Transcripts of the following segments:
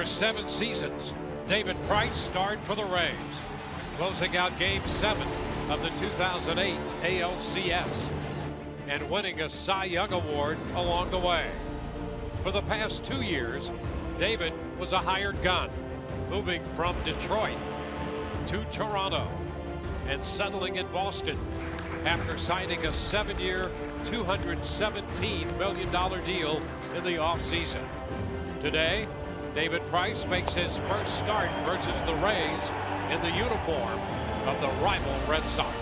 For 7 seasons, David Price starred for the Rays, closing out Game 7 of the 2008 ALCS and winning a Cy Young Award along the way. For the past 2 years, David was a hired gun, moving from Detroit to Toronto and settling in Boston after signing a 7-year, $217 million deal in the offseason. Today, David Price makes his first start versus the Rays in the uniform of the rival Red Sox.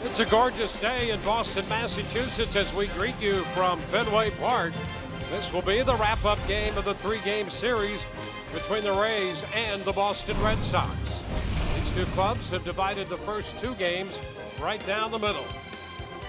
It's a gorgeous day in Boston, Massachusetts, as we greet you from Fenway Park. This will be the wrap-up game of the 3-game series between the Rays and the Boston Red Sox. These two clubs have divided the first 2 games right down the middle.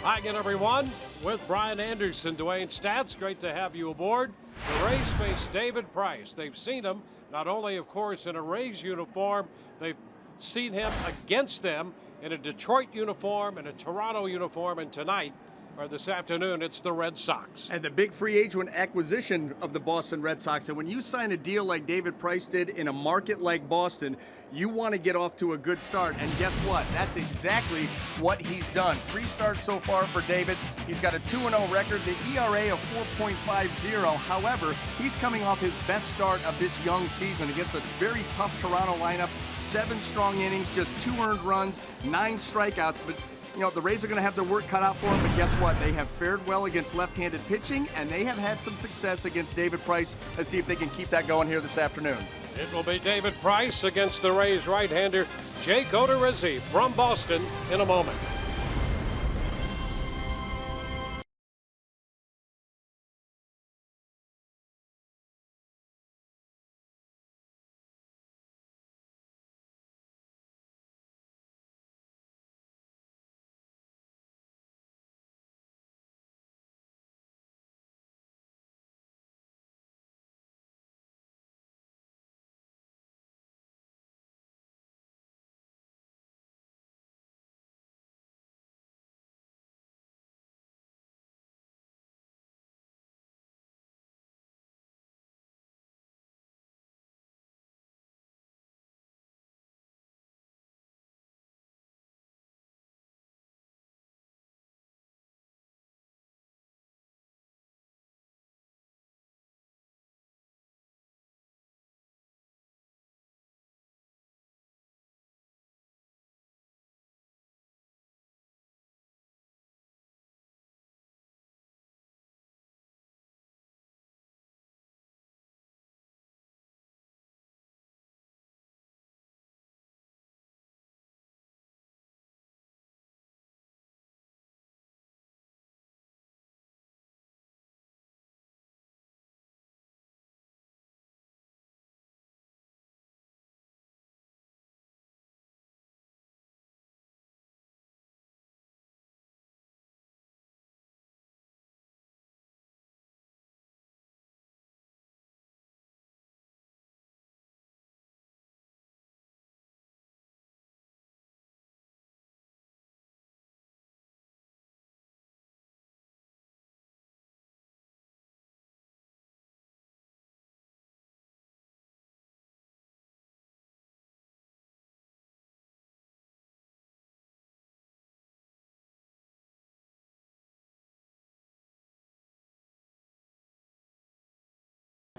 Hi again, everyone, with Brian Anderson, Dwayne Stats. Great to have you aboard. The Rays face David Price. They've seen him not only, of course, in a Rays uniform, they've seen him against them in a Detroit uniform and a Toronto uniform, and tonight, or this afternoon, it's the Red Sox. And the big free agent acquisition of the Boston Red Sox. And when you sign a deal like David Price did in a market like Boston, you want to get off to a good start. And guess what? That's exactly what he's done. 3 starts so far for David. He's got a 2-0 record, the ERA of 4.50. However, he's coming off his best start of this young season against a very tough Toronto lineup. 7 strong innings, just 2 earned runs, 9 strikeouts. But you know, the Rays are going to have their work cut out for them, but guess what? They have fared well against left-handed pitching, and they have had some success against David Price. Let's see if they can keep that going here this afternoon. It will be David Price against the Rays right-hander Jake Odorizzi from Boston in a moment.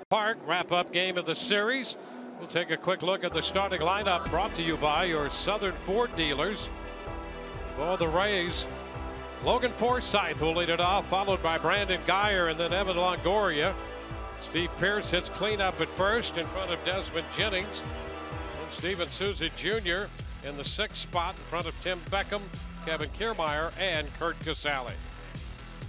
Park, wrap-up game of the series. We'll take a quick look at the starting lineup brought to you by your Southern Ford dealers. For the Rays, Logan Forsythe will lead it off, followed by Brandon Guyer and then Evan Longoria. Steve Pearce hits cleanup at first in front of Desmond Jennings. And Steven Souza Jr. in the 6th spot in front of Tim Beckham, Kevin Kiermaier, and Kurt Casale.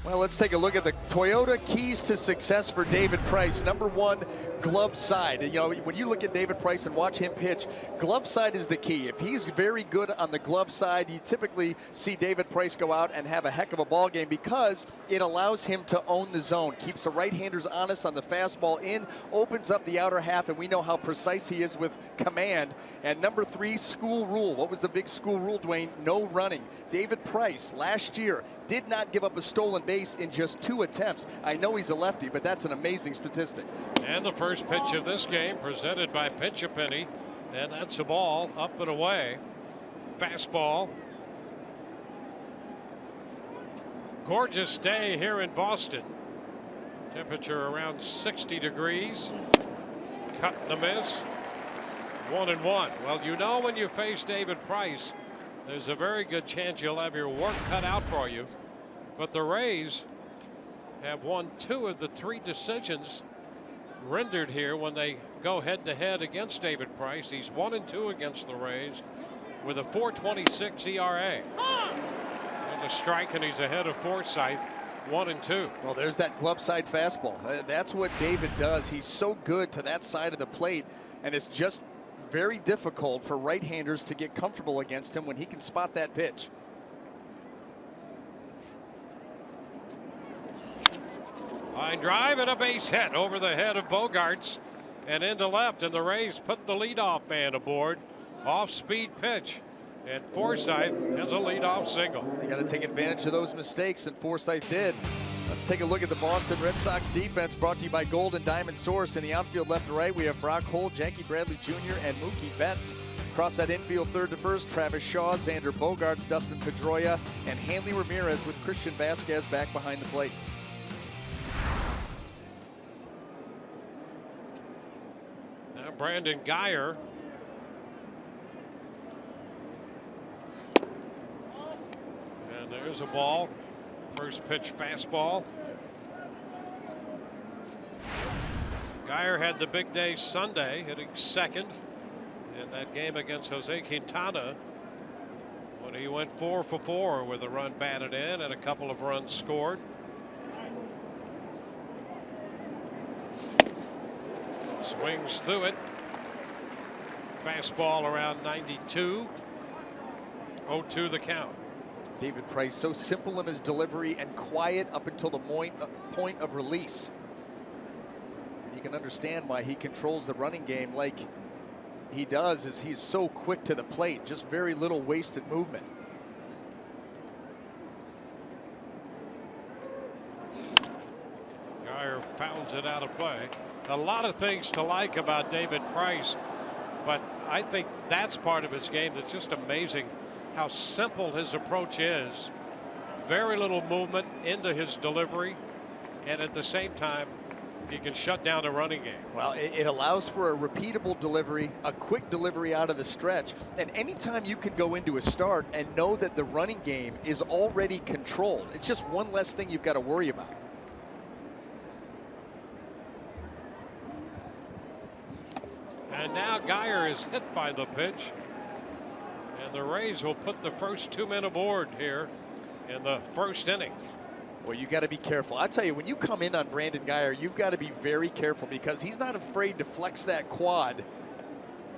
Well, let's take a look at the Toyota keys to success for David Price. Number one, glove side. You know, when you look at David Price and watch him pitch, glove side is the key. If he's very good on the glove side, you typically see David Price go out and have a heck of a ball game because it allows him to own the zone, keeps the right-handers honest on the fastball in, opens up the outer half, and we know how precise he is with command. And number three, school rule. What was the big school rule, Dwayne? No running. David Price last year did not give up a stolen base in just 2 attempts. I know he's a lefty, but that's an amazing statistic. And the first pitch of this game presented by Pinch-A-Penny, and that's a ball up and away. Fastball. Gorgeous day here in Boston. Temperature around 60 degrees. Cut and a miss. 1-1. Well, you know when you face David Price, there's a very good chance you'll have your work cut out for you. But the Rays have won 2 of the 3 decisions rendered here when they go head-to-head against David Price. He's 1-2 against the Rays with a 4.26 ERA. And a strike, and he's ahead of Forsythe, 1-2. Well, there's that glove side fastball. That's what David does. He's so good to that side of the plate, and it's just very difficult for right-handers to get comfortable against him when he can spot that pitch. Line drive and a base hit over the head of Bogarts and into left, and the Rays put the leadoff man aboard. Off-speed pitch, and Forsythe has a leadoff single. You got to take advantage of those mistakes, and Forsythe did. Let's take a look at the Boston Red Sox defense, brought to you by Golden Diamond Source. In the outfield left to right, we have Brock Holt, Jackie Bradley Jr., and Mookie Betts. Across that infield third to first, Travis Shaw, Xander Bogaerts, Dustin Pedroia, and Hanley Ramirez with Christian Vasquez back behind the plate. Now Brandon Guyer. And there's a ball. First pitch fastball. Guyer had the big day Sunday, hitting second in that game against Jose Quintana when he went 4 for 4 with a run batted in and a couple of runs scored. Swings through it. Fastball around 92. 0-2 the count. David Price, so simple in his delivery and quiet up until the point of release. And you can understand why he controls the running game like he does, is he's so quick to the plate, just very little wasted movement. Guyer fouls it out of play. A lot of things to like about David Price, but I think that's part of his game that's just amazing. How simple his approach is. Very little movement into his delivery, and at the same time he can shut down the running game. Well, it allows for a repeatable delivery, a quick delivery out of the stretch, and anytime you can go into a start and know that the running game is already controlled, it's just one less thing you've got to worry about. And now Guyer is hit by the pitch. And the Rays will put the first 2 men aboard here in the first inning. Well, you got to be careful. I tell you, when you come in on Brandon Guyer, you've got to be very careful because he's not afraid to flex that quad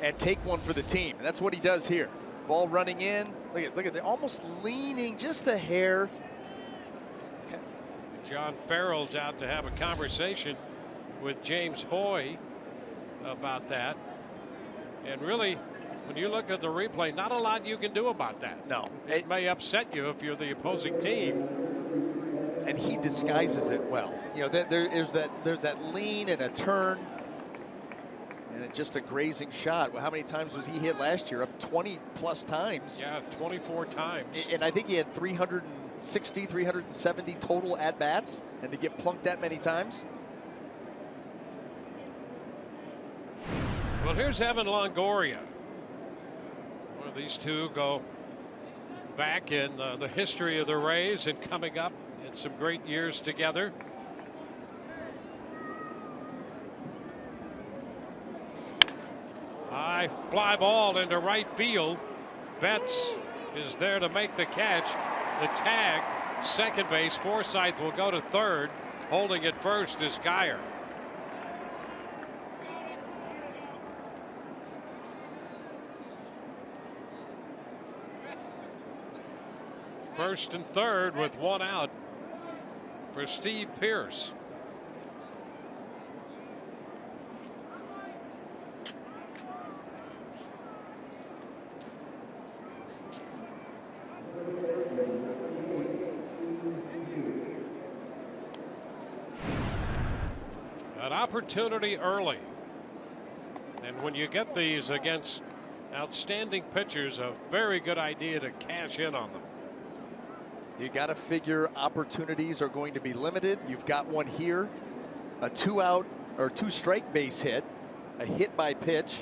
and take one for the team. And that's what he does here. Ball running in. Look at that, almost leaning just a hair. Okay. John Farrell's out to have a conversation with James Hoy about that. And really, when you look at the replay, not a lot you can do about that. No. It may upset you if you're the opposing team. And he disguises it well. You know, there's that lean and a turn. And just a grazing shot. Well, how many times was he hit last year? Up 20 plus times. Yeah, 24 times. And I think he had 360, 370 total at-bats. And to get plunked that many times. Well, here's Evan Longoria. These two go back in the history of the Rays and coming up in some great years together. High fly ball into right field. Betts is there to make the catch. The tag second base. Forsythe will go to third. Holding at first is Geyer. First and third with one out for Steve Pearce. An opportunity early. And when you get these against outstanding pitchers, a very good idea to cash in on them. You got to figure opportunities are going to be limited. You've got one here, a 2-out or 2-strike base hit, a hit by pitch.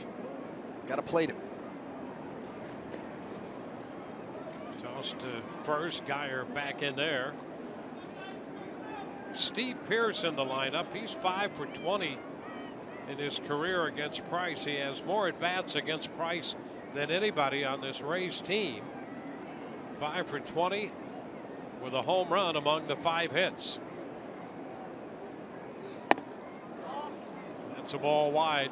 Got to plate him. Toss to first. Geyer back in there. Steve Pearce in the lineup. He's 5 for 20 in his career against Price. He has more at bats against Price than anybody on this Rays team. 5 for 20 with a home run among the 5 hits. That's a ball wide.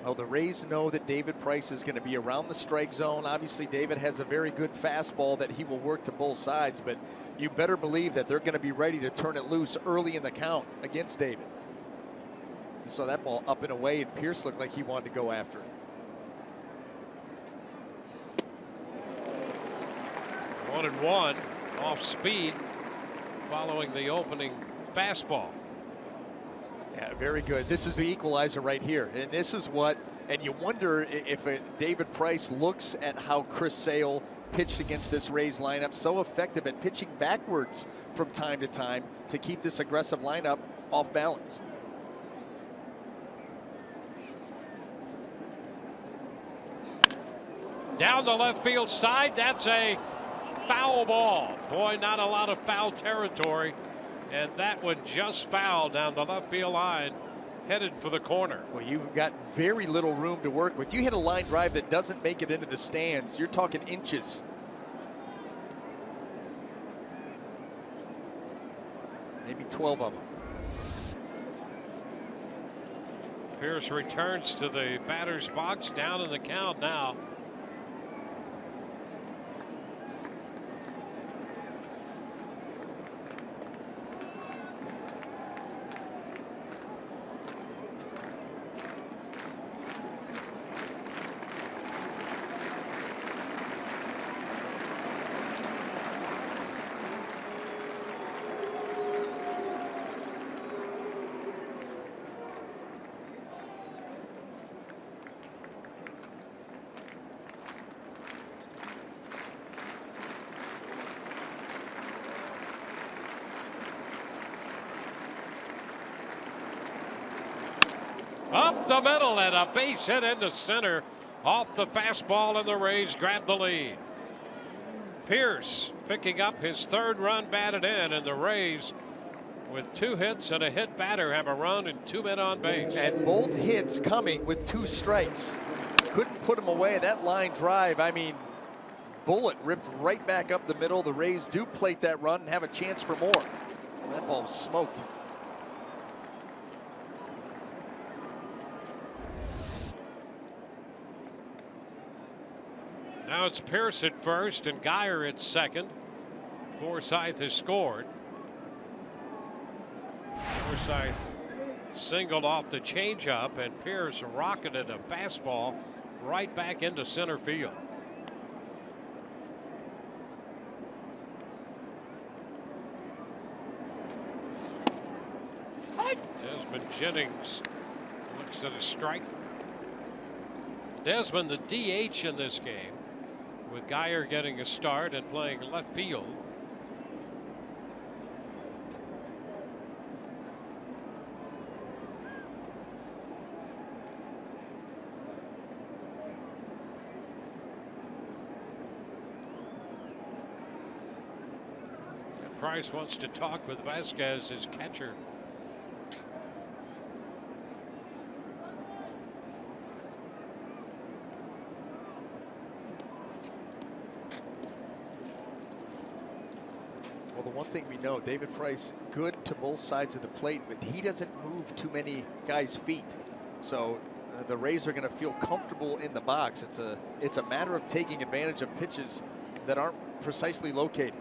Oh, the Rays know that David Price is going to be around the strike zone. Obviously, David has a very good fastball that he will work to both sides, but you better believe that they're going to be ready to turn it loose early in the count against David. You saw that ball up and away, and Pearce looked like he wanted to go after it. 1-1 off speed following the opening fastball. Yeah, very good. This is the equalizer right here. And this is what, and you wonder if David Price looks at how Chris Sale pitched against this Rays lineup, so effective at pitching backwards from time to time to keep this aggressive lineup off balance. Down the left field side, that's a foul ball. Boy, not a lot of foul territory. And that one just fouled down the left field line, headed for the corner. Well, you've got very little room to work with. You hit a line drive that doesn't make it into the stands. You're talking inches. Maybe 12 of them. Pearce returns to the batter's box, down in the count now. Up the middle and a base hit into center off the fastball, and the Rays grab the lead. Pearce picking up his 3rd run batted in, and the Rays with 2 hits and a hit batter have a run and 2 men on base. And both hits coming with 2 strikes. Couldn't put them away. That line drive, I mean, bullet ripped right back up the middle. The Rays do plate that run and have a chance for more. That ball was smoked. Now it's Pearce at first and Geyer at second. Forsythe has scored. Forsythe singled off the changeup, and Pearce rocketed a fastball right back into center field. Desmond Jennings looks at a strike. Desmond, the DH in this game, with Geyer getting a start and playing left field. Price wants to talk with Vasquez, his catcher. one thing we know, David Price, good to both sides of the plate, but he doesn't move too many guys' feet. So the Rays are going to feel comfortable in the box. It's a matter of taking advantage of pitches that aren't precisely located.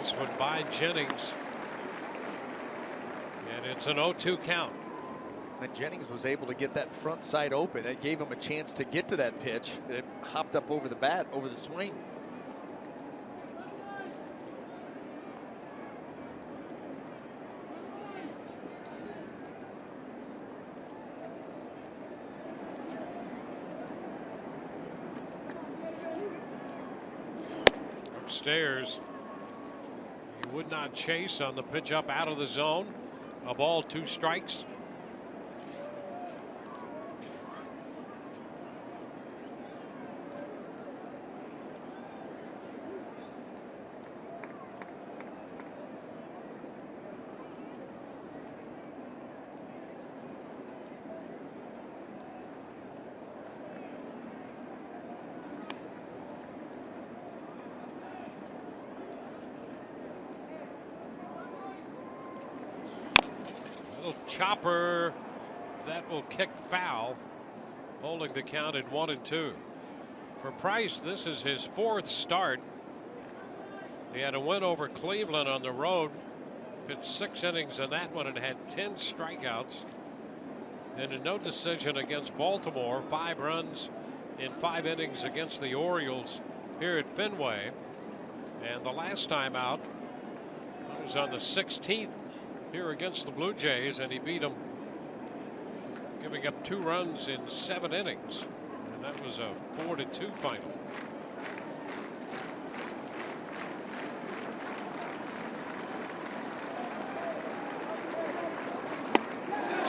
This one by Jennings. And it's an 0-2 count. And Jennings was able to get that front side open. It gave him a chance to get to that pitch. It hopped up over the bat, over the swing. Upstairs. He would not chase on the pitch up out of the zone. A ball, 2 strikes. Chopper that will kick foul, holding the count at 1-2. For Price, this is his 4th start. He had a win over Cleveland on the road, pitched 6 innings in that one and had 10 strikeouts. And a no decision against Baltimore, 5 runs in 5 innings against the Orioles here at Fenway. And the last time out was on the 16th. Here against the Blue Jays, and he beat them, giving up 2 runs in 7 innings, and that was a 4-2 final.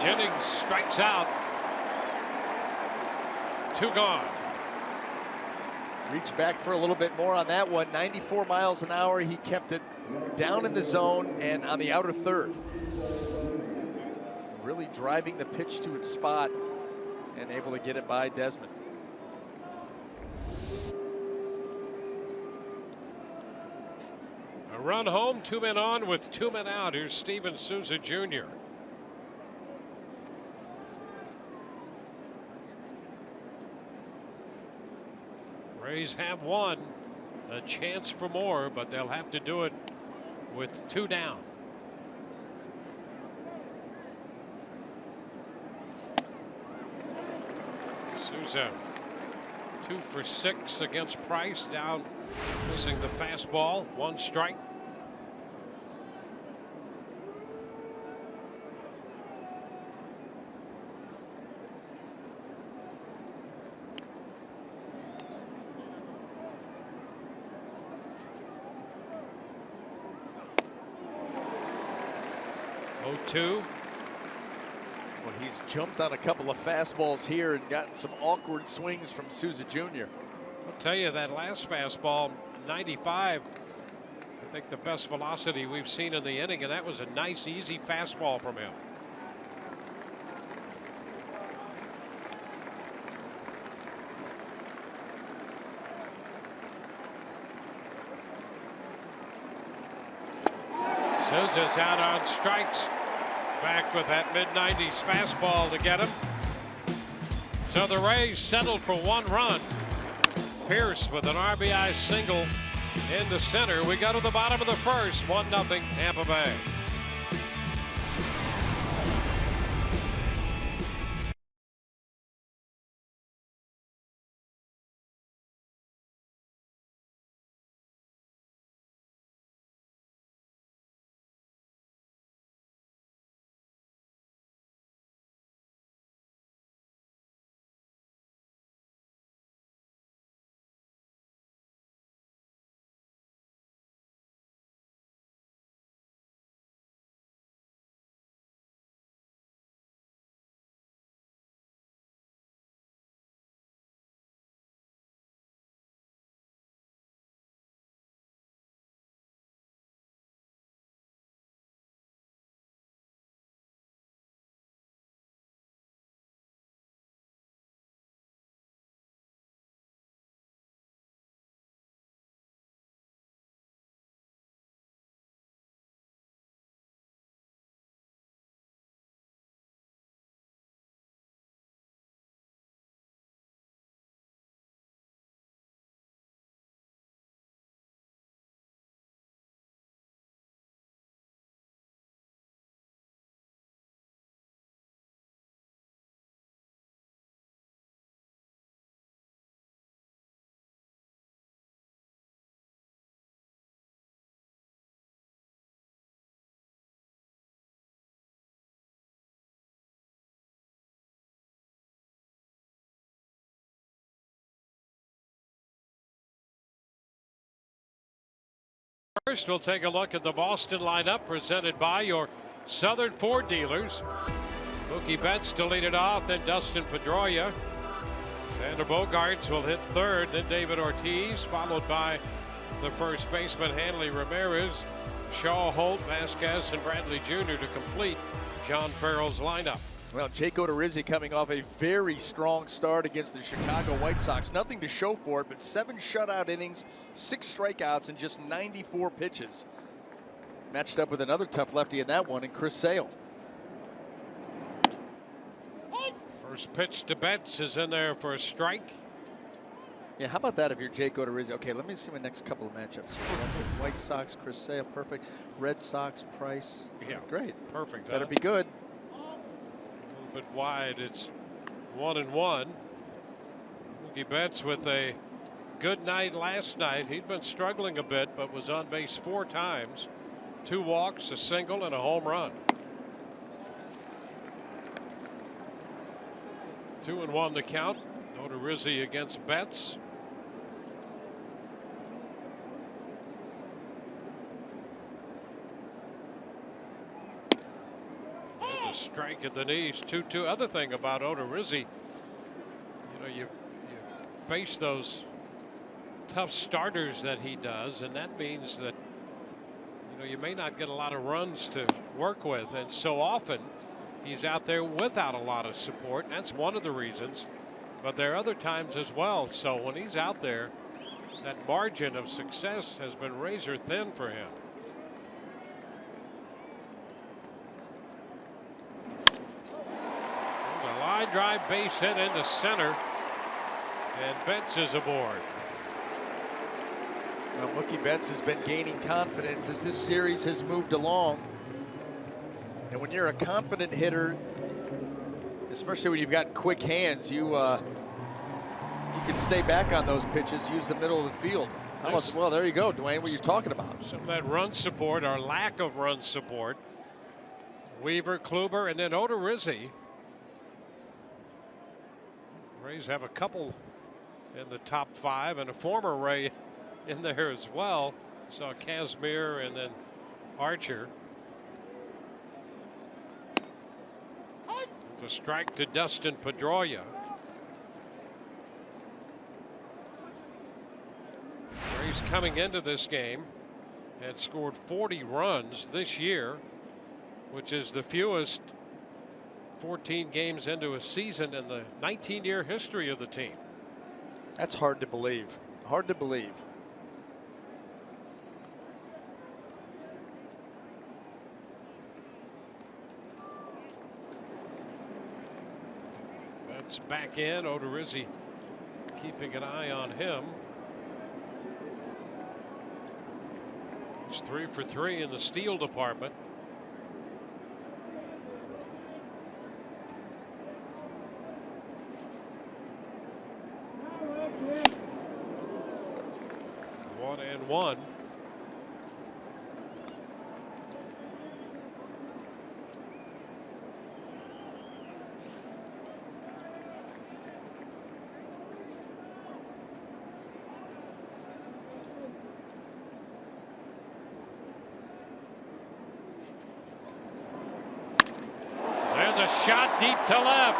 Jennings strikes out. 2 gone. Reach back for a little bit more on that one. 94 miles an hour. He kept it down in the zone and on the outer third. Really driving the pitch to its spot and able to get it by Desmond. A run home, 2 men on with 2 men out. Here's Steven Souza Jr. Rays have won. A chance for more, but they'll have to do it with 2 down. Souza 2 for 6 against Price, down, missing the fastball, 1 strike. Two. Well, he's jumped on a couple of fastballs here and gotten some awkward swings from Souza Jr. I'll tell you, that last fastball, 95, I think the best velocity we've seen in the inning, and that was a nice, easy fastball from him. Souza's out on strikes. Back with that mid-90s fastball to get him. So the Rays settled for 1 run. Pierce with an RBI single in the center. We go to the bottom of the first. 1-0 Tampa Bay. First, we'll take a look at the Boston lineup presented by your Southern Ford dealers. Mookie Betts to lead it off, then Dustin Pedroia. Xander Bogaerts will hit third, then David Ortiz, followed by the first baseman Hanley Ramirez, Shaw, Holt, Vasquez, and Bradley Jr. to complete John Farrell's lineup. Well, Jake Odorizzi coming off a very strong start against the Chicago White Sox. Nothing to show for it, but 7 shutout innings, 6 strikeouts, and just 94 pitches. Matched up with another tough lefty in that one, and Chris Sale. First pitch to Betts is in there for a strike. Yeah, how about that if you're Jake Odorizzi? Okay, let me see my next couple of matchups. White Sox, Chris Sale, perfect. Red Sox, Price. Yeah, great. Perfect. Better be good. A little bit wide. It's 1-1. Mookie Betts with a good night last night. He'd been struggling a bit, but was on base 4 times. 2 walks, a single, and a home run. 2-1 to count. Odorizzi against Betts. A strike at the knees. 2-2. Other thing about Odorizzi, you face those tough starters that he does, and that means that you may not get a lot of runs to work with, and so often he's out there without a lot of support. And that's one of the reasons, but there are other times as well. So when he's out there, that margin of success has been razor thin for him. A line drive base hit into center, and Betts is aboard. Well, Mookie Betts has been gaining confidence as this series has moved along. And when you're a confident hitter, especially when you've got quick hands, you can stay back on those pitches, use the middle of the field. Well, there you go, Dwayne, what you're talking about. Some of that run support, or lack of run support. Weaver, Kluber, and then Odorizzi. Rays have a couple in the top 5, and a former Ray in there as well. Saw Kazmir and then Archer. The strike to Dustin Pedroia. Rays coming into this game had scored 40 runs this year, which is the fewest 14 games into a season in the 19-year history of the team. That's hard to believe. Hard to believe. That's back in. Odorizzi keeping an eye on him. He's 3 for 3 in the steal department. One. There's a shot deep to left,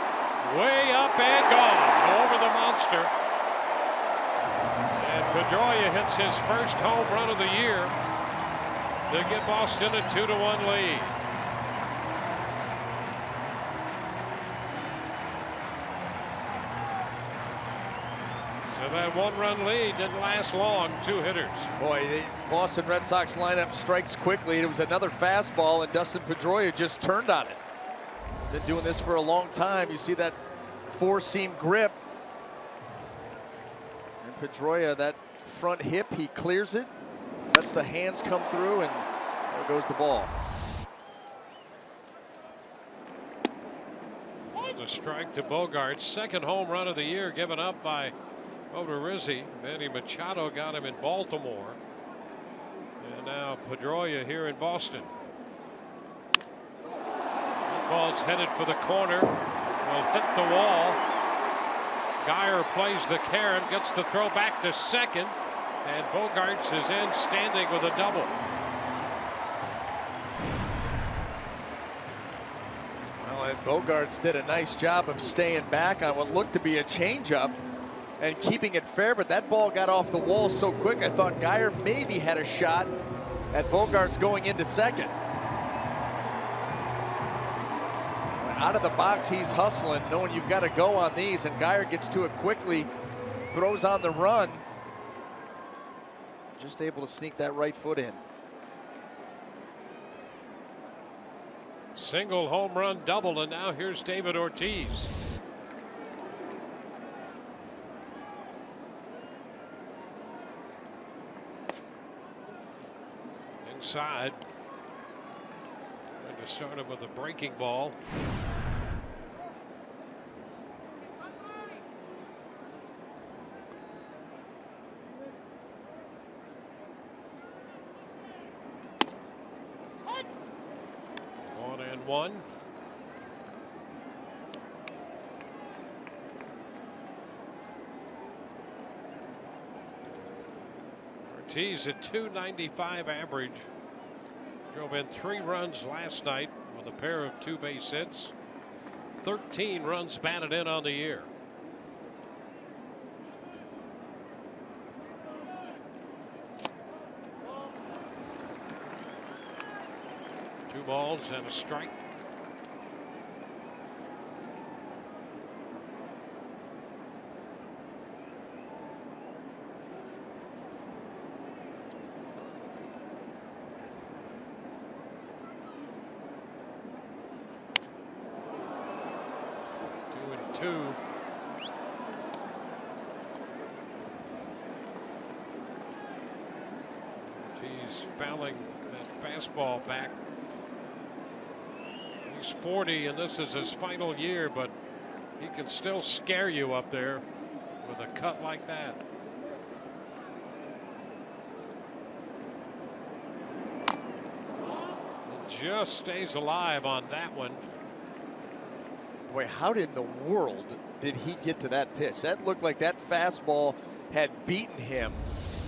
way up and gone over the monster. Pedroia hits his first home run of the year to give Boston a 2-1 lead. So that 1-run lead didn't last long. 2 hitters. Boy, the Boston Red Sox lineup strikes quickly. It was another fastball, and Dustin Pedroia just turned on it. Been doing this for a long time. You see that 4-seam grip. Pedroia, that front hip, he clears it, lets the hands come through, and there goes the ball. The strike to Bogaerts, second home run of the year given up by Odorizzi. Manny Machado got him in Baltimore, and now Pedroia here in Boston. That ball's headed for the corner, will hit the wall. Geyer plays the Karen, gets the throw back to second. And Bogaerts is in standing with a double. Well, and Bogaerts did a nice job of staying back on what looked to be a changeup and keeping it fair, but that ball got off the wall so quick I thought Geyer maybe had a shot at Bogaerts going into second. Out of the box, he's hustling, knowing you've got to go on these, and Geyer gets to it quickly, throws on the run. Just able to sneak that right foot in. Single, home run, double, and now here's David Ortiz. Inside. Going to start him with a breaking ball. One. Ortiz at .295 average. Drove in 3 runs last night with a pair of 2 base hits. 13 runs batted in on the year. Two balls and a strike. Two. He's fouling that fastball back. He's 40 and this is his final year, but he can still scare you up there with a cut like that. It just stays alive on that one. Boy, how in the world did he get to that pitch? That looked like that fastball had beaten him,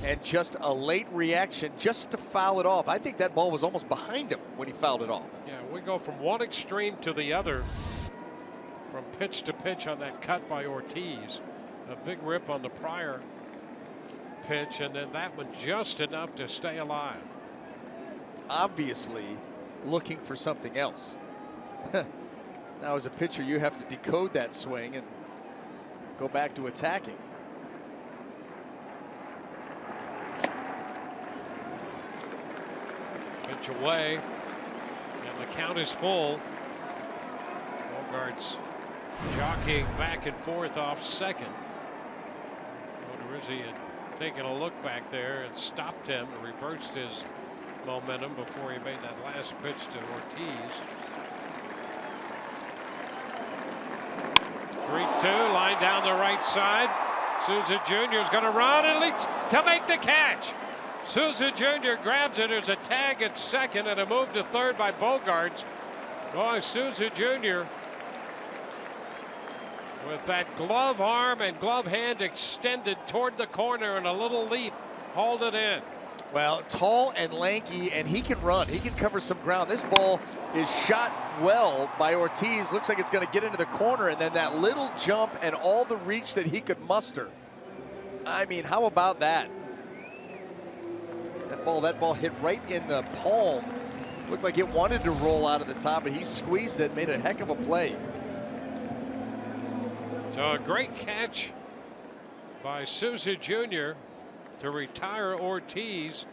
and just a late reaction just to foul it off. I think that ball was almost behind him when he fouled it off. Yeah, we go from one extreme to the other, from pitch to pitch on that cut by Ortiz. A big rip on the prior pitch, and then that one just enough to stay alive. Obviously looking for something else. Now, as a pitcher, you have to decode that swing and go back to attacking. Pitch away, and the count is full. Bogaerts jockeying back and forth off second. Odorizzi had taken a look back there and stopped him, reversed his momentum before he made that last pitch to Ortiz. 3-2, line down the right side. Souza Jr. is going to run and leaps to make the catch. Souza Jr. grabs it. There's a tag at second and a move to third by Bogaerts. Boy, Souza Jr. with that glove arm and glove hand extended toward the corner and a little leap hauled it in. Well, tall and lanky, and he can run. He can cover some ground. This ball is shot well by Ortiz. Looks like it's going to get into the corner, and then that little jump and all the reach that he could muster. I mean, how about that? That ball hit right in the palm. Looked like it wanted to roll out of the top, but he squeezed it, made a heck of a play. So a great catch by Souza Jr. to retire Ortiz.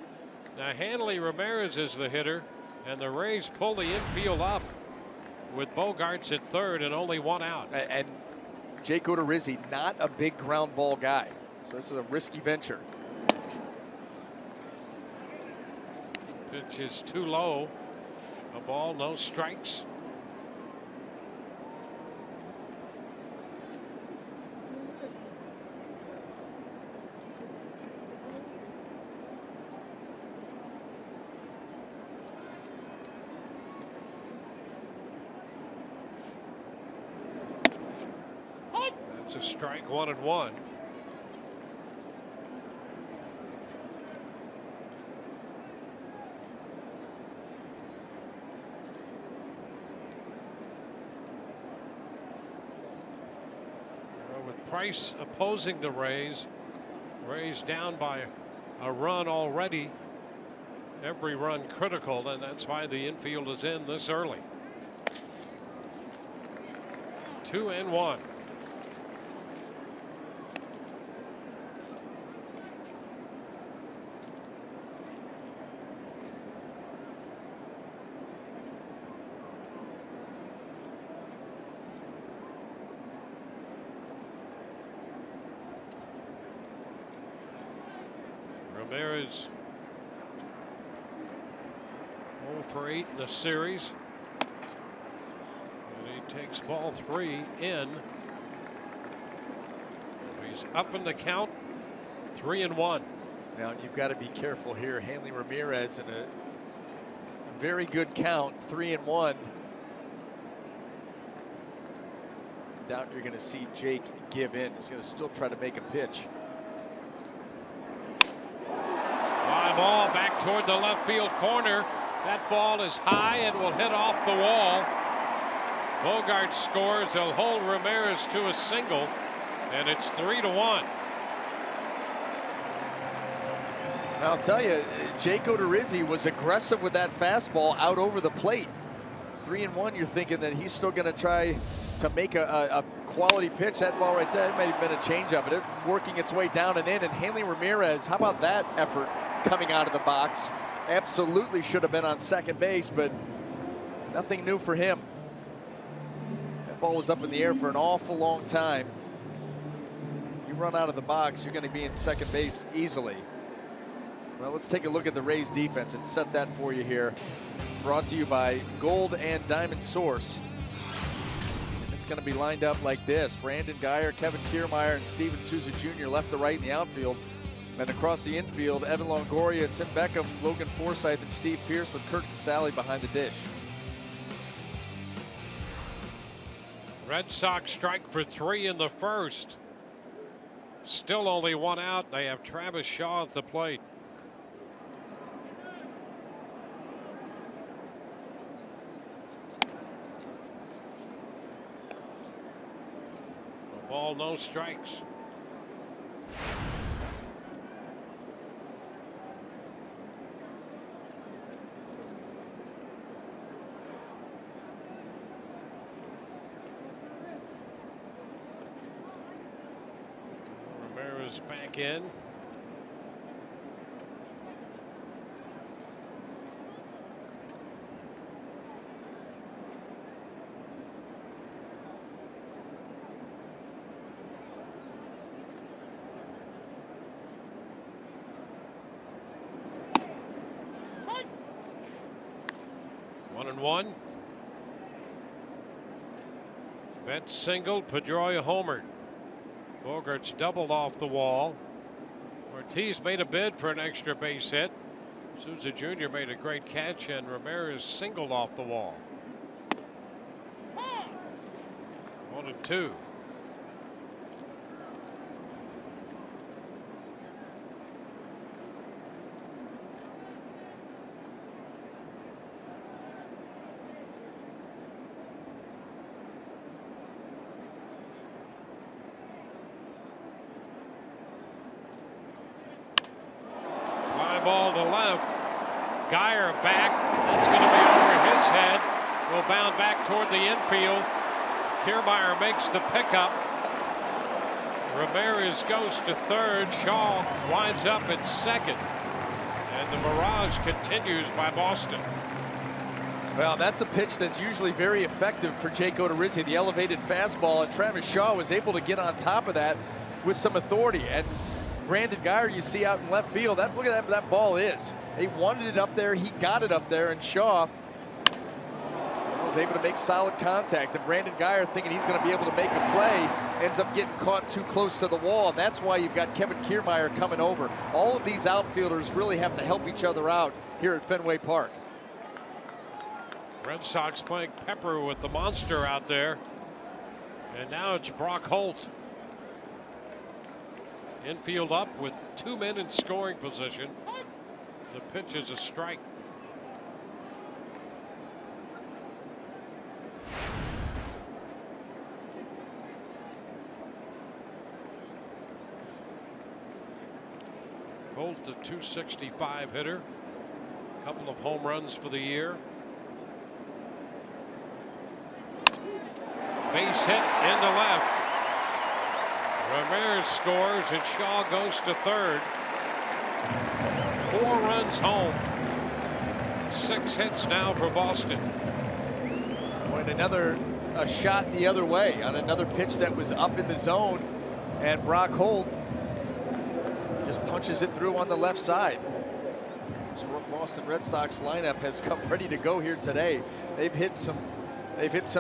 Now Hanley Ramirez is the hitter, and the Rays pull the infield up with Bogaerts at third and only one out. And Jake Odorizzi, not a big ground ball guy, so this is a risky venture. Pitch is too low. A ball, no strikes. That's a strike, 1-1. Price opposing the Rays. Rays down by a run already. Every run critical, and that's why the infield is in this early. 2-1. Ramirez 0 for 8 in the series. And he takes ball 3 in. He's up in the count, 3-1. Now you've got to be careful here. Hanley Ramirez in a very good count, 3-1. Doubt you're going to see Jake give in. He's going to still try to make a pitch. Fly ball back toward the left field corner. That ball is high and will hit off the wall. Bogart scores. He'll hold Ramirez to a single, and it's 3-1. I'll tell you, Jake Odorizzi was aggressive with that fastball out over the plate. 3-1, you're thinking that he's still going to try to make a quality pitch. That ball right there, it might have been a changeup, but it working its way down and in. And Hanley Ramirez, how about that effort coming out of the box? Absolutely should have been on second base, but nothing new for him. That ball was up in the air for an awful long time. You run out of the box, you're going to be in second base easily. Well, let's take a look at the Rays defense and set that for you here. Brought to you by Gold and Diamond Source. It's going to be lined up like this. Brandon Guyer, Kevin Kiermaier, and Steven Souza Jr. left to right in the outfield. And across the infield, Evan Longoria, Tim Beckham, Logan Forsythe, and Steve Pearce with Kirk Casale behind the dish. Red Sox strike for 3 in the first. Still only 1 out. They have Travis Shaw at the plate. No ball, no strikes. Ramirez back in. One. Betts singled, Pedroia homered. Bogarts doubled off the wall. Ortiz made a bid for an extra base hit. Souza Jr. made a great catch, and Ramirez singled off the wall. 1-2. Ball to left. Guyer back. That's going to be over his head. Will bound back toward the infield. Kiermaier makes the pickup. Ramirez goes to third. Shaw winds up at second. And the barrage continues by Boston. Well, that's a pitch that's usually very effective for Jake Odorizzi, the elevated fastball, and Travis Shaw was able to get on top of that with some authority. And Brandon Guyer, you see out in left field, look at that ball is. They wanted it up there, he got it up there, and Shaw was able to make solid contact. And Brandon Guyer, thinking he's going to be able to make a play, ends up getting caught too close to the wall, and that's why you've got Kevin Kiermaier coming over. All of these outfielders really have to help each other out here at Fenway Park. Red Sox playing Pepper with the monster out there. And now it's Brock Holt. Infield up with 2 men in scoring position. The pitch is a strike. Holt, the .265 hitter. A couple of home runs for the year. Base hit into left. Ramirez scores and Shaw goes to third. 4 runs home. 6 hits now for Boston. And another shot the other way on another pitch that was up in the zone, and Brock Holt just punches it through on the left side. This Boston Red Sox lineup has come ready to go here today. They've hit some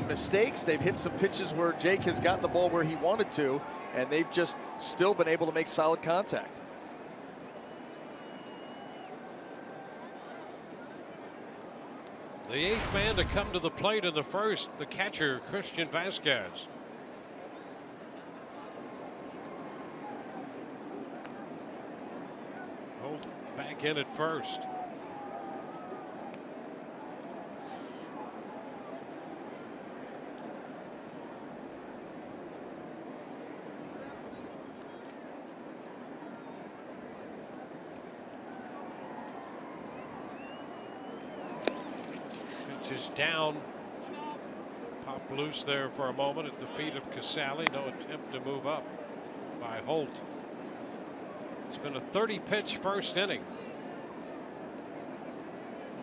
mistakes. They've hit some pitches where Jake has got the ball where he wanted to, and they've just still been able to make solid contact. The 8th man to come to the plate in the first, the catcher, Christian Vasquez. Holt back in at first. Is down, popped loose there for a moment at the feet of Casale. No attempt to move up by Holt. It's been a 30-pitch first inning.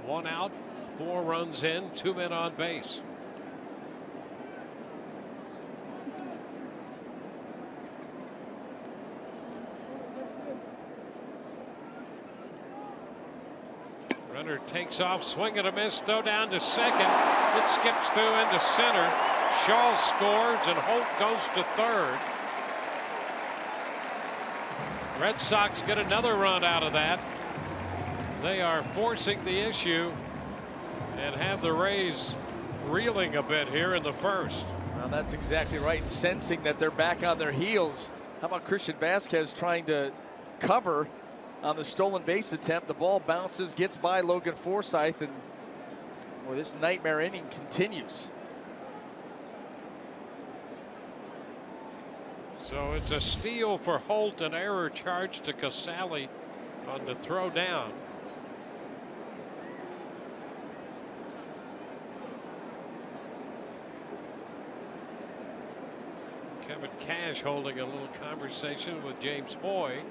1 out, 4 runs in, 2 men on base. Runner takes off, swing and a miss, throw down to second. It skips through into center. Shaw scores and Holt goes to third. Red Sox get another run out of that. They are forcing the issue and have the Rays reeling a bit here in the first. Well, that's exactly right. And sensing that they're back on their heels. How about Christian Vasquez trying to cover on the stolen base attempt? The ball bounces, gets by Logan Forsythe, and boy, this nightmare inning continues. So it's a steal for Holt, an error charge to Casale on the throw down. Kevin Cash holding a little conversation with James Hoy.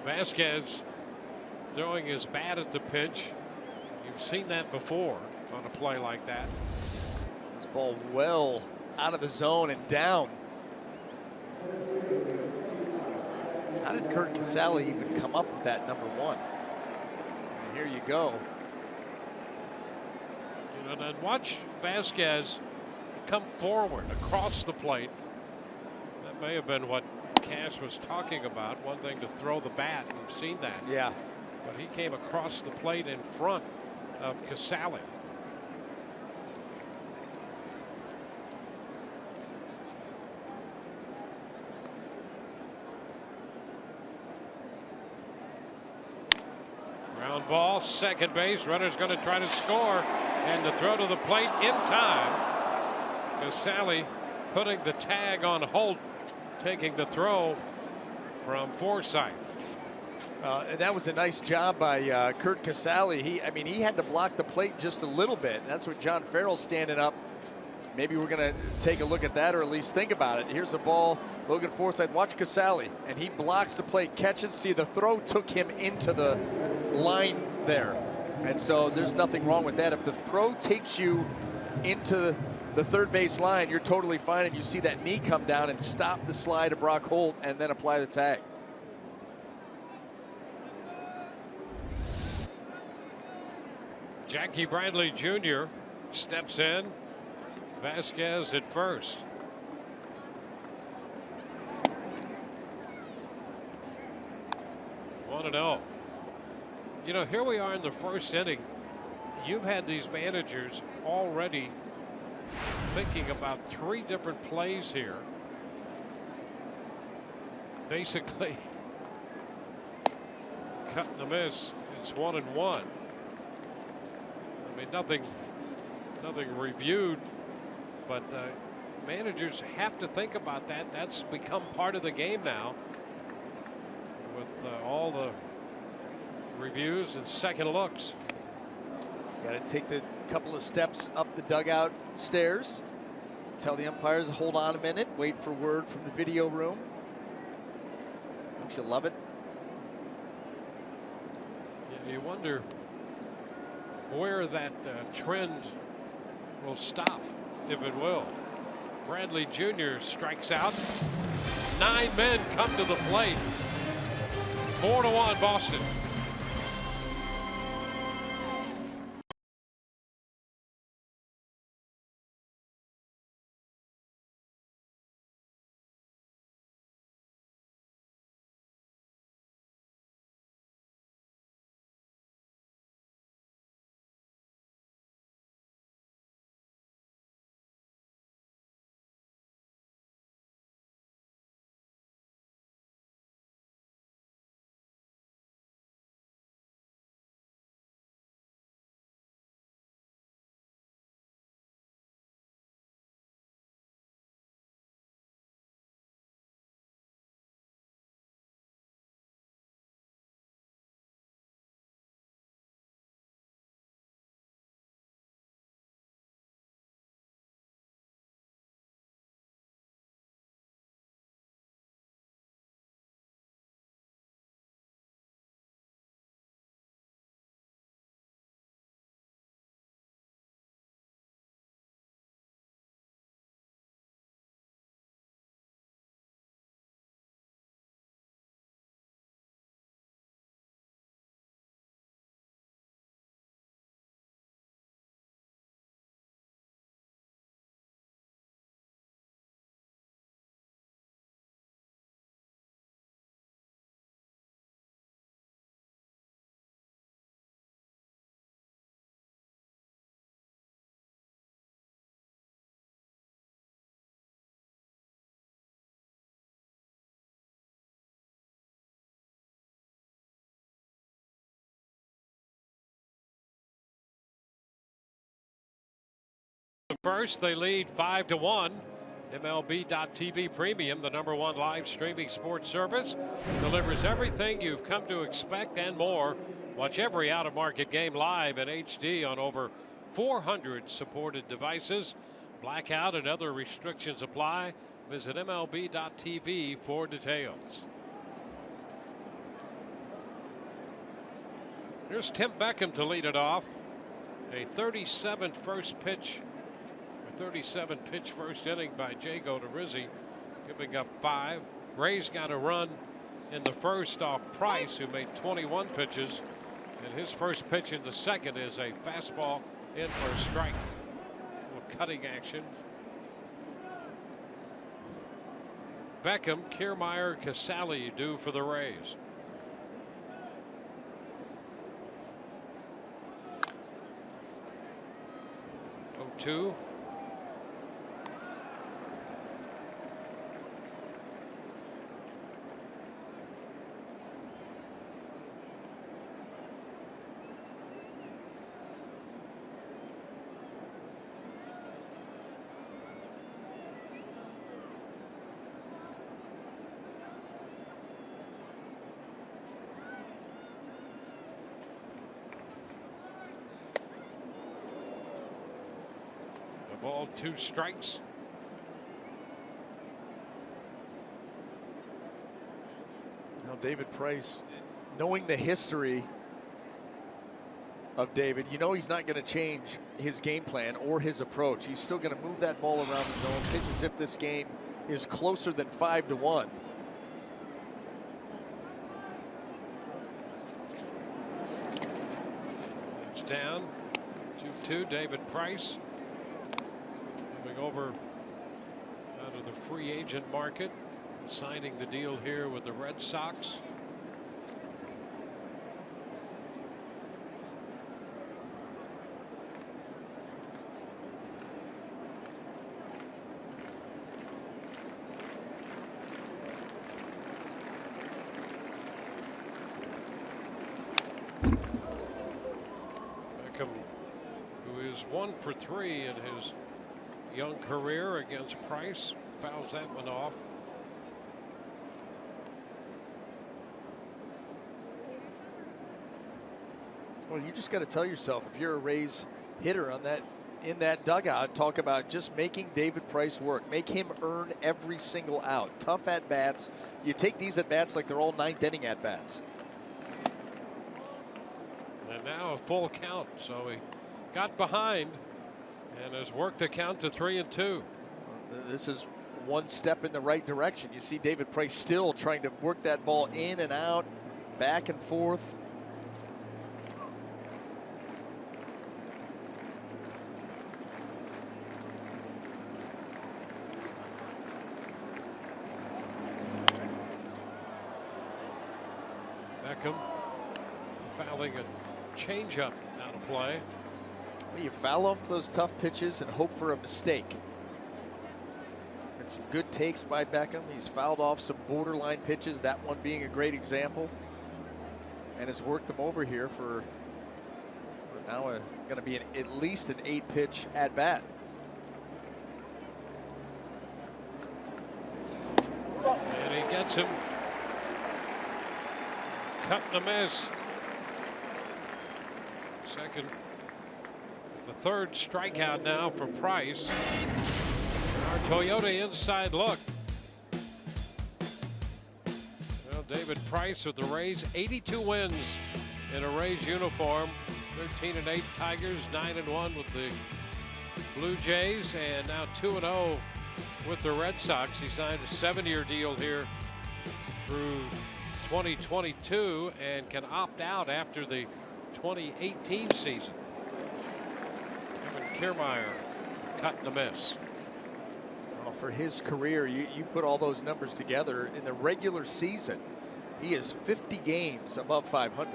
Vasquez throwing his bat at the pitch. You've seen that before on a play like that. This ball well out of the zone and down. How did Kurt Casale even come up with that number 1? And here you go. You know, and watch Vasquez come forward across the plate. That may have been what Cash was talking about. One thing to throw the bat, we've seen that. Yeah. But he came across the plate in front of Casale. Ground ball, second base. Runner's going to try to score, and the throw to the plate in time. Casale putting the tag on Holt, taking the throw from Forsythe. And that was a nice job by Kurt Casale. I mean, he had to block the plate just a little bit. That's what John Farrell's standing up. Maybe we're going to take a look at that, or at least think about it. Here's a ball. Logan Forsythe, watch Casale, and he blocks the plate, catches. See, the throw took him into the line there. And so there's nothing wrong with that. If the throw takes you into the third base line, you're totally fine, and you see that knee come down and stop the slide of Brock Holt and then apply the tag. Jackie Bradley Jr. steps in. Vasquez at first. One and oh. You know, here we are in the first inning. You've had these managers already thinking about 3 different plays here. Basically, cut and the miss. It's 1-1. I mean, nothing reviewed, but managers have to think about that. That's become part of the game now with all the reviews and second looks. Got to take the couple of steps up the dugout stairs. Tell the umpires to hold on a minute. Wait for word from the video room. Don't you love it? Yeah, you wonder where that trend will stop, if it will. Bradley Jr. strikes out. 9 men come to the plate. 4-1 Boston. First, they lead 5-1. MLB.TV Premium, the #1 live streaming sports service, delivers everything you've come to expect and more. Watch every out-of-market game live in HD on over 400 supported devices. Blackout and other restrictions apply. Visit MLB.TV for details. Here's Tim Beckham to lead it off. A 37 first pitch. 37 pitch first inning by Jago to Rizzi, giving up 5. Rays got a run in the first off Price, who made 21 pitches, and his first pitch in the second is a fastball in for a strike. A little cutting action. Beckham, Kiermaier, Casali due for the Rays. Oh, 2. Ball, 2 strikes. Now David Price, knowing the history of David, you know he's not going to change his game plan or his approach. He's still going to move that ball around the zone, pitch as if this game is closer than 5-1. It's down 2-2. David Price moving over out of the free agent market, signing the deal here with the Red Sox. Beckham, who is 1 for 3 in his young career against Price. Fouls that one off. Well, you just got to tell yourself, if you're a Rays hitter on that in that dugout, talk about just making David Price work. Make him earn every single out. Tough at-bats. You take these at-bats like they're all ninth inning at-bats. And now a full count. So he got behind and has worked the count to 3-2. This is one step in the right direction. You see David Price still trying to work that ball in and out, back and forth. Beckham fouling a changeup out of play. Well, you foul off those tough pitches and hope for a mistake. And some good takes by Beckham. He's fouled off some borderline pitches, that one being a great example, and has worked them over here for now going to be at least an 8-pitch at bat. And he gets him. Cut and a miss. Second, the third strikeout now for Price. Our Toyota inside look. Well, David Price with the Rays, 82 wins in a Rays uniform. 13-8 Tigers, 9-1 with the Blue Jays, and now 2-0 with the Red Sox. He signed a 7-year deal here through 2022 and can opt out after the 2018 season. Kevin Kiermaier cutting a miss. Well, for his career, you put all those numbers together. In the regular season, he is 50 games above 500.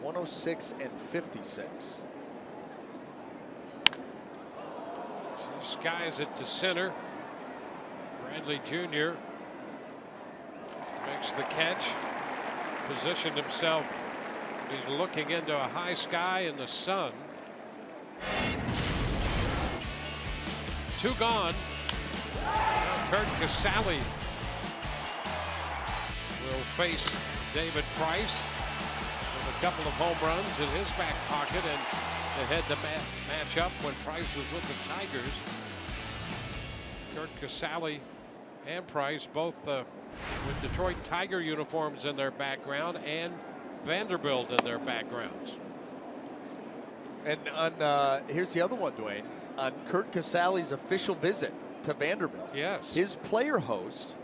106 and 56. He skies it to center. Bradley Jr. makes the catch, positioned himself. He's looking into a high sky in the sun. 2 gone. Now Kurt Casale will face David Price with a couple of home runs in his back pocket, and they had to match up when Price was with the Tigers. Kurt Casale and Price both with Detroit Tiger uniforms in their background and Vanderbilt in their backgrounds. And on here's the other one, Dwayne. On Kurt Casale's official visit to Vanderbilt, yes, his player hosts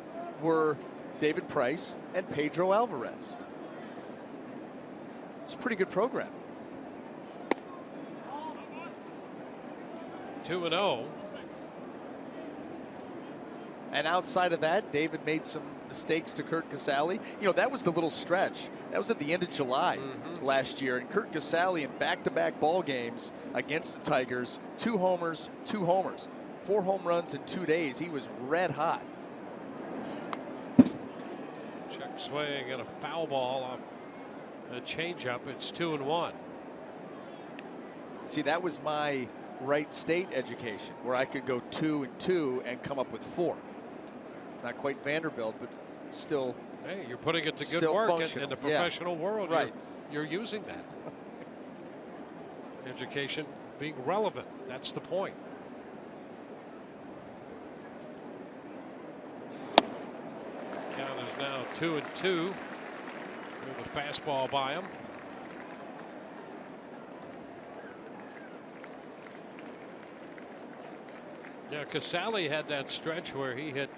were David Price and Pedro Alvarez. It's a pretty good program. 2-0. And outside of that, David made some mistakes to Kurt Casale. You know, that was the little stretch. That was at the end of July last year. And Kurt Casale in back-to-back ball games against the Tigers, 2 homers, 2 homers. 4 home runs in 2 days. He was red hot. Check swing and a foul ball off a changeup. It's 2-1. See, that was my Wright State education, where I could go 2 and 2 and come up with 4. Not quite Vanderbilt, but still. Hey, you're putting it to good work in the professional world. Right. You're using that. Education being relevant. That's the point. Count is now 2-2 with a fastball by him. Yeah, Casale had that stretch where he hit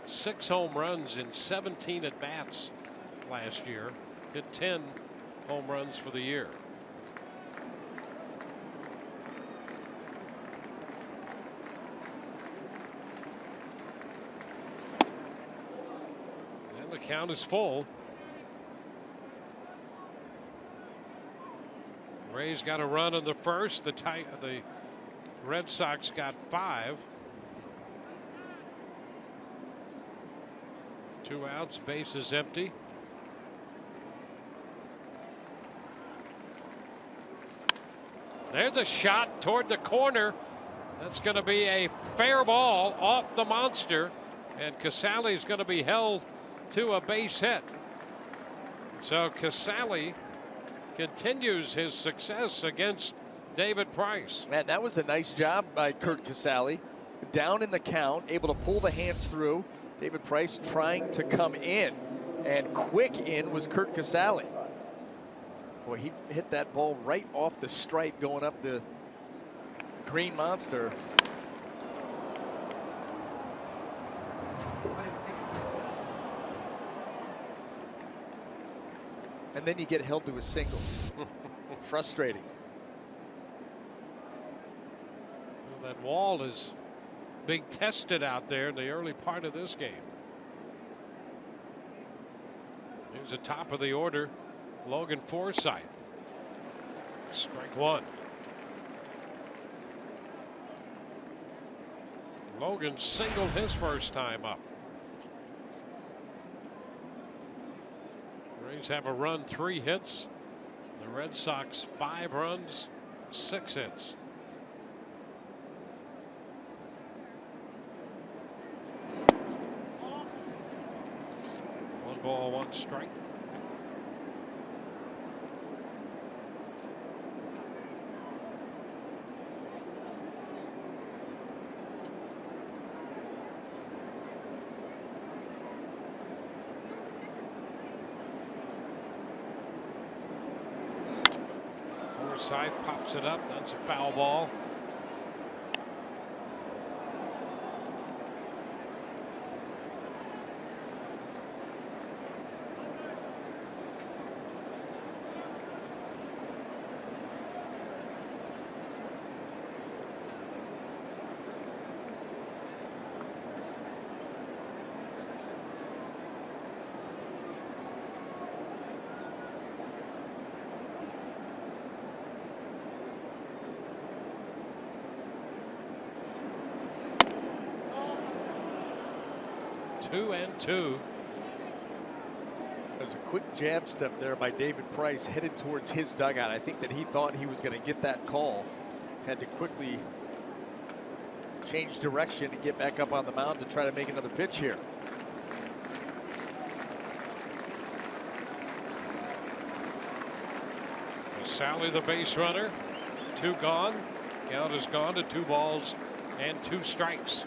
6 home runs in 17 at bats last year. Hit 10 home runs for the year. And the count is full. Rays got a run in the first. The Red Sox got 5. 2 outs, bases empty. There's a shot toward the corner. That's going to be a fair ball off the monster, and Casale is going to be held to a base hit. So Casale continues his success against David Price. Man, that was a nice job by Curt Casale. Down in the count, able to pull the hands through. David Price trying to come in, and quick in was Curt Casale. Boy, he hit that ball right off the stripe going up the green monster. And then you get held to a single. Frustrating. Well, that wall is being tested out there in the early part of this game. Here's the top of the order, Logan Forsythe. Strike one. Logan singled his first time up. Rays have a run, 3 hits. The Red Sox 5 runs, 6 hits. One ball, 1 strike. Forsythe pops it up. That's a foul ball. Two and two. There's a quick jab step there by David Price headed towards his dugout. I think that he thought he was going to get that call. Had to quickly change direction and get back up on the mound to try to make another pitch here. Sally, the base runner. 2 gone. Count is gone to 2 balls and 2 strikes.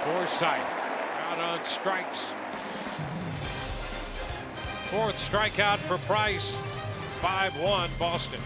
Forsythe out on strikes. 4th strikeout for Price. 5-1 Boston.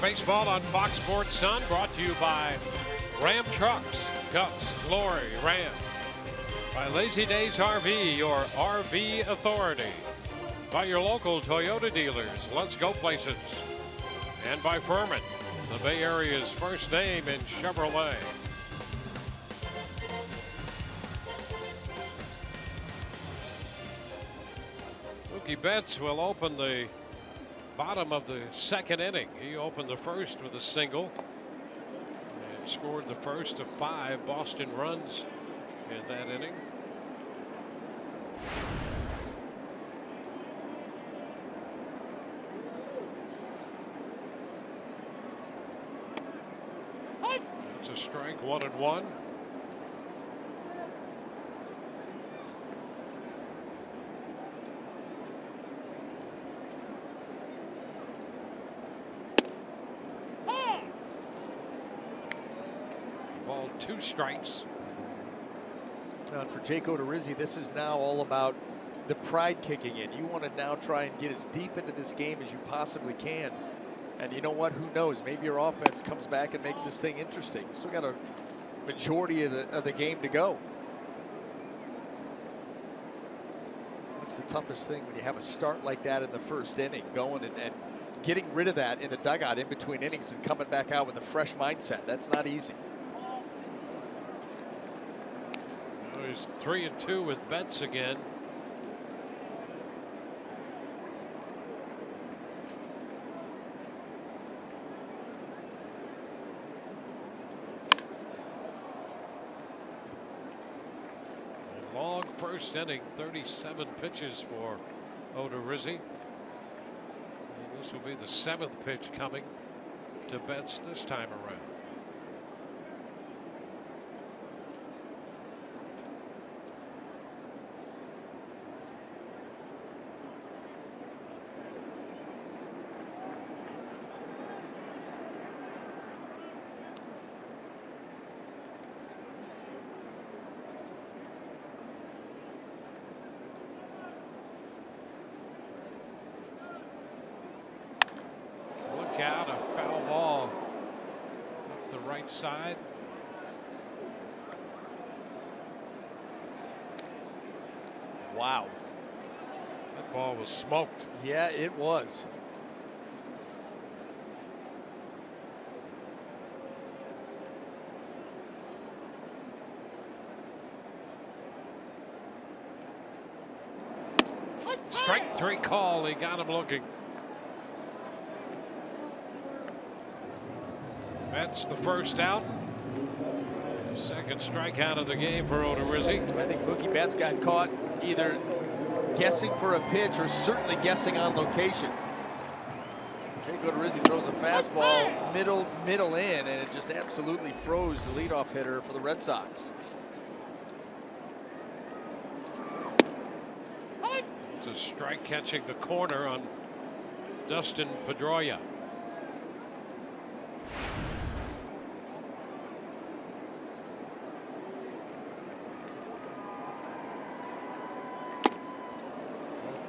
Baseball on Fox Sports Sun, brought to you by Ram Trucks, Cups, Glory, Ram. By Lazy Days RV, your RV authority. By your local Toyota dealers. Let's go places. And by Furman, the Bay Area's first name in Chevrolet. Mookie Betts will open the bottom of the second inning. He opened the first with a single and scored the first of 5 Boston runs in that inning. It's a strike, 1-1. Ball, 2 strikes. And for Jake Odorizzi, this is now all about the pride kicking in. You want to now try and get as deep into this game as you possibly can. And you know what? Who knows? Maybe your offense comes back and makes this thing interesting. Still got a majority of the game to go. That's the toughest thing when you have a start like that in the first inning, going and getting rid of that in the dugout in between innings and coming back out with a fresh mindset. That's not easy. He's 3-2 with Betts again. Long first inning, 37 pitches for Odorizzi. And this will be the 7th pitch coming to Betts this time around. Out a foul ball up the right side. Wow. That ball was smoked. Yeah, it was. Strike 3 call. He got him looking. That's the first out. Second strikeout of the game for Odorizzi. I think Mookie Betts got caught either guessing for a pitch or certainly guessing on location. Jake Odorizzi throws a fastball middle in, and it just absolutely froze the leadoff hitter for the Red Sox. It's a strike catching the corner on Dustin Pedroia.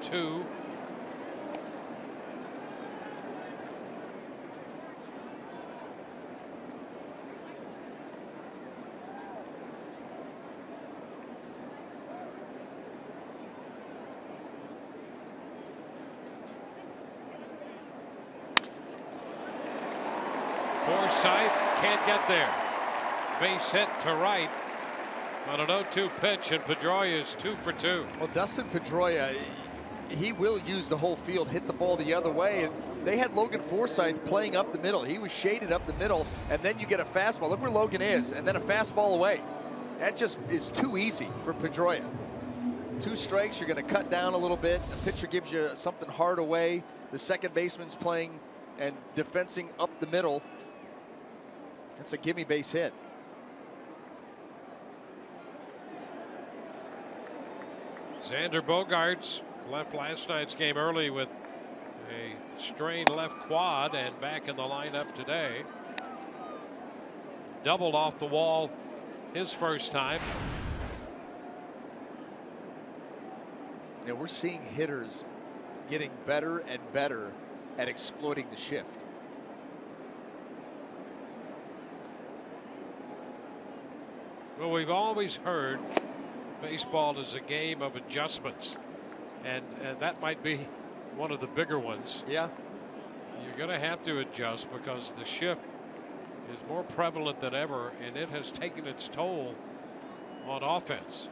Two. Forsythe can't get there. Base hit to right on an 0-2 pitch, and Pedroia is 2 for 2. Well, Dustin Pedroia, he will use the whole field, hit the ball the other way, and they had Logan Forsythe playing up the middle. He was shaded up the middle, and then you get a fastball. Look where Logan is, and then a fastball away. That just is too easy for Pedroia. 2 strikes, you're going to cut down a little bit. The pitcher gives you something hard away. The second baseman's playing and defensing up the middle. It's a gimme base hit. Xander Bogaerts left last night's game early with a strained left quad and back in the lineup today. Doubled off the wall his first time. You know, we're seeing hitters getting better and better at exploiting the shift. Well, we've always heard baseball is a game of adjustments. and that might be one of the bigger ones. Yeah. You're going to have to adjust because the shift is more prevalent than ever, and it has taken its toll on offense.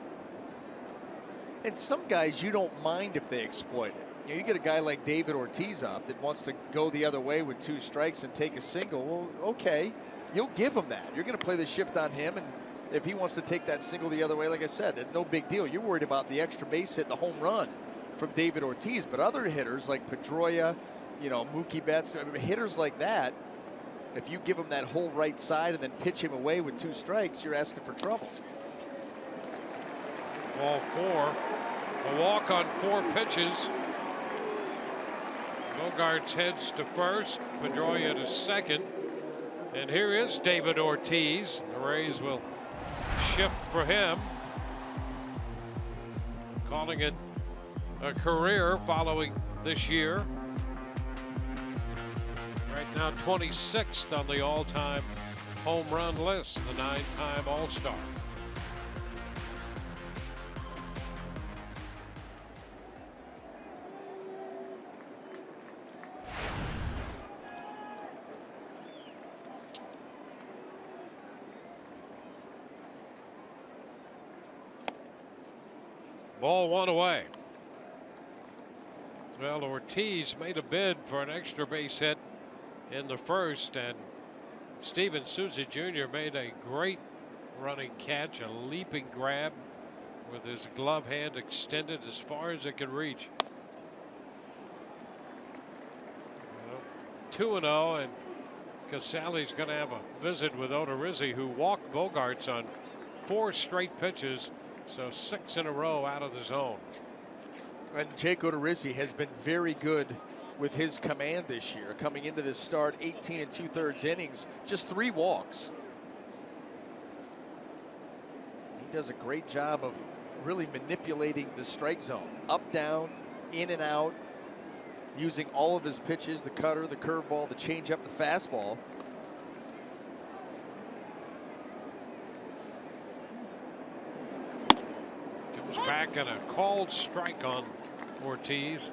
And some guys you don't mind if they exploit it. You know, you get a guy like David Ortiz up that wants to go the other way with 2 strikes and take a single. Well, okay, you'll give him that. You're going to play the shift on him, and if he wants to take that single the other way, like I said, it's no big deal. You're worried about the extra base hit, the home run from David Ortiz. But other hitters like Pedroia, you know, Mookie Betts, hitters like that, if you give him that whole right side and then pitch him away with 2 strikes, you're asking for trouble. Ball 4. A walk on 4 pitches. Bogarts heads to first. Pedroia to second. And here is David Ortiz. The Rays will shift for him. Calling it a career following this year. Right now 26th on the all-time home run list, the 9-time All-Star. Ball 1 away. Well, Ortiz made a bid for an extra base hit in the first, and Steven Souza Jr. made a great running catch, a leaping grab with his glove hand extended as far as it could reach. 2-0, and Casale's going to have a visit with Odorizzi, who walked Bogarts on 4 straight pitches, so 6 in a row out of the zone. And Jake Odorizzi has been very good with his command this year. Coming into this start, 18 2/3 innings, just 3 walks. He does a great job of really manipulating the strike zone. Up, down, in and out, using all of his pitches, the cutter, the curveball, the changeup, the fastball. Comes back and a called strike on Ortiz.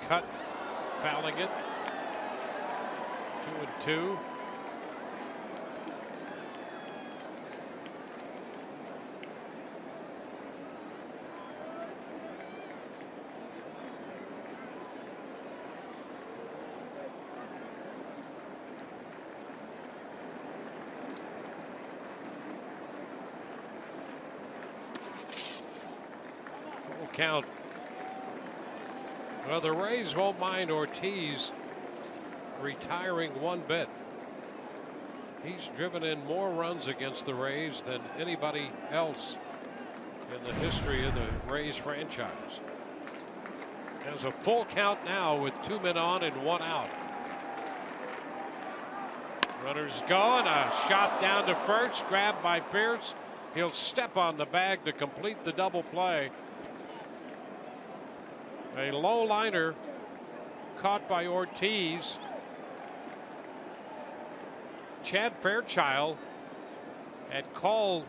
Cut, fouling it. 2-2. Full count. Well, the Rays won't mind Ortiz retiring one bit. He's driven in more runs against the Rays than anybody else in the history of the Rays franchise. There's a full count now with 2 men on and 1 out. Runners go, and a shot down to first, grabbed by Pierce. He'll step on the bag to complete the double play. A low liner caught by Ortiz. Chad Fairchild had called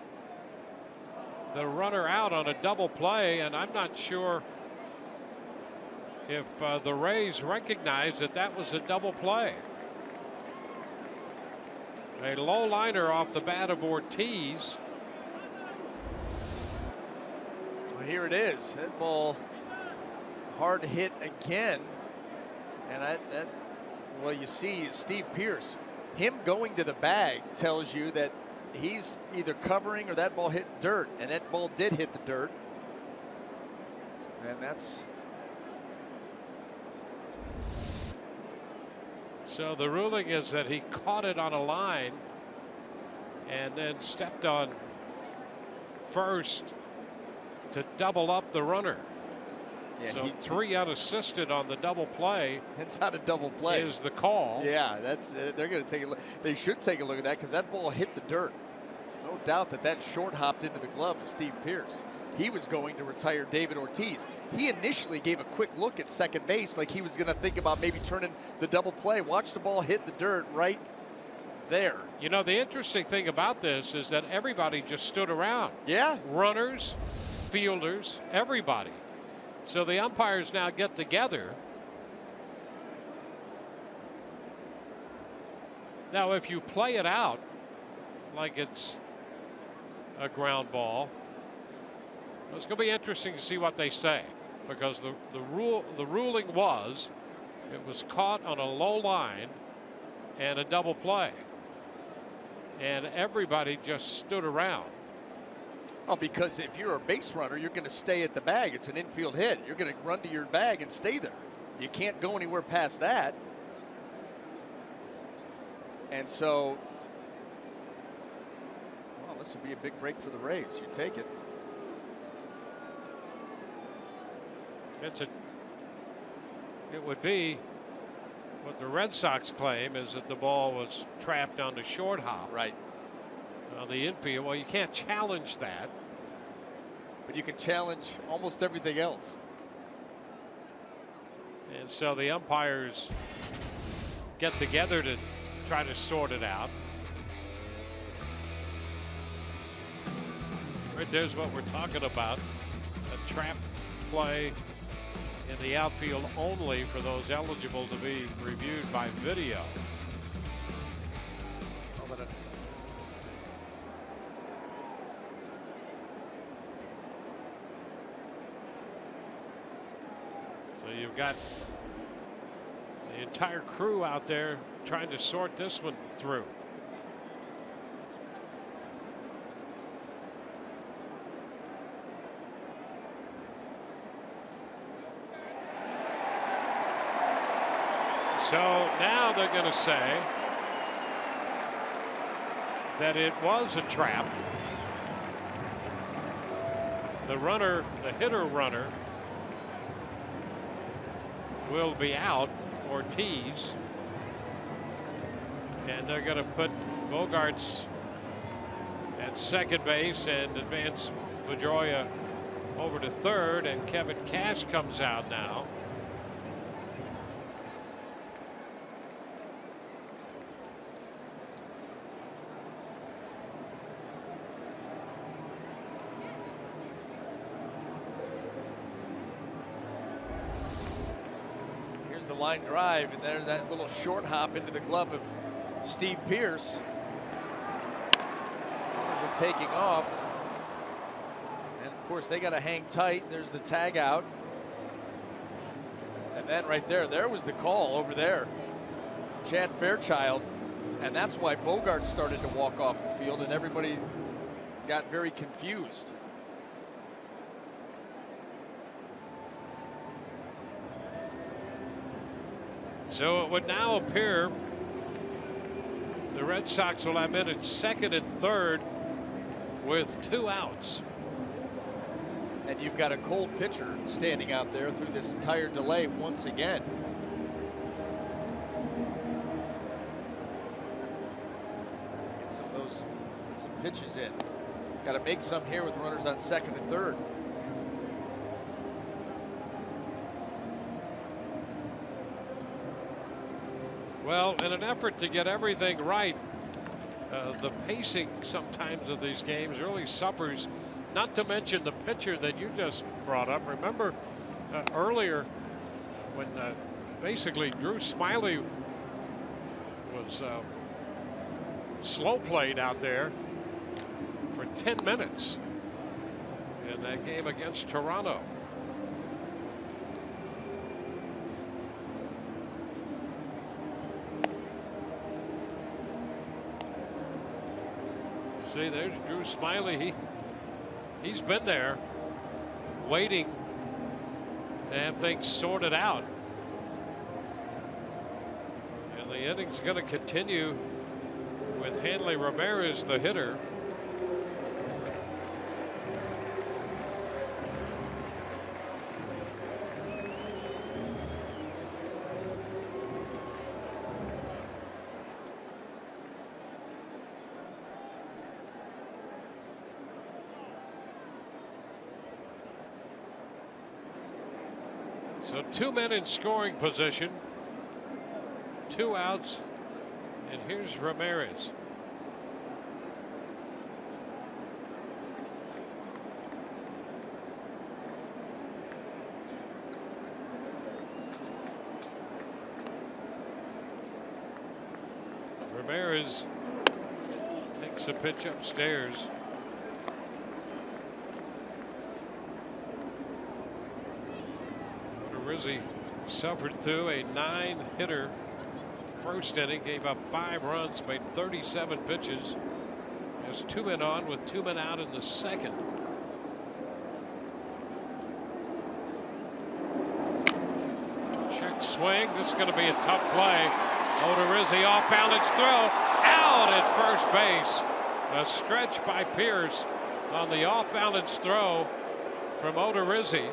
the runner out on a double play, and I'm not sure if the Rays recognized that that was a double play. A low liner off the bat of Ortiz. Well, here it is. That ball hard hit again, and well, you see Steve Pierce, him going to the bag tells you that he's either covering or that ball hit dirt, and that ball did hit the dirt, and that's so the ruling is that he caught it on a line and then stepped on first to double up the runner. Yeah, so 3 unassisted on the double play. It's not a double play. Is the call. Yeah, that's they're going to take a look. They should take a look at that because that ball hit the dirt. No doubt that that short hopped into the glove of Steve Pearce. He was going to retire David Ortiz. He initially gave a quick look at second base like he was going to think about maybe turning the double play. Watch the ball hit the dirt right there. You know, the interesting thing about this is that everybody just stood around. Yeah. Runners, fielders, everybody. So the umpires now get together. Now, if you play it out like it's a ground ball, it's going to be interesting to see what they say, because the ruling was it was caught on a low line and a double play, and everybody just stood around. Oh, because if you're a base runner, you're going to stay at the bag. It's an infield hit. You're going to run to your bag and stay there. You can't go anywhere past that. And so, well, this would be a big break for the Rays. You take it. It would be what the Red Sox claim is that the ball was trapped on the short hop. Right. On the infield. Well, you can't challenge that. But you can challenge almost everything else. And so the umpires get together to try to sort it out. Right there's what we're talking about. A trap play in the outfield only for those eligible to be reviewed by video. So you've got the entire crew out there trying to sort this one through. So now they're going to say that it was a trap. The runner, the hitter runner, will be out, Ortiz. And they're going to put Bogarts at second base and advance Pedroia over to third, and Kevin Cash comes out now. Here's the line drive, and there's that little short hop into the glove of Steve Pearce. Runners are taking off. And of course they got to hang tight. There's the tag out. And then right there was the call over there. Chad Fairchild. And that's why Bogart started to walk off the field and everybody got very confused. So it would now appear the Red Sox will have men at second and third with 2 outs. And you've got a cold pitcher standing out there through this entire delay once again. Get some of those, get some pitches in. Got to make some here with runners on second and third. Well, in an effort to get everything right, the pacing sometimes of these games really suffers, not to mention the pitcher that you just brought up. Remember earlier when basically Drew Smiley was slow played out there for 10 minutes in that game against Toronto. See, there's Drew Smiley. He's been there waiting to have things sorted out. And the inning's going to continue with Hanley Ramirez, the hitter. So 2 men in scoring position, 2 outs, and here's Ramirez. Ramirez takes a pitch upstairs. Rizzi suffered through a 9-hitter first inning, gave up 5 runs, made 37 pitches. Has 2 men on with 2 men out in the second. Check swing. This is going to be a tough play. Rizzi off balance throw, out at first base. A stretch by Pierce on the off balance throw from Rizzi.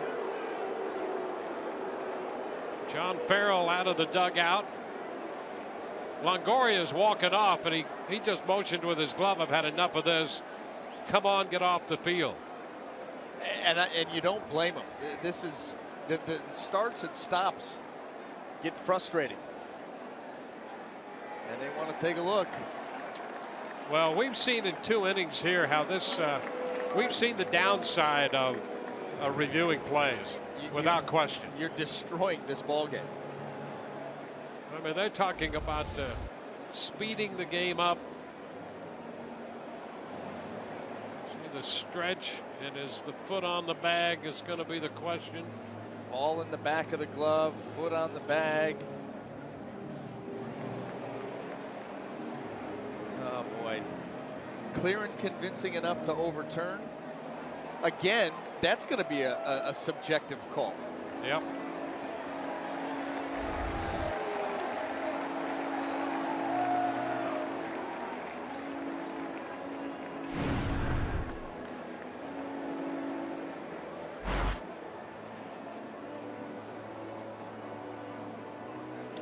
John Farrell out of the dugout. Longoria is walking off, and he just motioned with his glove, "I've had enough of this. Come on, get off the field." And you don't blame him. This is the starts and stops get frustrating, and they want to take a look. Well, we've seen in 2 innings here how this. We've seen the downside of reviewing plays. Without question. You're destroying this ball game. I mean, they're talking about speeding the game up. See the stretch, and is the foot on the bag is going to be the question. Ball in the back of the glove, foot on the bag. Oh boy. Clear and convincing enough to overturn. Again, that's going to be a subjective call. Yep.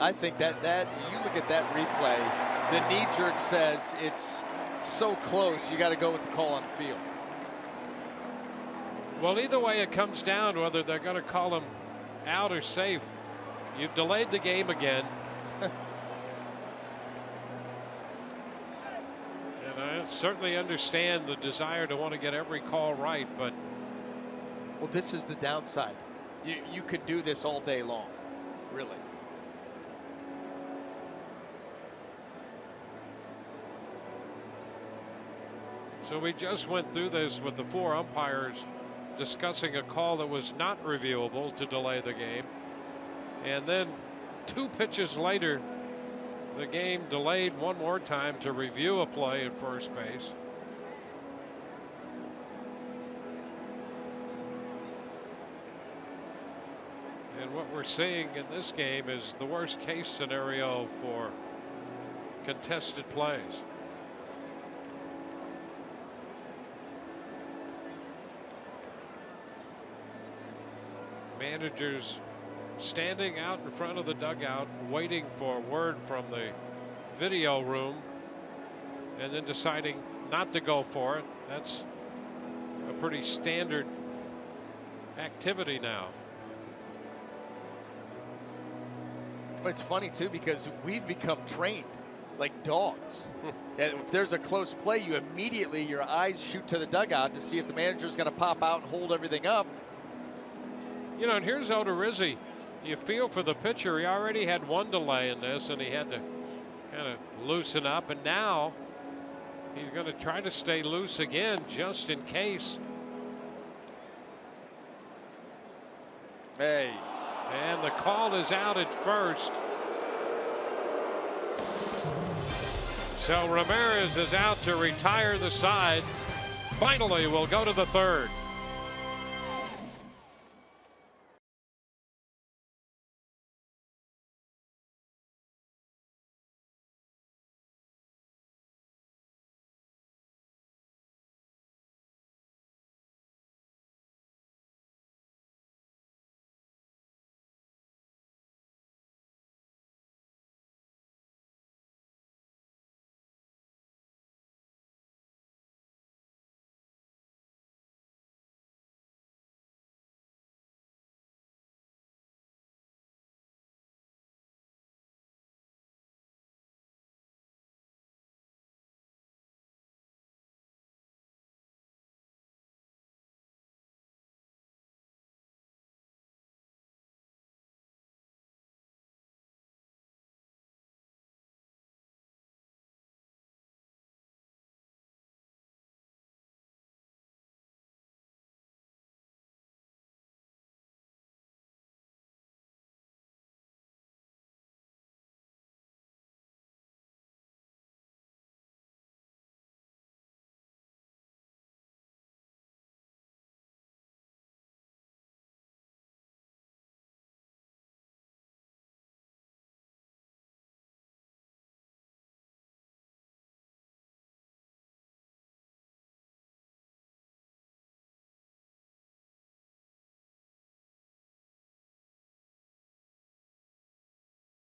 I think that you look at that replay, the knee-jerk says it's so close, you got to go with the call on the field. Well, either way it comes down whether they're going to call him out or safe. You've delayed the game again. And I certainly understand the desire to want to get every call right, but. Well, this is the downside. You could do this all day long, really. So we just went through this with the 4 umpires discussing a call that was not reviewable to delay the game. And then 2 pitches later, the game delayed one more time to review a play at first base. And what we're seeing in this game is the worst case scenario for contested plays. Managers standing out in front of the dugout waiting for word from the video room and then deciding not to go for it. That's a pretty standard activity now. It's funny too because we've become trained like dogs. And if there's a close play, you immediately, your eyes shoot to the dugout to see if the manager is going to pop out and hold everything up. You know, and here's Rizzi. You feel for the pitcher. He already had 1 delay in this, and he had to kind of loosen up. And now he's going to try to stay loose again just in case. Hey. And the call is out at first. So Ramirez is out to retire the side. Finally, we'll go to the 3rd.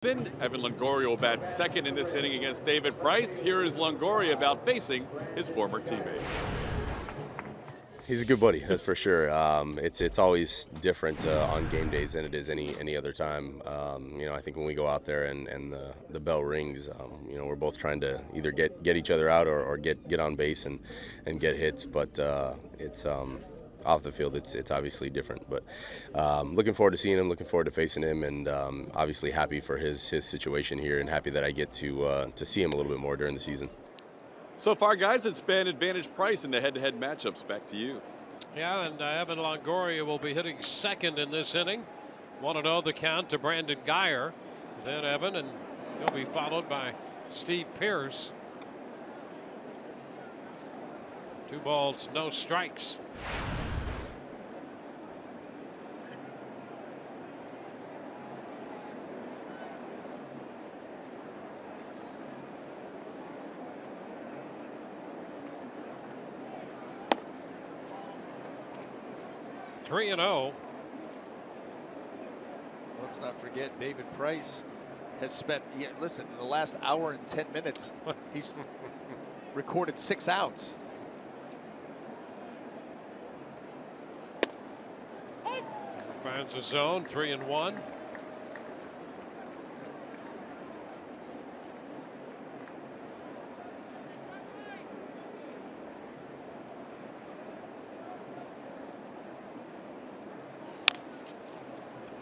Evan Longoria will bat second in this inning against David Price. Here is Longoria about facing his former teammate. He's a good buddy, that's for sure. It's always different on game days than it is any other time. I think when we go out there and the bell rings, we're both trying to either get each other out or get on base and get hits. But it's off the field, it's obviously different. But looking forward to seeing him, looking forward to facing him, and obviously happy for his situation here, and happy that I get to see him a little bit more during the season. So far, guys, it's been advantage Price in the head-to-head matchups. Back to you. Yeah, and Evan Longoria will be hitting second in this inning. 1-0 the count to Brandon Guyer. Then Evan, and he'll be followed by Steve Pearce. 2 balls, no strikes. Three and 0. Let's not forget David Price has spent, listen, in the last hour and 10 minutes, he's recorded 6 outs. Finds the zone, 3-1.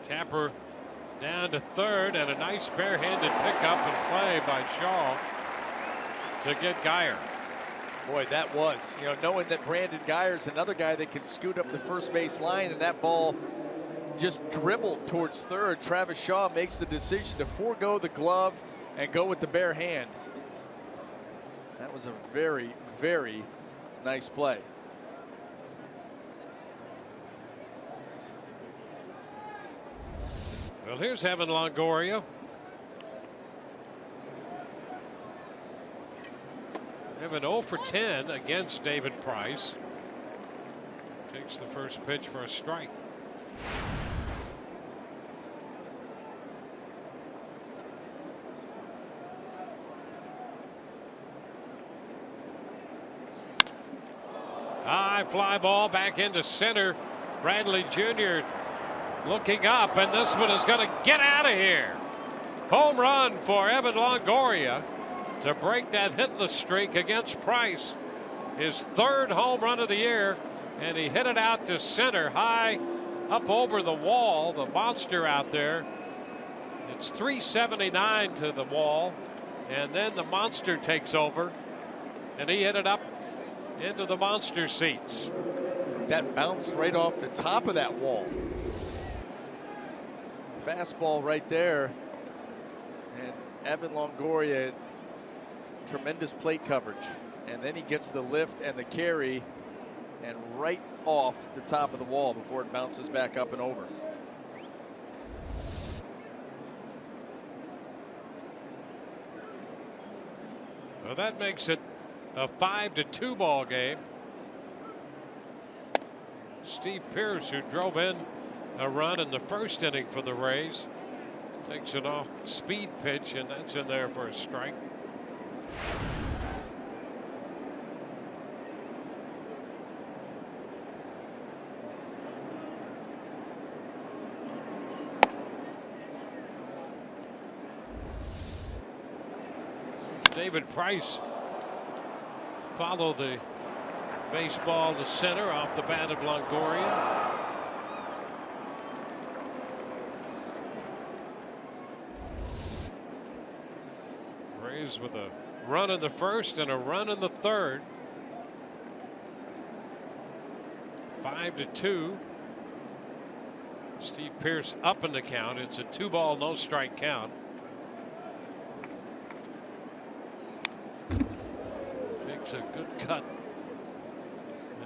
Tapper down to third, and a nice barehanded pickup and play by Shaw to get Guyer. Boy, that was, knowing that Brandon Guyer's another guy that can scoot up the first base line, and that ball just dribbled towards third. Travis Shaw makes the decision to forego the glove and go with the bare hand. That was a very, very nice play. Well, here's Evan Longoria. Evan 0 for 10 against David Price. Takes the first pitch for a strike. High fly ball back into center. Bradley Jr. looking up, and this one is going to get out of here. Home run for Evan Longoria to break that hitless streak against Price. His 3rd home run of the year, and he hit it out to center, high up over the wall, the monster out there. It's 379 to the wall, and then the monster takes over, and he hit it up into the monster seats. That bounced right off the top of that wall. Fastball right there, and Evan Longoria, tremendous plate coverage, and then he gets the lift and the carry, and right off the top of the wall before it bounces back up and over. Well, that makes it a 5-2 ball game. Steve Pearce, who drove in a run in the first inning for the Rays, takes an off speed pitch, and that's in there for a strike. David Price follow the baseball to center off the bat of Longoria. Rays with a run in the first and a run in the third. 5-2. Steve Pearce up in the count. It's a 2-ball, no strike count. Takes a good cut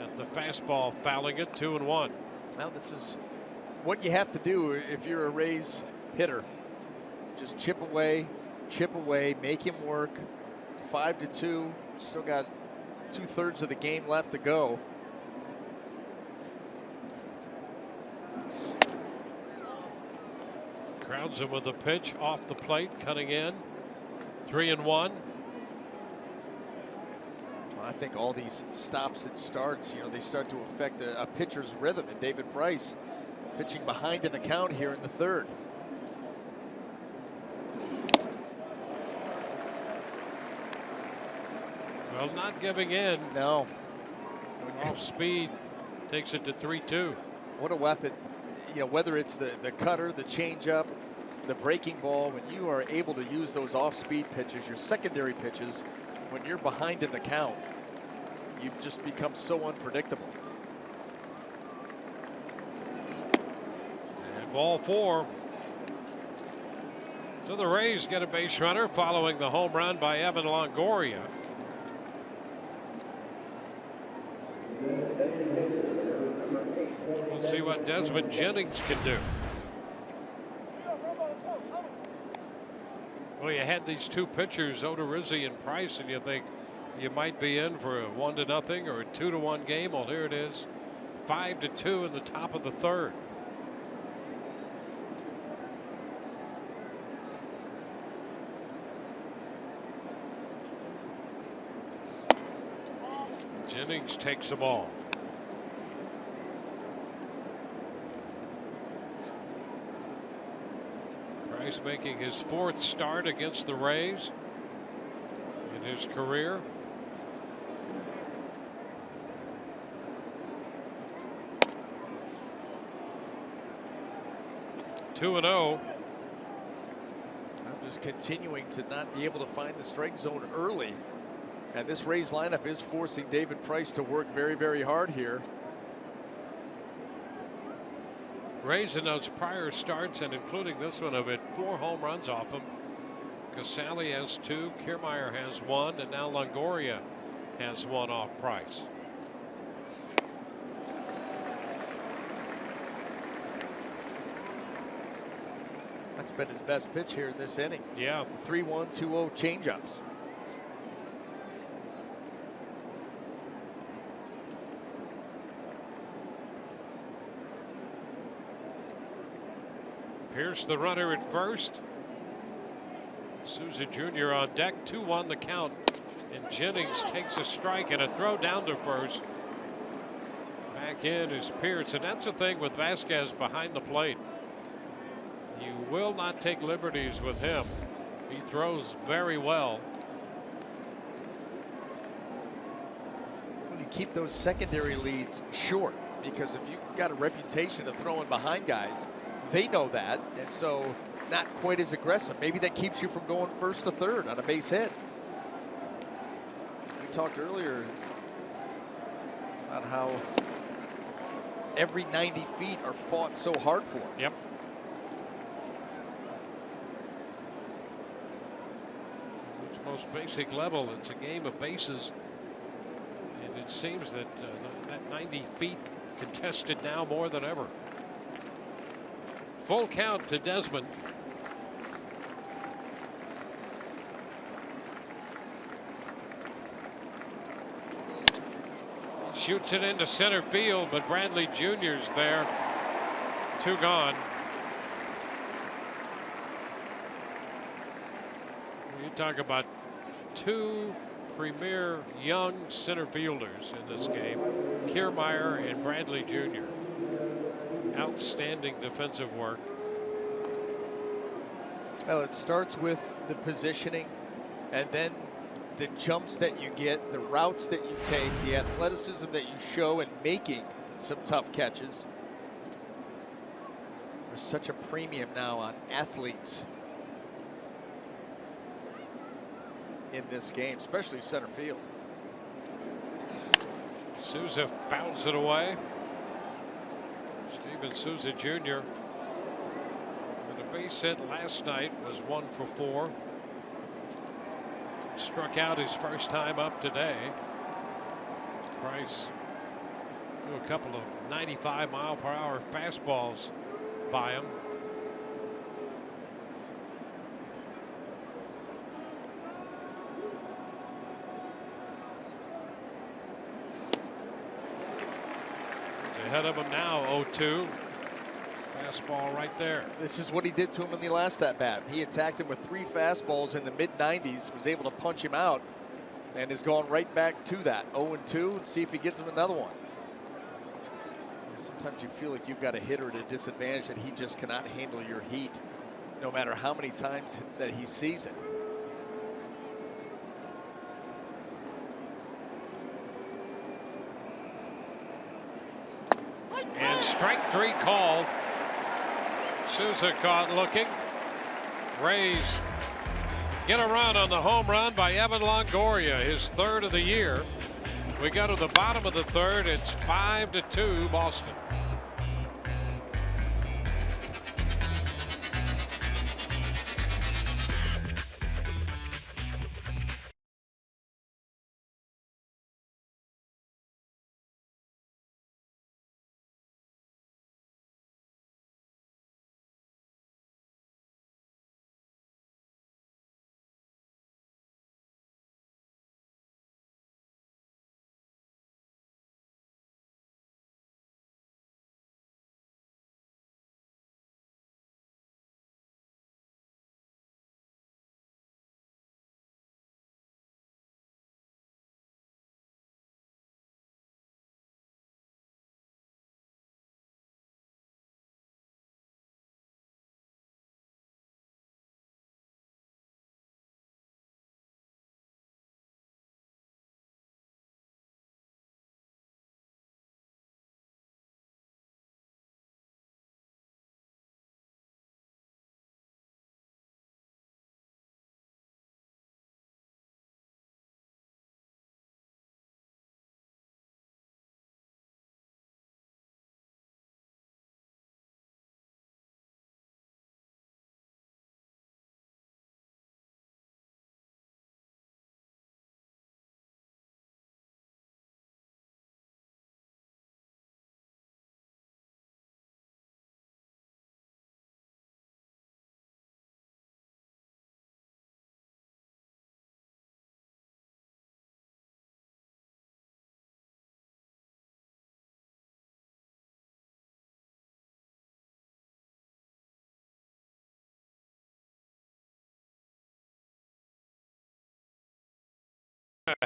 at the fastball, fouling it, 2-1. Now this is what you have to do if you're a Rays hitter. Just chip away, make him work. 5-2. Still got 2/3 of the game left to go. Grounds him with a pitch off the plate, cutting in. 3-1. I think all these stops and starts, they start to affect a pitcher's rhythm. And David Price pitching behind in the count here in the third. Well, not giving in. No. Off speed takes it to 3-2. What a weapon. Whether it's the cutter, the changeup, the breaking ball, when you are able to use those off-speed pitches, your secondary pitches, when you're behind in the count, you just become so unpredictable. And ball 4. So the Rays get a base runner following the home run by Evan Longoria. We'll see what Desmond Jennings can do. Well, you had these two pitchers, Odorizzi and Price, and you think you might be in for a 1-0 or a 2-1 game. Well, here it is, 5-2 in the top of the third. Jennings takes the ball. Price making his 4th start against the Rays in his career. Two and 0. I'm just continuing to not be able to find the strike zone early. And this Rays lineup is forcing David Price to work very, very hard here. Rays in those prior starts, and including this one, have had 4 home runs off him. Casale has 2, Kiermaier has 1, and now Longoria has 1 off Price. That's been his best pitch here in this inning. Yeah. 3-1, 2-0 changeups. Pierce the runner at first. Souza Jr. on deck. 2-1 the count. And Jennings takes a strike and a throw down to first. Back in is Pierce. And that's the thing with Vasquez behind the plate. You will not take liberties with him. He throws very well. You keep those secondary leads short, because if you've got a reputation of throwing behind guys, they know that, and so not quite as aggressive. Maybe that keeps you from going 1st to 3rd on a base hit. We talked earlier about how every 90 feet are fought so hard for. Yep. Its most basic level, it's a game of bases, and it seems that that 90 feet contested now more than ever. Full count to Desmond. Shoots it into center field, but Bradley Jr.'s there. 2 gone. You talk about 2 premier young center fielders in this game, Kiermaier and Bradley Jr. Outstanding defensive work. Well, it starts with the positioning, and then the jumps that you get, the routes that you take, the athleticism that you show in making some tough catches. There's such a premium now on athletes in this game, especially center field. Souza fouls it away. Steven Souza Jr. with a base hit last night, was 1 for 4. Struck out his first time up today. Price threw a couple of 95-mile-per-hour fastballs by him. Ahead of him now, 0-2. Fastball right there. This is what he did to him in the last at bat. He attacked him with 3 fastballs in the mid-90s, was able to punch him out, and has gone right back to that. 0-2, and see if he gets him another one. Sometimes you feel like you've got a hitter at a disadvantage that he just cannot handle your heat, no matter how many times that he sees it. And strike 3 called. Souza caught looking. Rays get a run on the home run by Evan Longoria, his 3rd of the year. We go to the bottom of the 3rd. It's 5-2 Boston.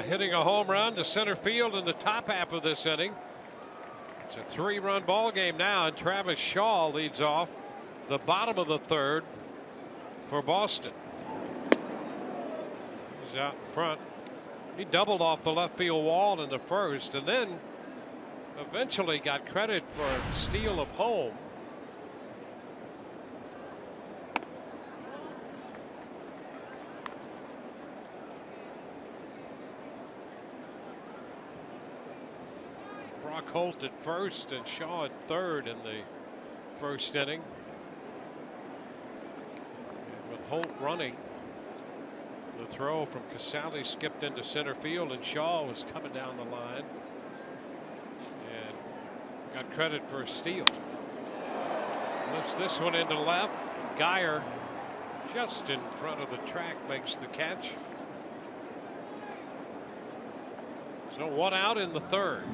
Hitting a home run to center field in the top half of this inning. It's a 3-run ball game now, and Travis Shaw leads off the bottom of the 3rd for Boston. He's out in front. He doubled off the left field wall in the 1st, and then eventually got credit for steal of home. Holt at 1st and Shaw at 3rd in the 1st inning. And with Holt running, the throw from Casale skipped into center field, and Shaw was coming down the line and got credit for a steal. Lifts this one into left. Geyer just in front of the track makes the catch. So 1 out in the 3rd.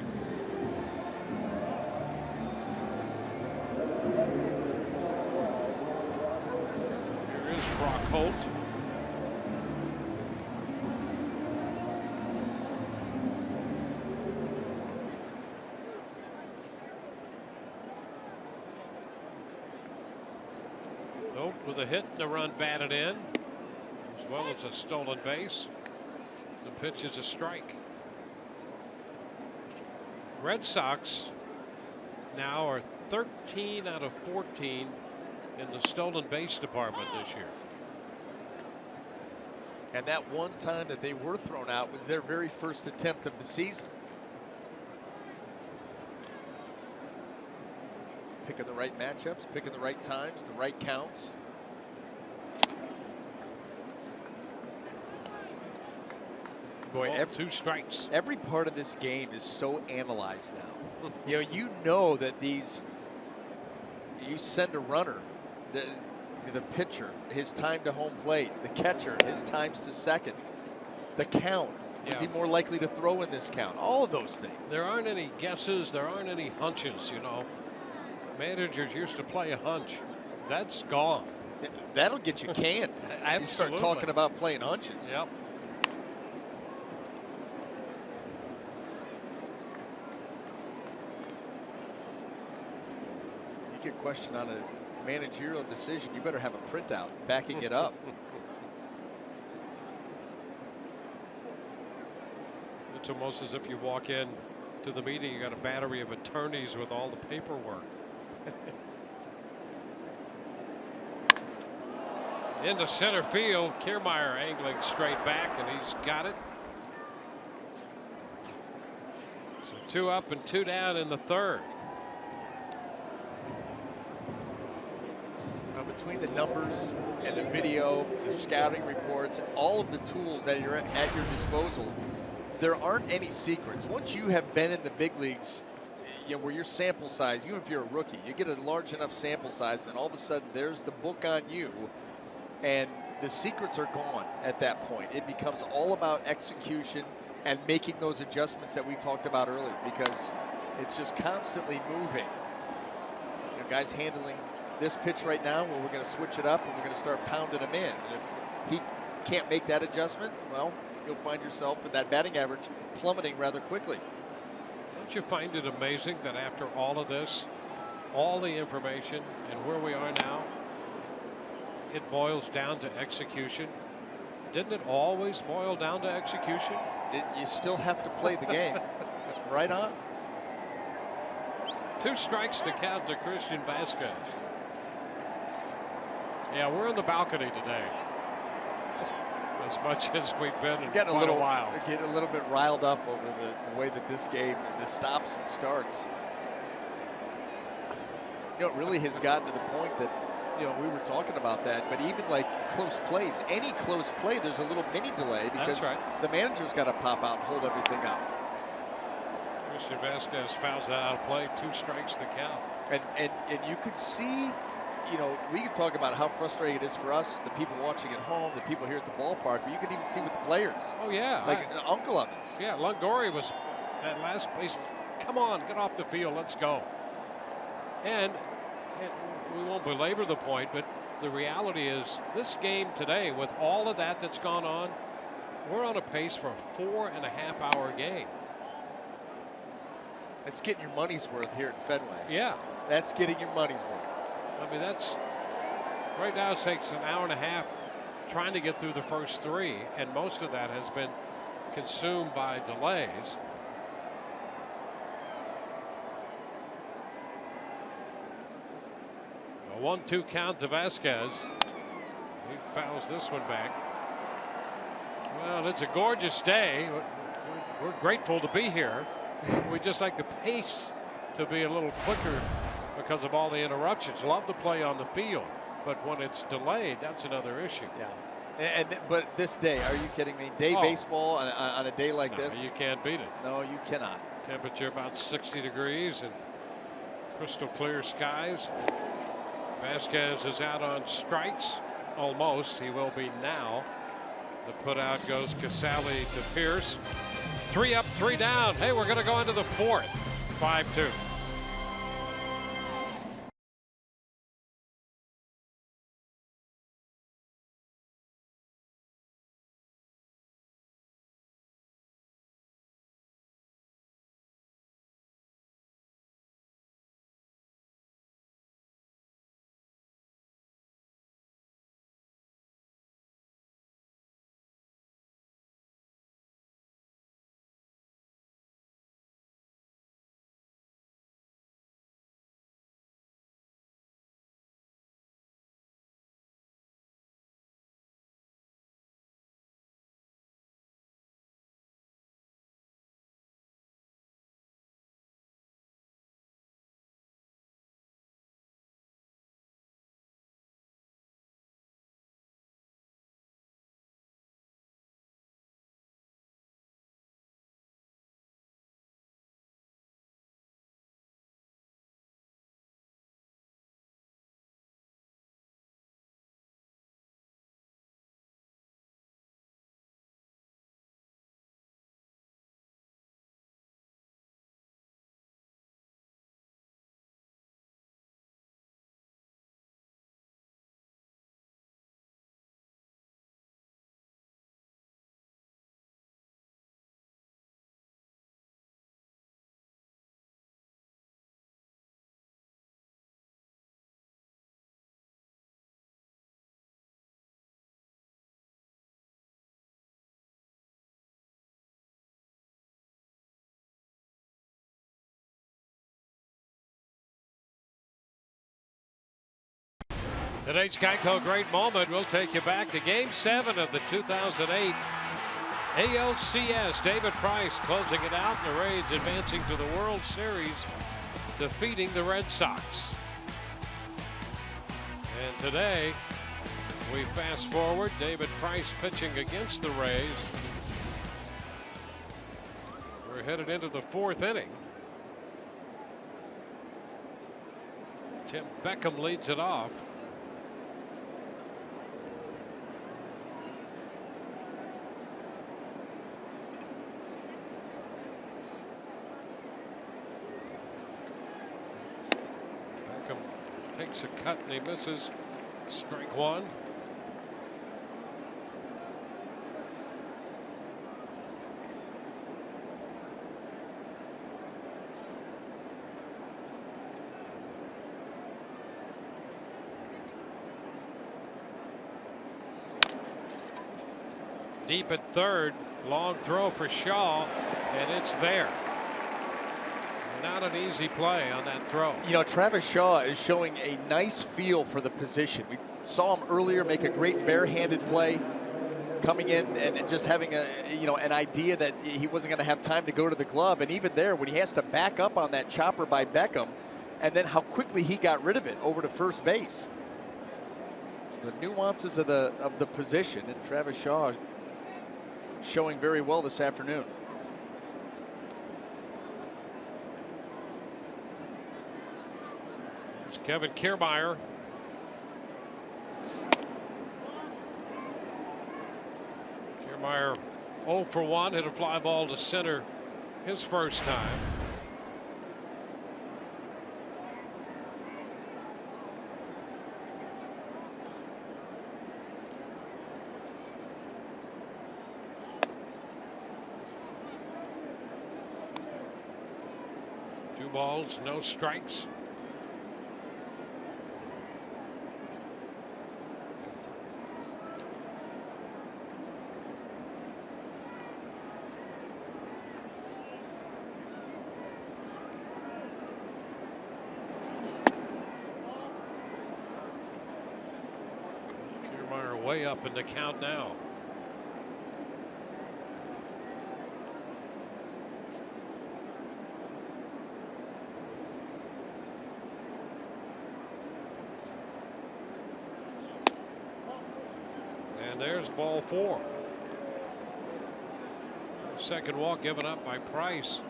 Holt. Holt with a hit and a run batted in, as well as a stolen base. The pitch is a strike. Red Sox now are 13 out of 14 in the stolen base department this year. And that one time that they were thrown out was their very first attempt of the season. Picking the right matchups, picking the right times, the right counts. Boy, 2 strikes. Every part of this game is so analyzed now. you know that these, you send a runner, the pitcher, his time to home plate, the catcher, his times to second, the count. Is he more likely to throw in this count? All of those things. There aren't any guesses. There aren't any hunches, you know. Managers used to play a hunch. That's gone. That'll get you canned. Absolutely. You start talking about playing hunches. Yep. You get questioned on a managerial decision, you better have a printout backing it up. It's almost as if you walk in to the meeting, you got a battery of attorneys with all the paperwork. Into center field, Kiermaier angling straight back, and he's got it. So 2 up and 2 down in the third. Now, between the numbers and the video, the scouting reports, all of the tools that are at your disposal, there aren't any secrets. Once you have been in the big leagues, you know, where your sample size, even if you're a rookie, you get a large enough sample size, then all of a sudden there's the book on you, and the secrets are gone at that point. It becomes all about execution and making those adjustments that we talked about earlier, because it's just constantly moving. You know, guys handling this pitch right now, where we're going to switch it up and we're going to start pounding him in. And if he can't make that adjustment, well, you'll find yourself with that batting average plummeting rather quickly. Don't you find it amazing that after all of this, all the information and where we are now, it boils down to execution? Didn't it always boil down to execution? You still have to play the game. Right on. 2 strikes to count to Christian Vasquez. Yeah, we're in the balcony today. As much as we've been in quite a while. Get a little bit riled up over the way that this game, the stops and starts. You know, it really has gotten to the point that, you know, we were talking about that, but even like close plays, any close play, there's a little mini delay because the manager's got to pop out and hold everything up. Christian Vasquez fouls that out of play, 2 strikes to count. And you could see, you know, we could talk about how frustrating it is for us, the people watching at home, the people here at the ballpark, but you could even see with the players. Oh, yeah. Like an uncle on this. Yeah, Longoria was at last base. Come on, get off the field, let's go. And we won't belabor the point, but the reality is this game today, with all of that that's gone on, we're on a pace for a 4.5-hour game. It's getting your money's worth here at Fenway. Yeah. That's getting your money's worth. I mean, that's right now. It takes an hour and a half trying to get through the first 3, and most of that has been consumed by delays. A 1-2 count to Vasquez. He fouls this one back. Well, it's a gorgeous day. We're grateful to be here. We just like the pace to be a little quicker because of all the interruptions. Love to play on the field, but when it's delayed, that's another issue. Yeah. But this day, are you kidding me? Baseball on a day like this? You can't beat it. No, you cannot. Temperature about 60 degrees and crystal clear skies. Vasquez is out on strikes. Almost. He will be now. The put out goes Casale to Pierce. 3 up, 3 down. Hey, we're going to go into the 4th. 5-2. Today's Geico Great Moment will take you back to Game 7 of the 2008 ALCS. David Price closing it out, and the Rays advancing to the World Series, defeating the Red Sox. And today, we fast forward, David Price pitching against the Rays. We're headed into the 4th inning. Tim Beckham leads it off. Beckham takes a cut and he misses. Strike one. Deep at third, long throw for Shaw, and it's there. Not an easy play on that throw. You know, Travis Shaw is showing a nice feel for the position. We saw him earlier make a great barehanded play, coming in and just having an idea that he wasn't going to have time to go to the glove. And even there, when he has to back up on that chopper by Beckham, and then how quickly he got rid of it over to first base. The nuances of the position, and Travis Shaw showing very well this afternoon. It's Kevin Kiermaier. Kiermaier 0 for 1, hit a fly ball to center his first time. Balls, no strikes. Kiermaier way up in the count now. And there's ball 4. Second walk given up by Price.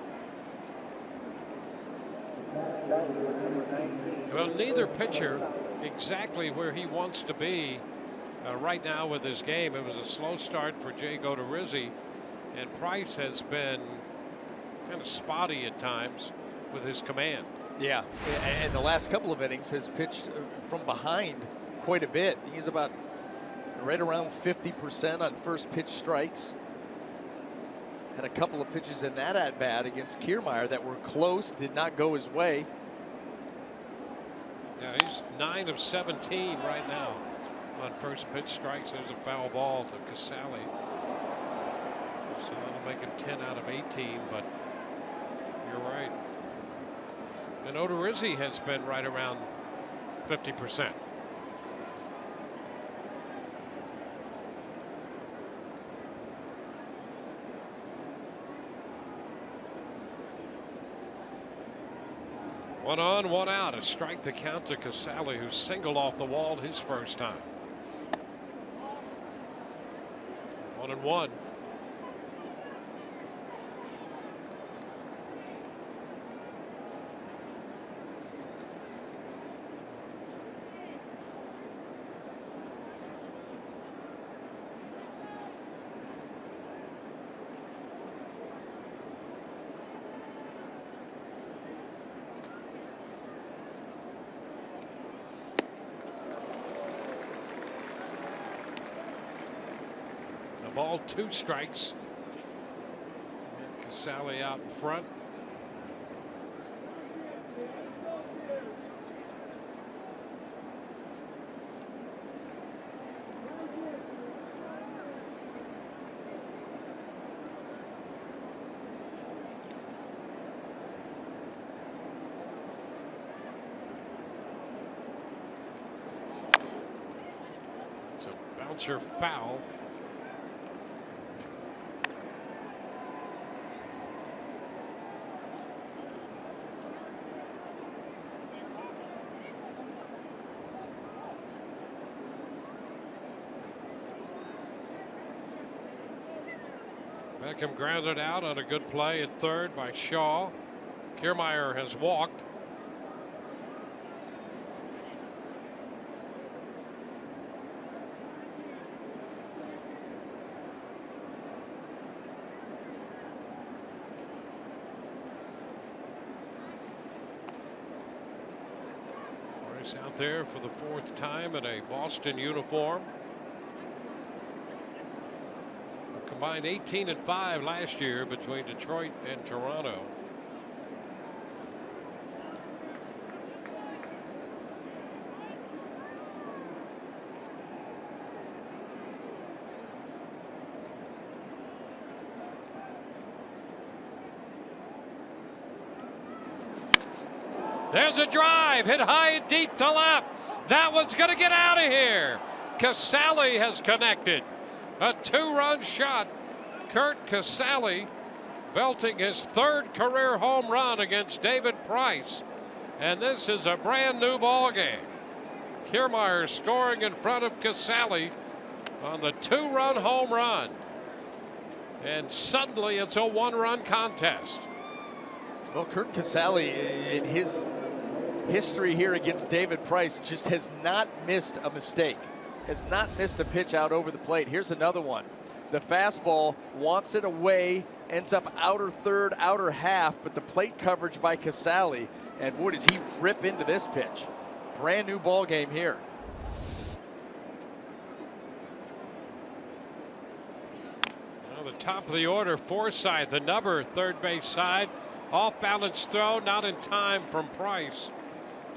Well, neither pitcher exactly where he wants to be right now with this game. It was a slow start for Jay Odorizzi, and Price has been kind of spotty at times with his command. Yeah, and the last couple of innings has pitched from behind quite a bit. He's about right around 50% on first pitch strikes. Had a couple of pitches in that at bat against Kiermaier that were close, did not go his way. Yeah, he's 9 of 17 right now on first pitch strikes. There's a foul ball to Casale. So that'll make him 10 out of 18, but you're right. And Odorizzi has been right around 50%. One on, one out. A strike to count to Casale, who singled off the wall his first time. 1-1. Ball, 2 strikes. And Casale out in front. Bouncer foul. Beckham grounded out on a good play at third by Shaw. Kiermaier has walked. Price out there for the fourth time in a Boston uniform. Combined 18-5 last year between Detroit and Toronto. There's a drive hit high and deep to left. That one's going to get out of here. Casale has connected. A two-run shot. Curt Casale belting his third career home run against David Price. And this is a brand new ball game. Kiermaier scoring in front of Casale on the two-run home run. And suddenly it's a one-run contest. Well, Curt Casale in his history here against David Price just has not missed a mistake. Has not missed a pitch out over the plate. Here's another one. The fastball wants it away, ends up outer third, outer half, but the plate coverage by Casale, and boy, does he rip into this pitch. Brand new ball game here. Well, the top of the order, Forsythe, the number, third base side. Off balance throw, not in time from Price.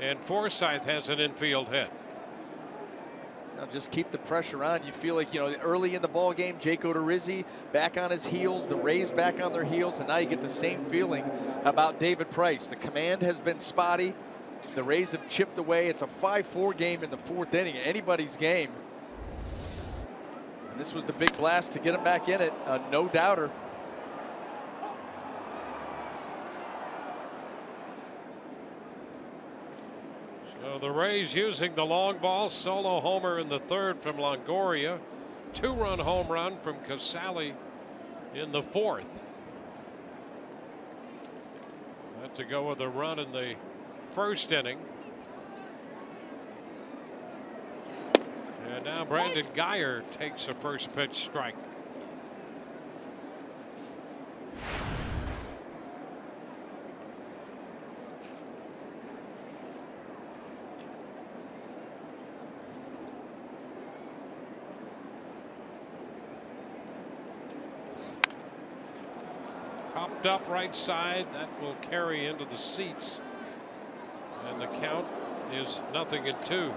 And Forsythe has an infield hit. Now just keep the pressure on. You feel like, early in the ball game, Jake Odorizzi back on his heels, the Rays back on their heels, and now you get the same feeling about David Price. The command has been spotty. The Rays have chipped away. It's a 5-4 game in the fourth inning, anybody's game. And this was the big blast to get him back in it, no doubter. So the Rays using the long ball, solo homer in the third from Longoria, two-run home run from Casale in the fourth. Had to go with a run in the first inning. And now Brandon Guyer takes a first pitch strike. Popped up right side, that will carry into the seats, and the count is 0-2.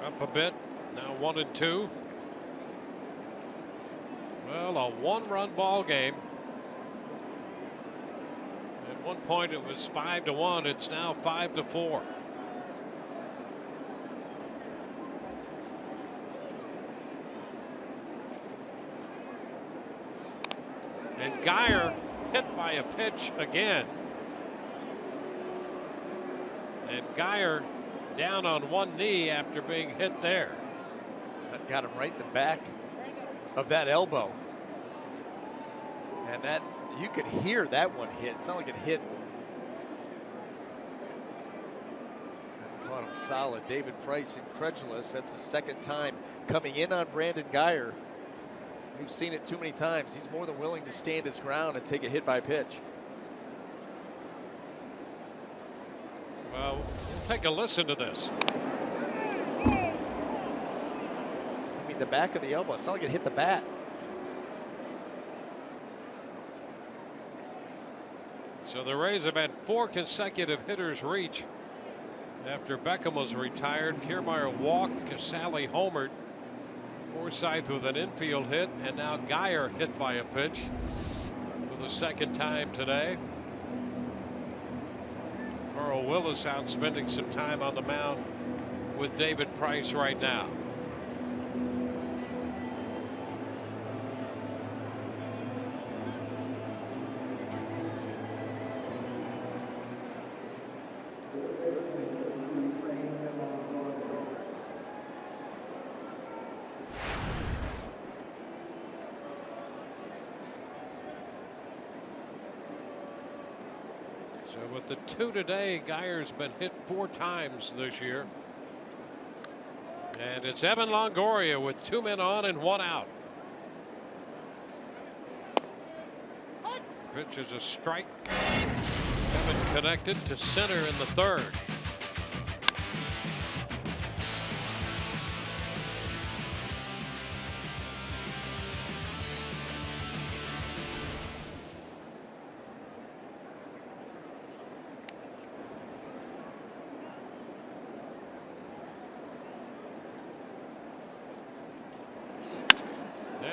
Up a bit, now 1-2. Well, a one-run ball game. At one point it was 5-1. It's now 5-4. And Guyer hit by a pitch again. And Guyer down on one knee after being hit there. That got him right in the back of that elbow. And that, you could hear that one hit. It sounded like it hit. That caught him solid. David Price incredulous. That's the second time coming in on Brandon Guyer. We've seen it too many times. He's more than willing to stand his ground and take a hit by pitch. Well, we'll take a listen to this. the back of the elbow. It's not like it hit the bat. So the Rays have had 4 consecutive hitters reach after Beckham was retired. Kiermaier walked, Casale homered, Forsythe with an infield hit, and now Geyer hit by a pitch for the second time today. Carl Willis out spending some time on the mound with David Price right now. So with the 2 today, Geyer's been hit 4 times this year. And it's Evan Longoria with 2 men on and 1 out. Pitch is a strike. Evan connected to center in the 3rd.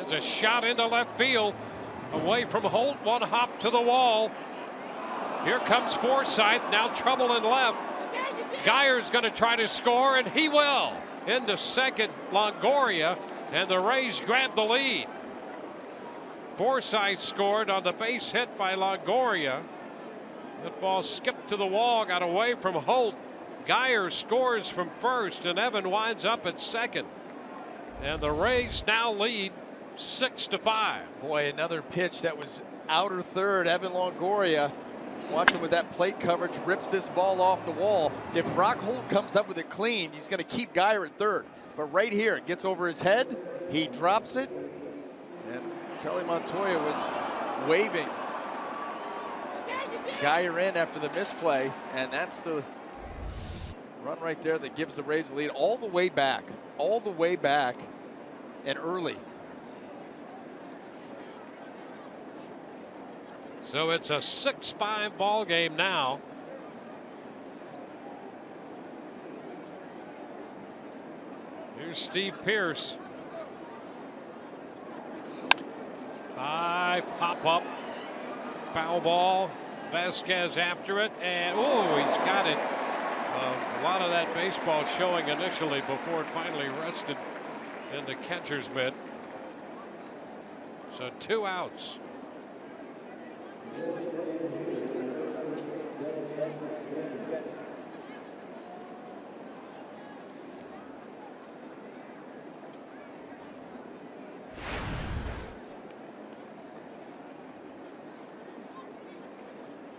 There's a shot into left field. Away from Holt, 1 hop to the wall. Here comes Forsythe, now trouble in left. Geyer's going to try to score, and he will. Into second, Longoria, and the Rays grab the lead. Forsythe scored on the base hit by Longoria. That ball skipped to the wall, got away from Holt. Geyer scores from first, and Evan winds up at second. And the Rays now lead 6-5. Boy, another pitch that was outer third. Evan Longoria, watching with that plate coverage, rips this ball off the wall. If Brock Holt comes up with it clean, he's going to keep Geyer at third. But right here, it gets over his head. He drops it. And Charlie Montoya was waving Geyer in after the misplay. And that's the run right there that gives the Rays the lead all the way back and early. So it's a 6-5 ball game now. Here's Steve Pearce. High pop up, foul ball. Vasquez after it, and he's got it. A lot of that baseball showing initially before it finally rested in the catcher's mitt. So 2 outs.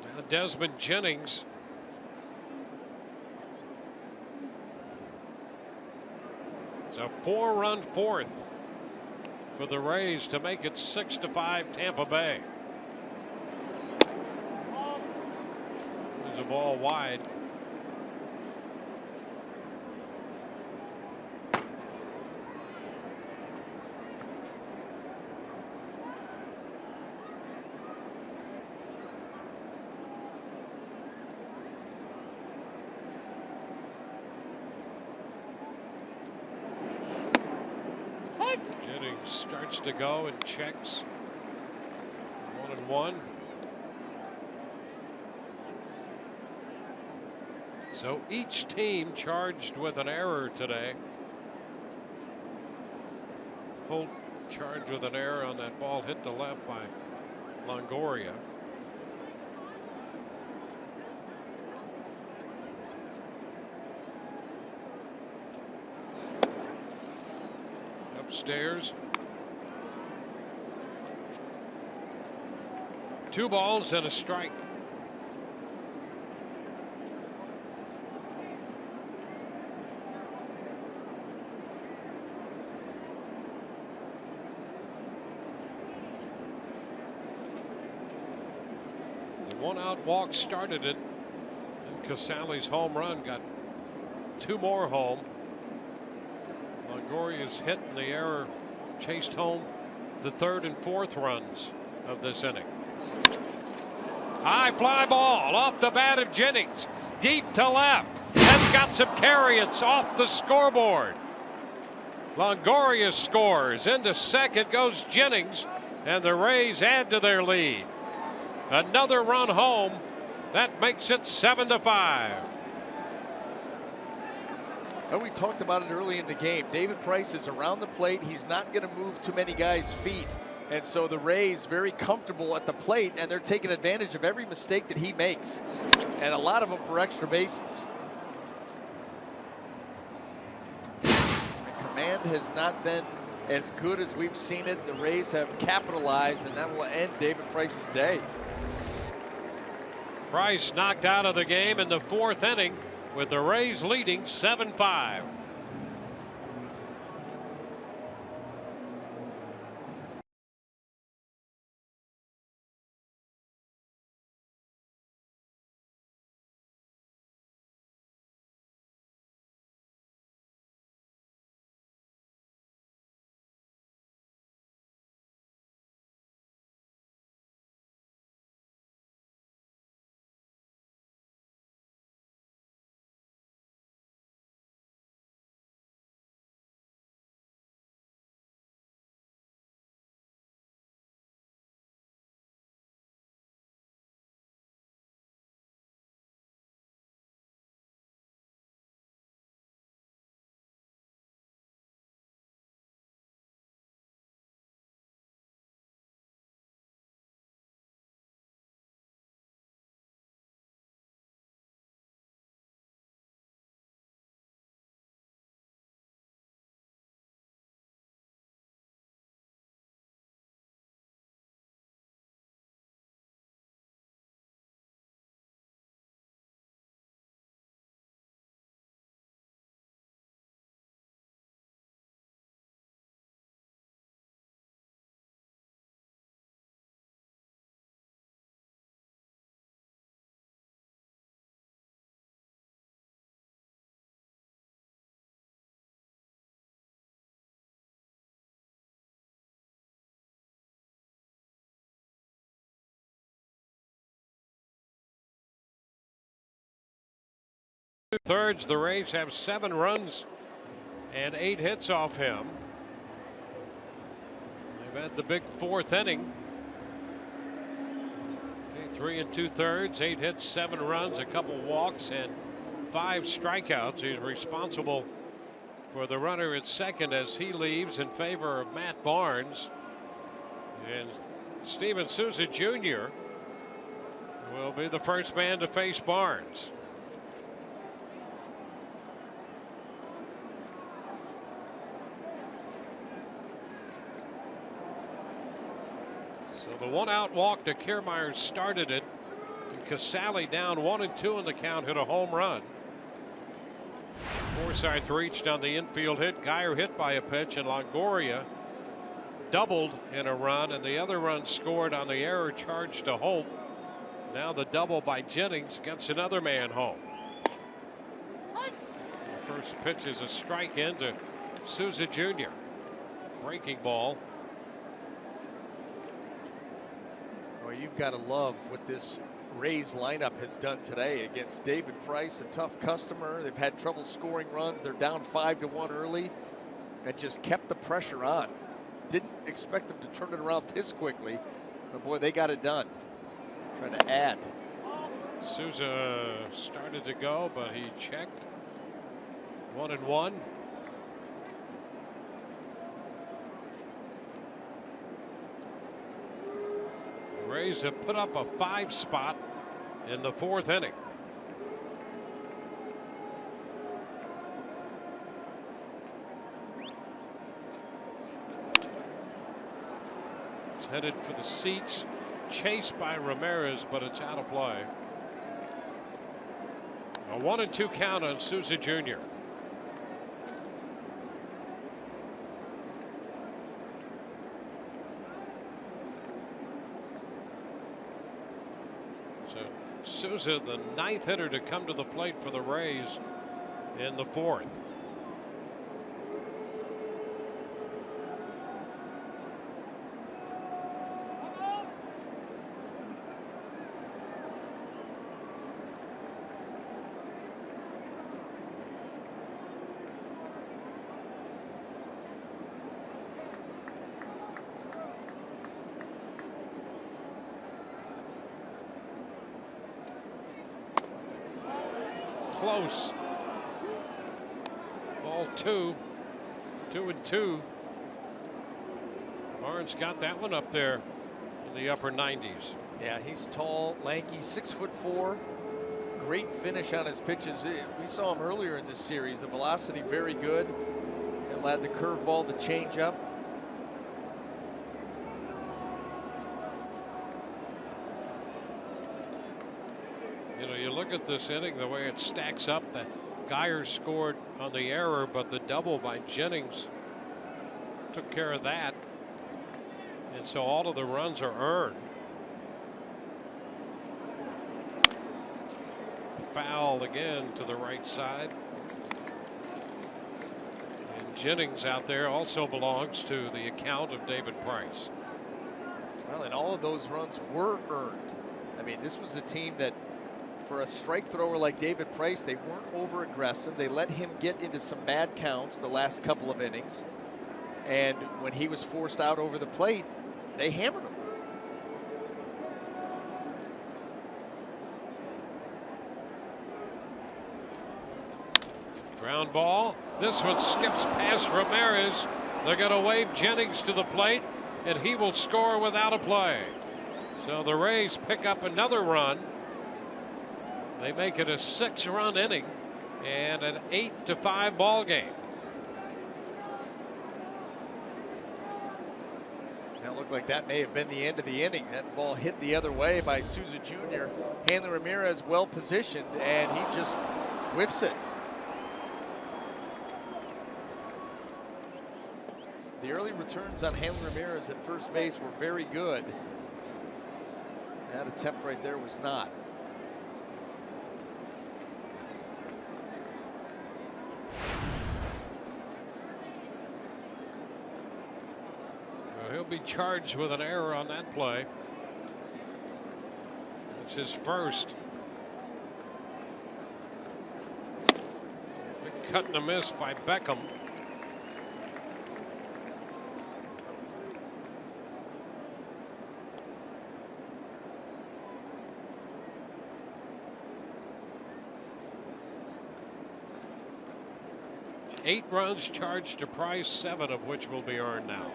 Now Desmond Jennings. It's a 4-run 4th for the Rays to make it 6-5 Tampa Bay. There's a ball wide. Jennings starts to go and checks. 1-1. So each team charged with an error today. Holt charged with an error on that ball hit the left by Longoria. Upstairs. 2 balls and a strike. The 1-out walk started it, and Casale's home run got 2 more home. Longoria's hit and the error chased home the third and fourth runs of this inning. High fly ball off the bat of Jennings, deep to left. That's got some carry. It's off the scoreboard. Longoria scores. Into second goes Jennings, and the Rays add to their lead. Another run home. That makes it 7-5. Well, we talked about it early in the game. David Price is around the plate. He's not going to move too many guys' feet. And so the Rays very comfortable at the plate, and they're taking advantage of every mistake that he makes. And a lot of them for extra bases. The command has not been as good as we've seen it. The Rays have capitalized, and that will end David Price's day. Price knocked out of the game in the fourth inning, with the Rays leading 7-5. Two-thirds, the Rays have 7 runs and 8 hits off him. They've had the big fourth inning. 3 2/3, 8 hits, 7 runs, a couple walks, and 5 strikeouts. He's responsible for the runner at second as he leaves in favor of Matt Barnes. And Steven Souza Jr. will be the first man to face Barnes. So the 1-out walk to Kiermaier started it. And Casale down 1-2 in the count, hit a home run. Forsythe reached on the infield hit. Geyer hit by a pitch, and Longoria doubled in a run, and the other run scored on the error charge to Holt. Now the double by Jennings gets another man home. The first pitch is a strike into Souza Jr. Breaking ball. Well, you've got to love what this Rays lineup has done today against David Price, a tough customer. They've had trouble scoring runs. They're down 5-1 early and just kept the pressure on. Didn't expect them to turn it around this quickly, but boy, they got it done. Trying to add. Souza started to go, but he checked. 1-1. Rays have put up a 5 spot in the fourth inning. It's headed for the seats, chased by Ramirez, but it's out of play. A 1-2 count on Souza Jr. Souza, the 9th hitter to come to the plate for the Rays in the fourth. close. Ball 2, 2-2. Barnes got that one up there in the upper 90s. Yeah, he's tall, lanky, 6'4". Great finish on his pitches. We saw him earlier in this series. The velocity very good. He'll add the curveball, the changeup. You know, you look at this inning, the way it stacks up. That Geyer scored on the error, but the double by Jennings took care of that. And so all of the runs are earned. Foul again to the right side. And Jennings out there also belongs to the account of David Price. Well, and all of those runs were earned. I mean, this was a team that, for a strike thrower like David Price, they weren't over aggressive. They let him get into some bad counts the last couple of innings. And when he was forced out over the plate, they hammered him. Ground ball. This one skips past Ramirez. They're going to wave Jennings to the plate, and he will score without a play. So the Rays pick up another run. They make it a 6-run inning and an 8-5 ball game. That looked like that may have been the end of the inning. That ball hit the other way by Souza Jr. Hanley Ramirez well positioned, and he just whiffs it. The early returns on Hanley Ramirez at first base were very good. That attempt right there was not. Well, he'll be charged with an error on that play. It's his first. Big cut and a miss by Beckham. Eight runs charged to Price, 7 of which will be earned now.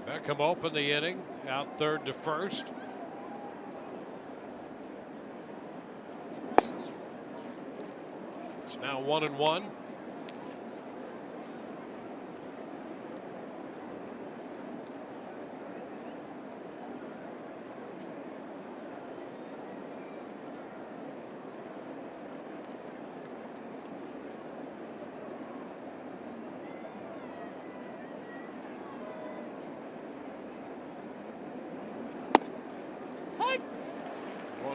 Beckham opened the inning, out third to first. It's now 1-1.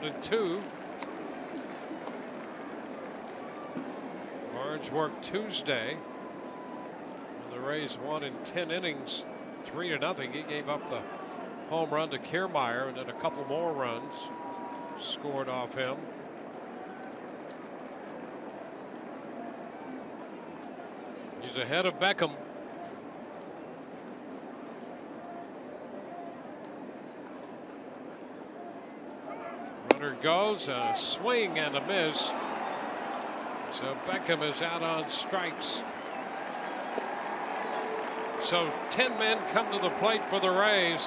And 2. Barnes worked Tuesday. The Rays won in 10 innings, 3-0. He gave up the home run to Kiermaier, and then a couple more runs scored off him. He's ahead of Beckham. Runner goes, a swing and a miss. So Beckham is out on strikes. So 10 men come to the plate for the Rays.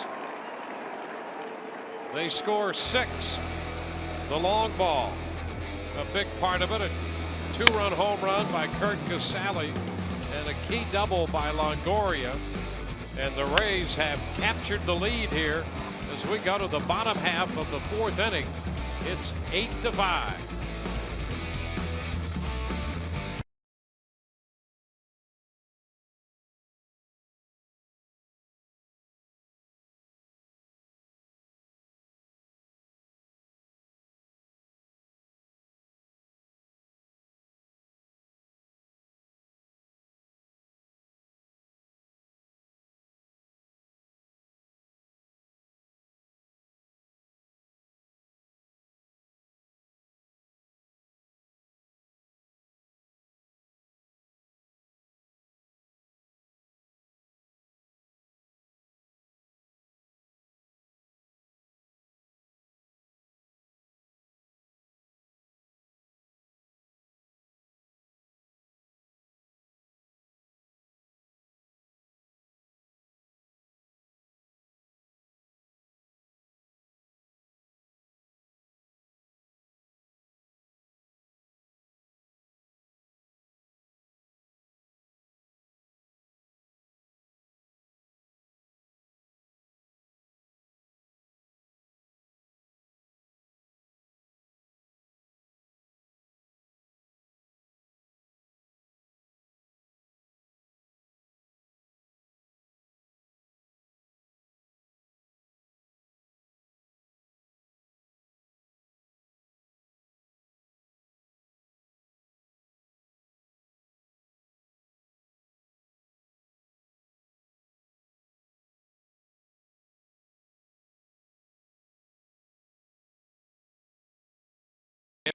They score 6. The long ball, a big part of it. A 2-run home run by Kurt Casale and a key double by Longoria. And the Rays have captured the lead here as we go to the bottom half of the 4th inning. It's 8-5.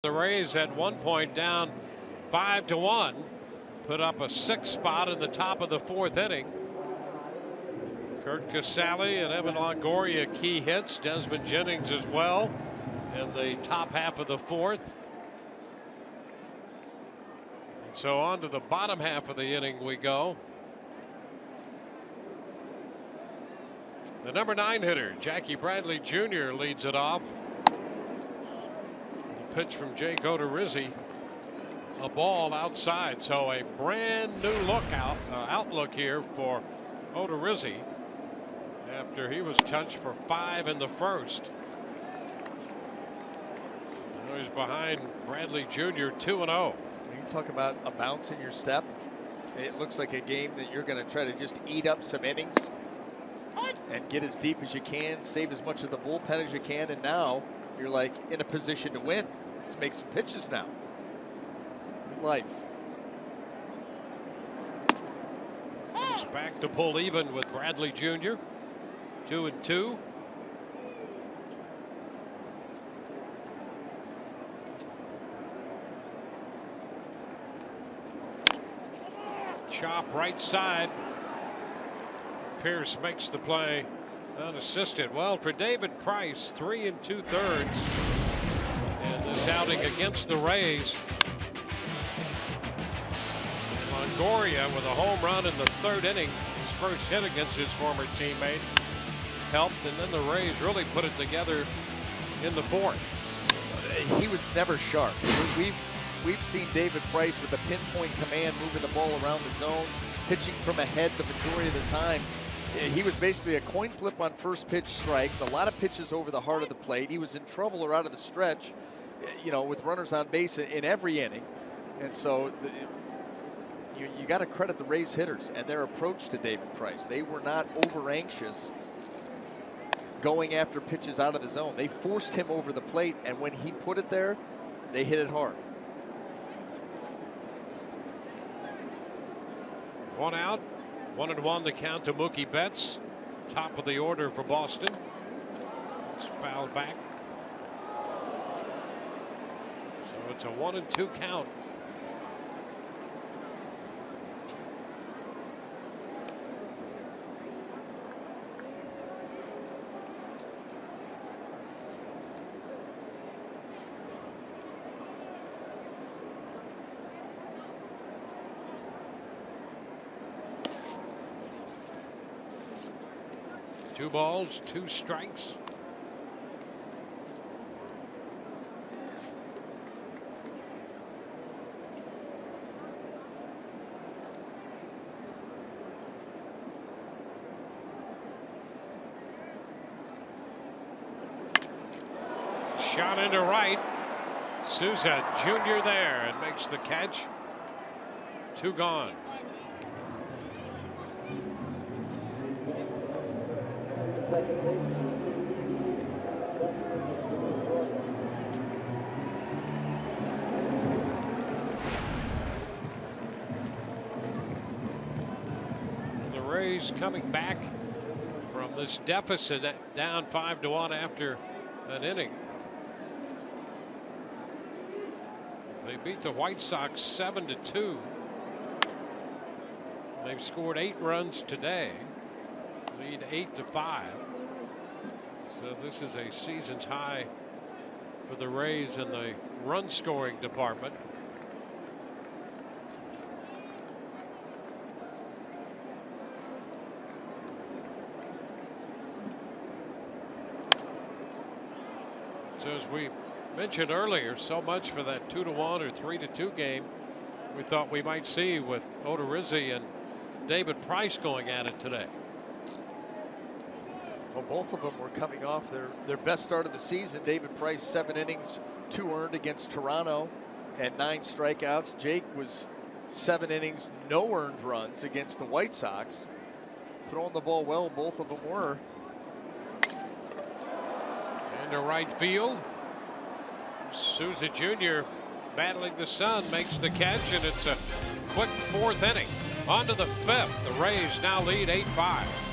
The Rays at one point down 5-1, put up a 6 spot in the top of the 4th inning. Kurt Casale and Evan Longoria key hits, Desmond Jennings as well in the top half of the 4th. And so on to the bottom half of the inning we go. The number 9 hitter, Jackie Bradley Jr., leads it off. The pitch from Jake Odorizzi, a ball outside. So a brand new outlook here for Odorizzi after he was touched for 5 in the 1st. Now he's behind Bradley Jr. 2-0. You talk about a bounce in your step. It looks like a game that you're going to try to just eat up some innings and get as deep as you can, save as much of the bullpen as you can, and now you're like in a position to win. Let's make some pitches now. Life. He's back to pull even with Bradley Jr. 2-2. Chop right side. Pierce makes the play unassisted. Well, for David Price, 3 2/3 in this outing against the Rays. Longoria with a home run in the 3rd inning, his first hit against his former teammate, helped, and then the Rays really put it together in the 4th. He was never sharp. We've seen David Price with a pinpoint command, moving the ball around the zone, pitching from ahead the majority of the time. He was basically a coin flip on first pitch strikes, a lot of pitches over the heart of the plate. He was in trouble or out of the stretch, with runners on base in every inning. And so you got to credit the Rays hitters and their approach to David Price. They were not over anxious going after pitches out of the zone. They forced him over the plate, and when he put it there, they hit it hard. 1 out, 1-1 the count to Mookie Betts, top of the order for Boston. It's fouled back. So it's a 1-2 count. Two balls, 2 strikes. Shot into right. Souza Jr. there and makes the catch. 2 gone. The Rays coming back from this deficit down 5-1 after an inning. They beat the White Sox 7-2. They've scored 8 runs today. Lead 8-5. So this is a season's high for the Rays in the run scoring department. So as we mentioned earlier, so much for that 2-1 or 3-2 game we thought we might see with Odorizzi and David Price going at it today. Well, both of them were coming off their best start of the season. David Price, 7 innings, 2 earned against Toronto and 9 strikeouts. Jake was 7 innings, no earned runs against the White Sox. Throwing the ball well, both of them were. Into right field. Souza Jr. battling the sun makes the catch, and it's a quick 4th inning. On to the 5th. The Rays now lead 8-5.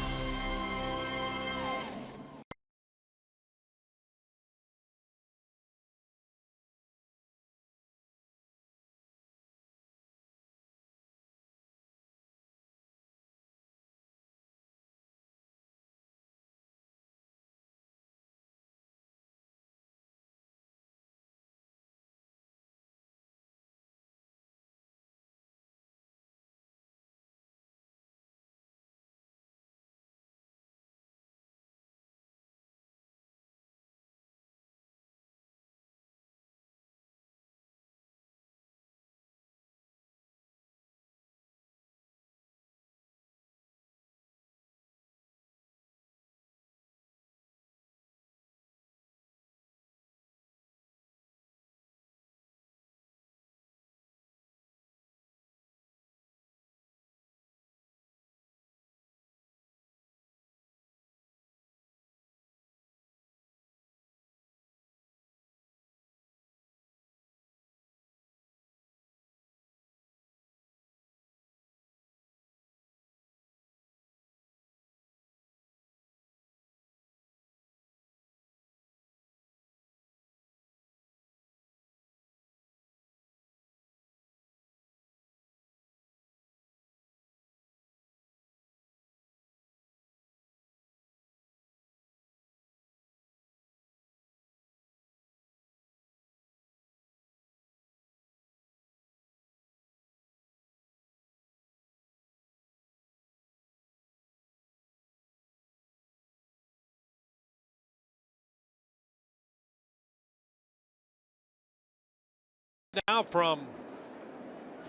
Now from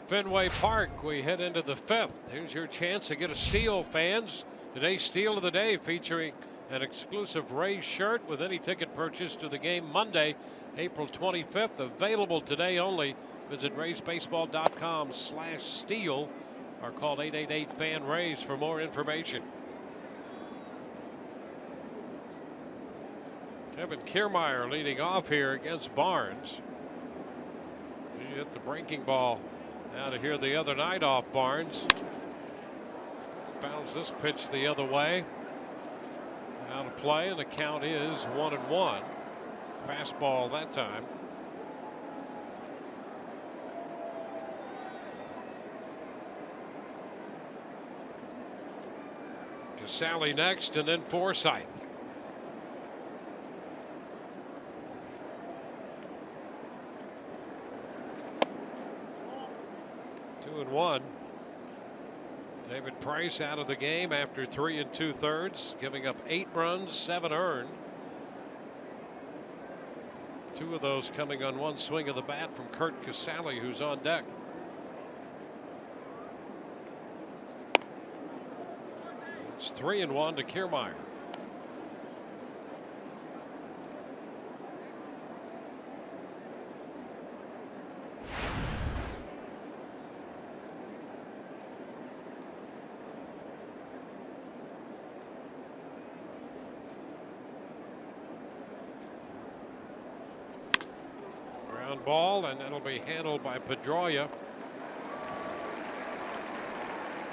Fenway Park, we head into the 5th. Here's your chance to get a steal, fans. Today's steal of the day featuring an exclusive Rays shirt with any ticket purchase to the game Monday, April 25th. Available today only. Visit RaysBaseball.com/steal or call 888-FAN-RAYS for more information. Kevin Kiermaier leading off here against Barnes. He hit the breaking ball out of here the other night off Barnes. Bounds this pitch the other way. Out of play, and the count is 1-1. Fastball that time. Casale next, and then Forsythe. Two and one. David Price out of the game after 3 2/3, giving up 8 runs, 7 earned. 2 of those coming on one swing of the bat from Curt Casale, who's on deck. It's 3-1 to Kiermaier. Ground ball, and that'll be handled by Pedroia.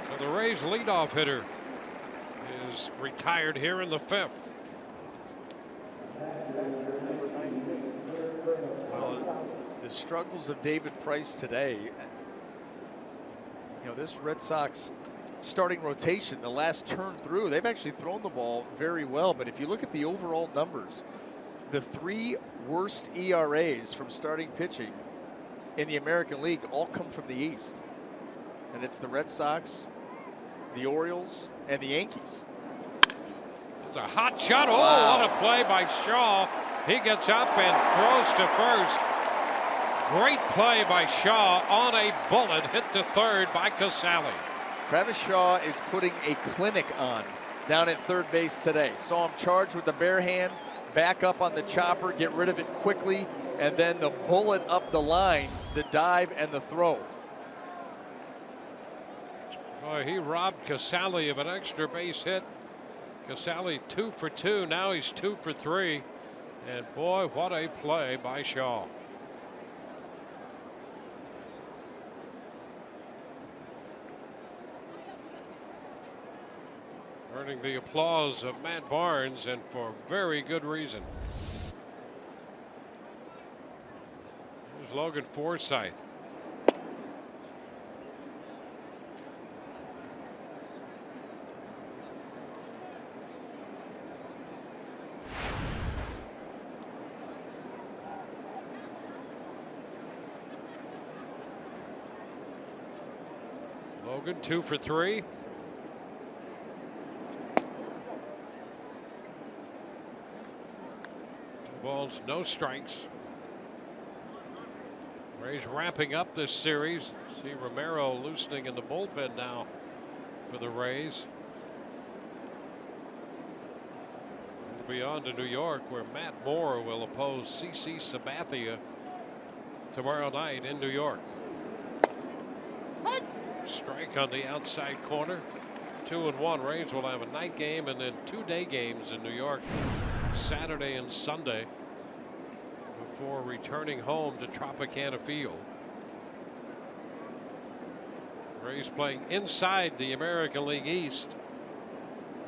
So the Rays leadoff hitter is retired here in the 5th. Well, the struggles of David Price today, you know, this Red Sox starting rotation, the last turn through, they've actually thrown the ball very well. But if you look at the overall numbers, the 3 worst ERAs from starting pitching in the American League all come from the East. And it's the Red Sox, the Orioles, and the Yankees. It's a hot shot. Oh, wow. What a play by Shaw. He gets up and throws to first. Great play by Shaw on a bullet, hit to third by Casale. Travis Shaw is putting a clinic on down at third base today. Saw him charge with the bare hand, back up on the chopper, get rid of it quickly, and then the bullet up the line, the dive and the throw. Boy, he robbed Casale of an extra base hit. Casale 2 for 2. Now he's 2 for 3. And boy, what a play by Shaw. Earning the applause of Matt Barnes, and for very good reason. Here's Logan Forsythe. Logan 2 for 3. Balls, no strikes. Rays wrapping up this series. See Romero loosening in the bullpen now for the Rays. We'll be on to New York, where Matt Moore will oppose CC Sabathia tomorrow night in New York. Strike on the outside corner. 2-1. Rays will have a night game and then 2 day games in New York, Saturday and Sunday, before returning home to Tropicana Field. Rays playing inside the American League East,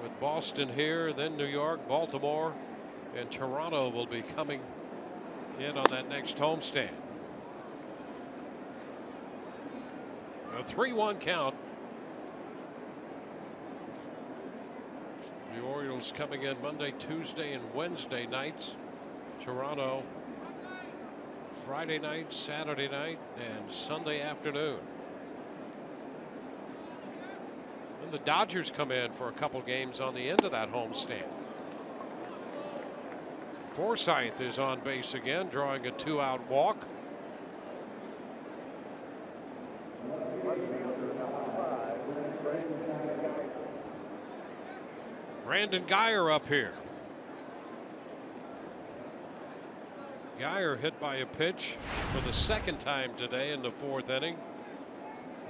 with Boston here, then New York, Baltimore, and Toronto will be coming in on that next homestand. A 3-1 count. The Orioles coming in Monday, Tuesday, and Wednesday nights. Toronto Friday night, Saturday night, and Sunday afternoon. And the Dodgers come in for a couple games on the end of that homestand. Forsythe is on base again, drawing a 2-out walk. Brandon Guyer up here. Guyer hit by a pitch for the second time today in the fourth inning.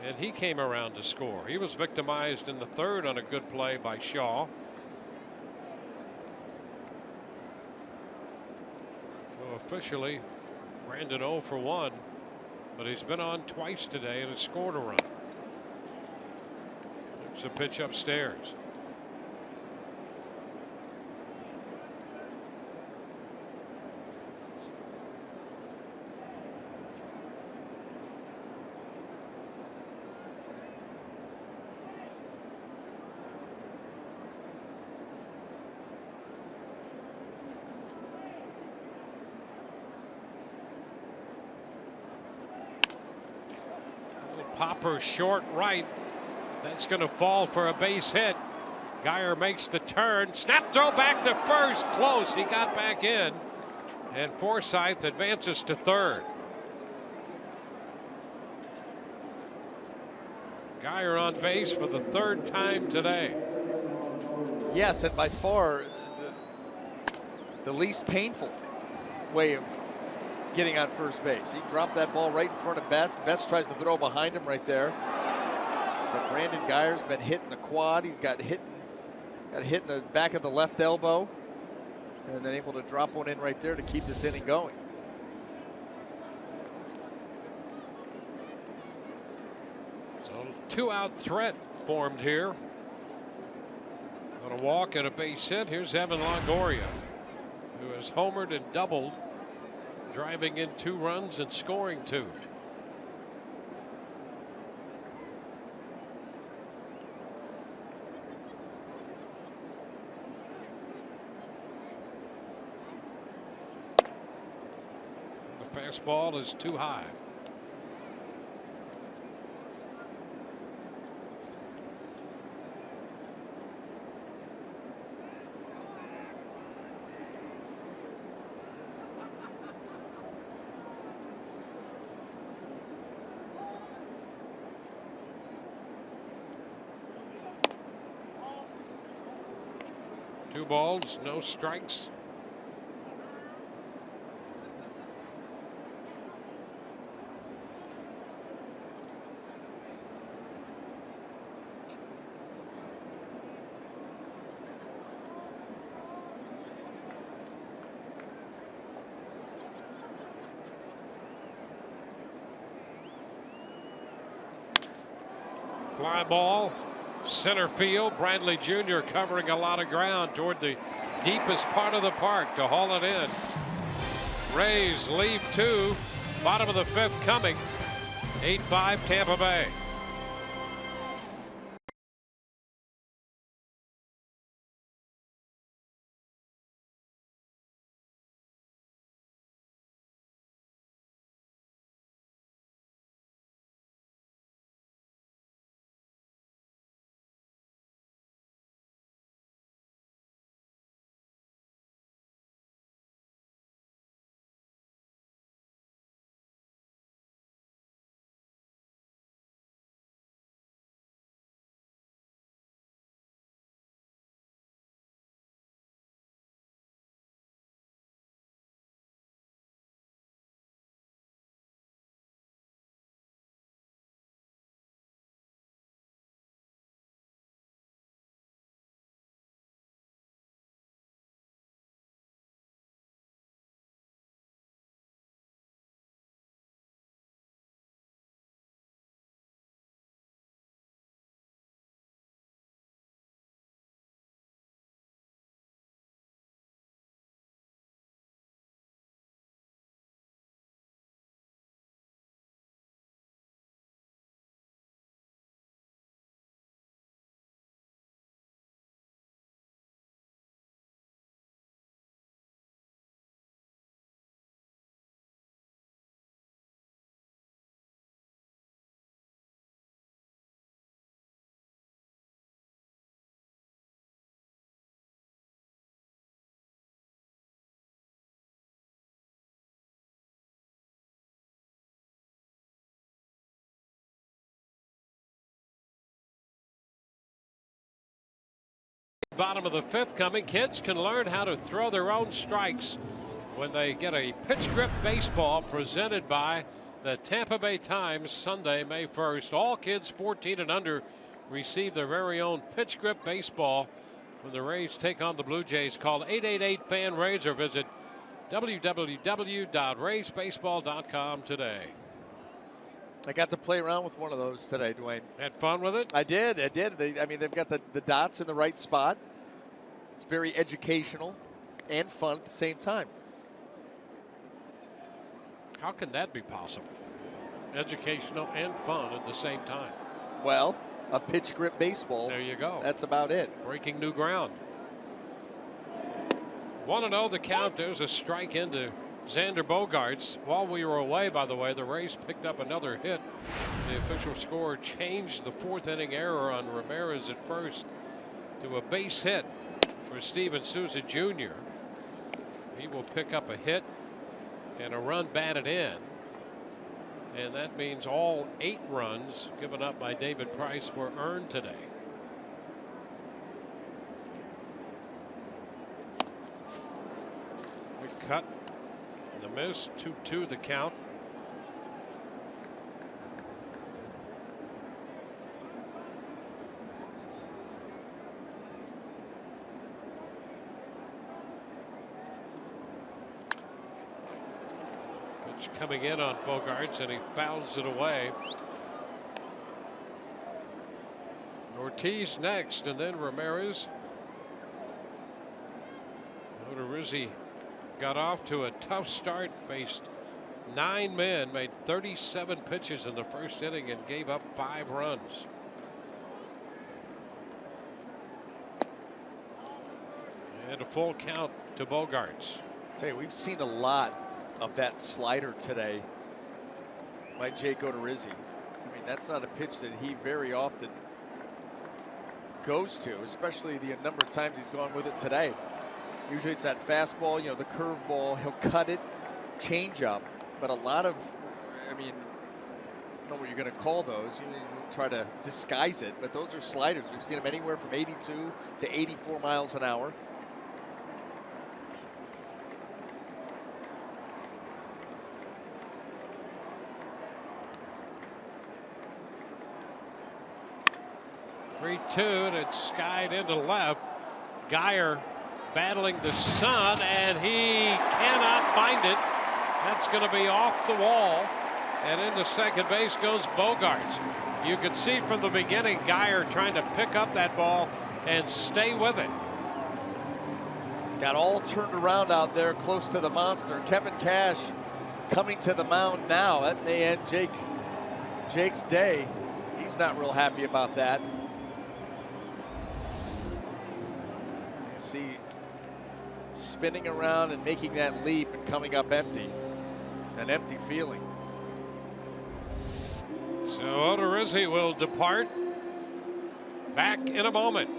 And he came around to score. He was victimized in the third on a good play by Shaw. So officially, Brandon 0 for 1. But he's been on twice today and has scored a run. It's a pitch upstairs. Popper short right. That's going to fall for a base hit. Guyer makes the turn. Snap throw back to first. Close. He got back in. And Forsythe advances to third. Guyer on base for the third time today. Yes, and by far the least painful way of getting on first base. He dropped that ball right in front of Betts. Betts tries to throw behind him right there. But Brandon Guyer's been hit in the quad. He's got hit in the back of the left elbow. And then able to drop one in right there to keep this inning going. So two-out threat formed here. On a walk and a base hit. Here's Evan Longoria, who has homered and doubled, driving in 2 runs and scoring 2. The fastball is too high. Two balls, no strikes. Fly ball. Center field. Bradley Jr. covering a lot of ground toward the deepest part of the park to haul it in. Rays leave 2. Bottom of the 5th coming. 8-5 Tampa Bay. bottom of the 5th coming. Kids can learn how to throw their own strikes when they get a pitch grip baseball presented by the Tampa Bay Times Sunday, May 1st. All kids 14 and under receive their very own pitch grip baseball when the Rays take on the Blue Jays. Call 888-FAN-RAYS or visit www.raysbaseball.com today. I got to play around with one of those today, Dwayne. Had fun with it? I did. I mean, they've got the dots in the right spot. It's very educational and fun at the same time. How can that be possible? Educational and fun at the same time. Well, a pitch grip baseball. There you go. That's about it. Breaking new ground. 1-0 the count. There's a strike into Xander Bogaerts. While we were away, by the way, the Rays picked up another hit. The official score changed the 4th inning error on Ramirez at first to a base hit for Steven Souza Jr. He will pick up a hit and a run batted in. And that means all 8 runs given up by David Price were earned today. Quick cut. The miss. 2-2 the count. Pitch coming in on Bogaerts, and he fouls it away. Ortiz next, and then Ramirez. Odorizzi got off to a tough start, faced 9 men, made 37 pitches in the first inning, and gave up 5 runs. And a full count to Bogaerts. Tell you, we've seen a lot of that slider today by Jake Odorizzi. I mean, that's not a pitch that he very often goes to, especially the number of times he's gone with it today. Usually it's that fastball, you know, the curveball. He'll cut it, change up, but a lot of, I mean, I don't know what you're going to call those. You try to disguise it, but those are sliders. We've seen them anywhere from 82 to 84 miles an hour. And it's skied into left. Geyer battling the sun, and he cannot find it. That's going to be off the wall, and into second base goes Bogaerts. You could see from the beginning Geyer trying to pick up that ball and stay with it. Got all turned around out there close to the monster. Kevin Cash coming to the mound now. That may end Jake's day. He's not real happy about that. See, spinning around and making that leap and coming up empty. An empty feeling. So Odorizzi will depart. Back in a moment.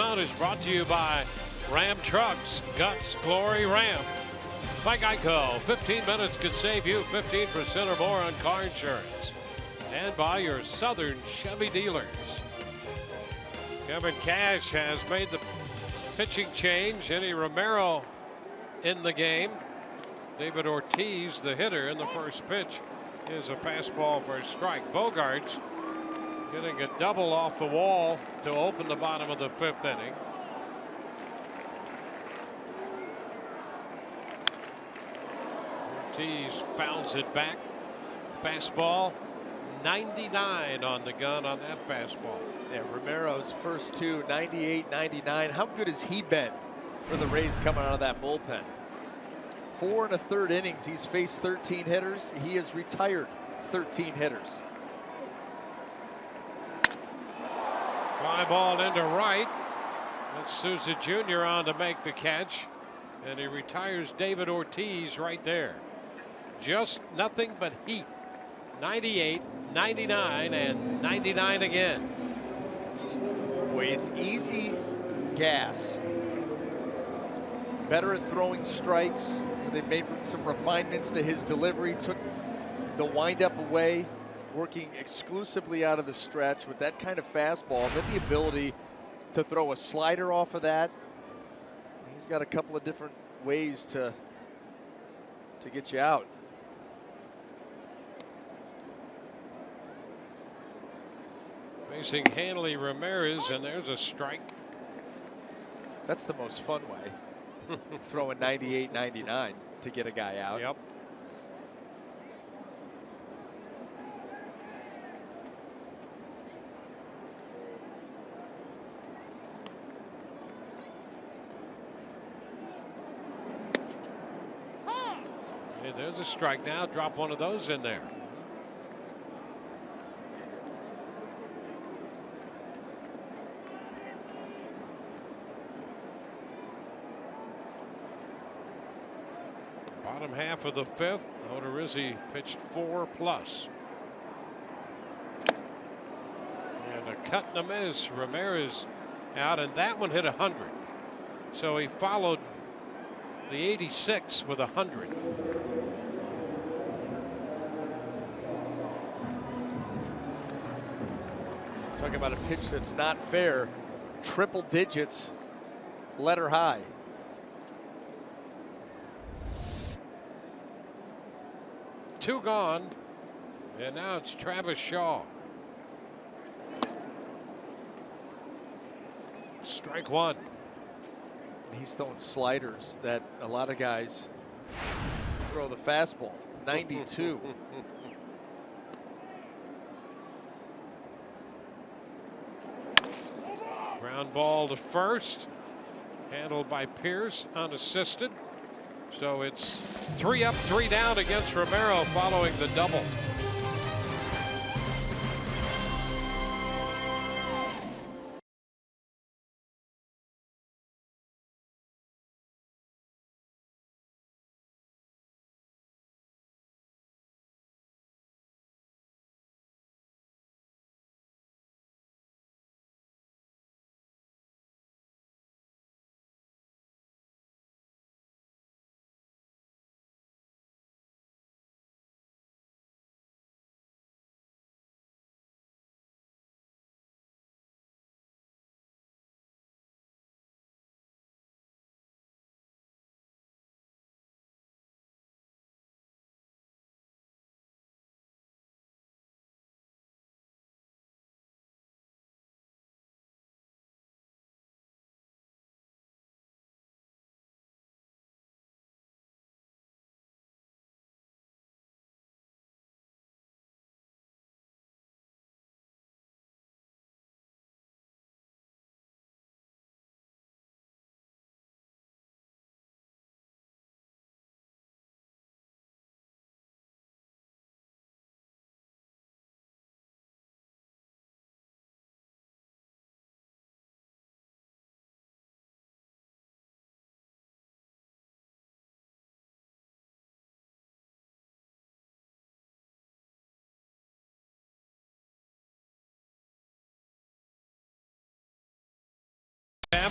Countdown is brought to you by Ram Trucks, Guts, Glory, Ram. By Geico, 15 minutes could save you 15% or more on car insurance. And by your Southern Chevy dealers. Kevin Cash has made the pitching change. Eddie Romero in the game. David Ortiz, the hitter, in the first pitch is a fastball for a strike. Bogarts getting a double off the wall to open the bottom of the 5th inning. Ortiz fouls it back. Fastball, 99 on the gun on that fastball. Yeah, Romero's first two, 98, 99. How good has he been for the Rays coming out of that bullpen? 4 1/3 innings, he's faced 13 hitters. He has retired 13 hitters. Fly ball into right. That's Souza Jr. on to make the catch. And he retires David Ortiz right there. Just nothing but heat. 98, 99, and 99 again. Boy, it's easy gas. Better at throwing strikes. They've made some refinements to his delivery. Took the windup away, working exclusively out of the stretch with that kind of fastball. Then the ability to throw a slider off of that. He's got a couple of different ways to get you out. Facing Hanley Ramirez, and there's a strike. That's the most fun way. Throwing 98, 99 to get a guy out. Yep. Hey, there's a strike now. Drop one of those in there. Bottom half of the 5th, Odorizzi pitched 4+. And a cut and a miss. Ramirez out, and that one hit 100. So he followed the 86 with 100. Talking about a pitch that's not fair. Triple digits, letter high. Two gone, and now it's Travis Shaw. Strike one. He's throwing sliders that a lot of guys throw the fastball. 92. Ground ball to first, handled by Pierce, unassisted. So it's 3 up, 3 down against Romero following the double.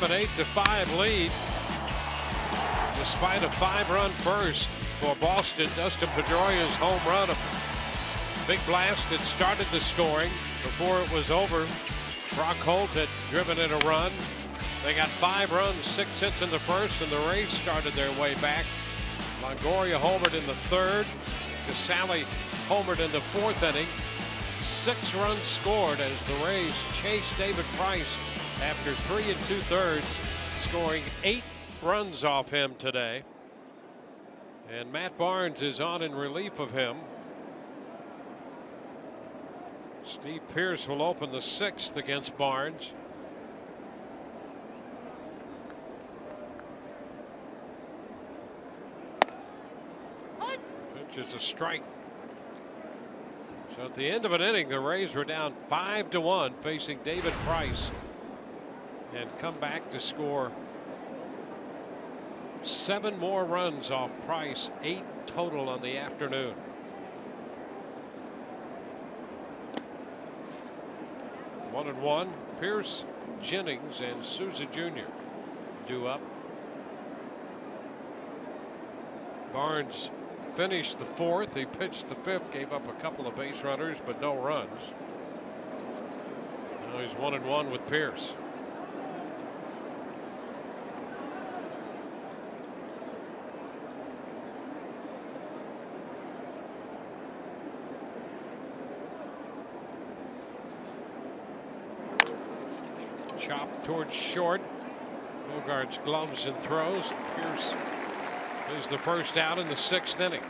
have an 8-5 lead. Despite a 5-run first for Boston, Dustin Pedroia's home run, a big blast that started the scoring. Before it was over, Brock Holt had driven in a run. They got 5 runs, 6 hits in the first, and the Rays started their way back. Longoria homered in the 3rd. Casale homered in the 4th inning. 6 runs scored as the Rays chased David Price after 3 2/3, scoring 8 runs off him today. And Matt Barnes is on in relief of him. Steve Pearce will open the 6th against Barnes. Pitch is a strike. So at the end of an inning, the Rays were down 5-1 facing David Price, and come back to score 7 more runs off Price, 8 total on the afternoon. One and one. Pierce, Jennings, and Souza Jr. due up. Barnes finished the 4th. He pitched the 5th, gave up a couple of base runners, but no runs. Now he's 1 and 1 with Pierce. Chop towards short. Bogart's gloves and throws. Pierce is the first out in the 6th inning.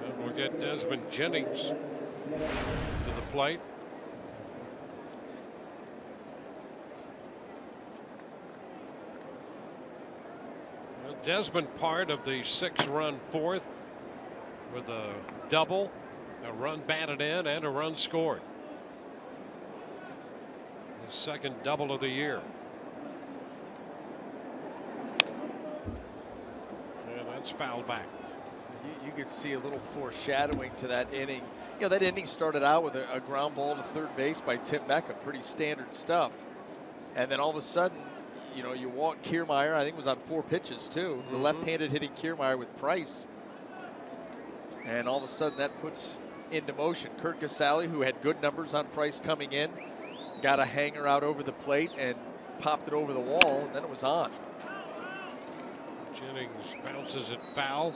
Then we'll get Desmond Jennings to the plate. Well, Desmond part of the 6-run 4th with a double, a run batted in, and a run scored. His 2nd double of the year. And that's fouled back. You could see a little foreshadowing to that inning. You know, that inning started out with a ground ball to 3rd base by Tim Beckham, pretty standard stuff. And then all of a sudden, you know, you walk Kiermaier, I think it was on 4 pitches too. The left-handed hitting Kiermaier with Price. And all of a sudden that puts into motion Kurt Casale, who had good numbers on Price coming in, got a hanger out over the plate and popped it over the wall, and then it was on. Jennings bounces it foul.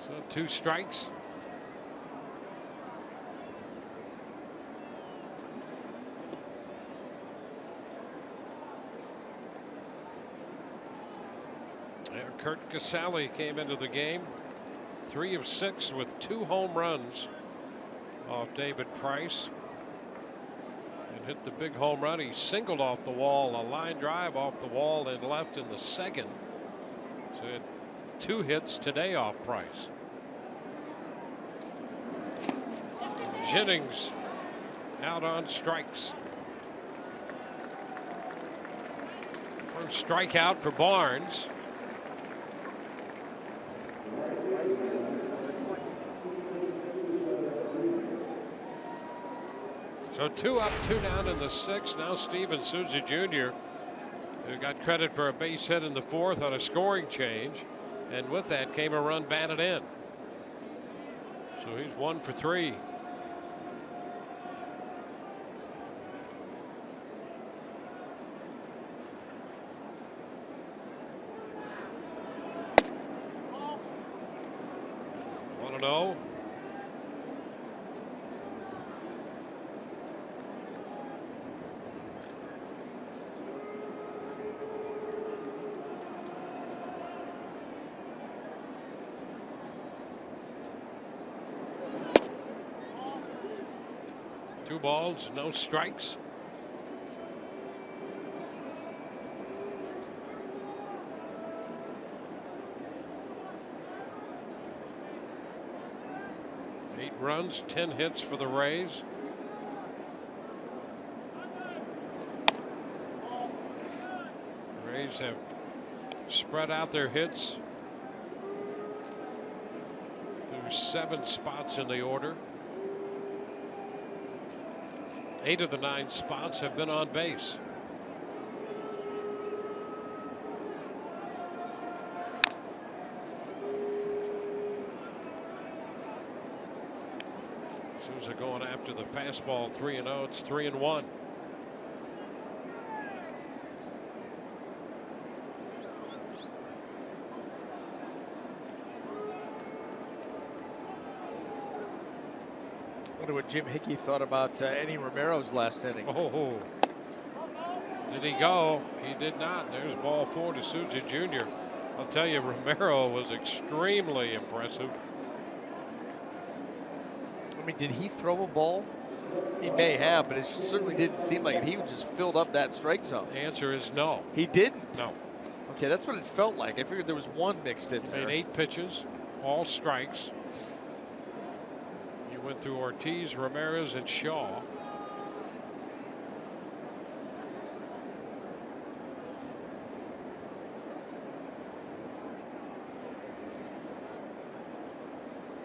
So 2 strikes. Kurt Casale came into the game 3 of 6 with 2 home runs off David Price, and hit the big home run. He singled off the wall, a line drive off the wall and left in the 2nd. So he had 2 hits today off Price. Jennings out on strikes. First strikeout for Barnes. So 2 up, 2 down in the 6th. Now Steven Souza Jr., who got credit for a base hit in the 4th on a scoring change, and with that came a run batted in. So he's 1 for 3. One and 0. Two balls, no strikes. Eight runs, 10 hits for the Rays. Rays have spread out their hits first 7 spots in the order. 8 of the 9 spots have been on base. Souza going after the fastball, 3-0. It's 3-1. I wonder what Jim Hickey thought about Eddie Romero's last inning. Oh, did he go? He did not. There's ball 4 to Souza Jr. I'll tell you, Romero was extremely impressive. I mean, did he throw a ball? He may have, but it certainly didn't seem like it. He just filled up that strike zone. The answer is no. He didn't? No. Okay, that's what it felt like. I figured there was one mixed in there. Made 8 pitches, all strikes. You went through Ortiz, Ramirez, and Shaw.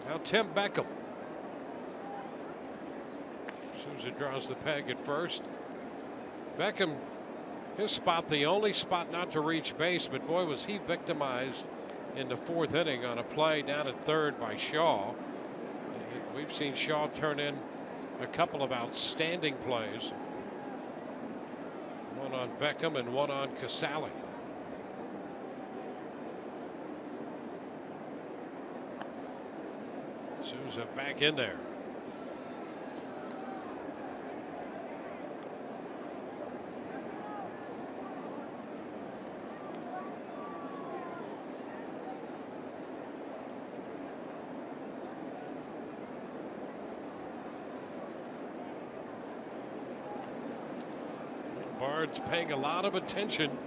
Now Tim Beckham. Souza draws the peg at first. Beckham, his spot, the only spot not to reach base, but boy, was he victimized in the 4th inning on a play down at 3rd by Shaw. We've seen Shaw turn in a couple of outstanding plays. One on Beckham and one on Casale. Souza back in there. Barnes paying a lot of attention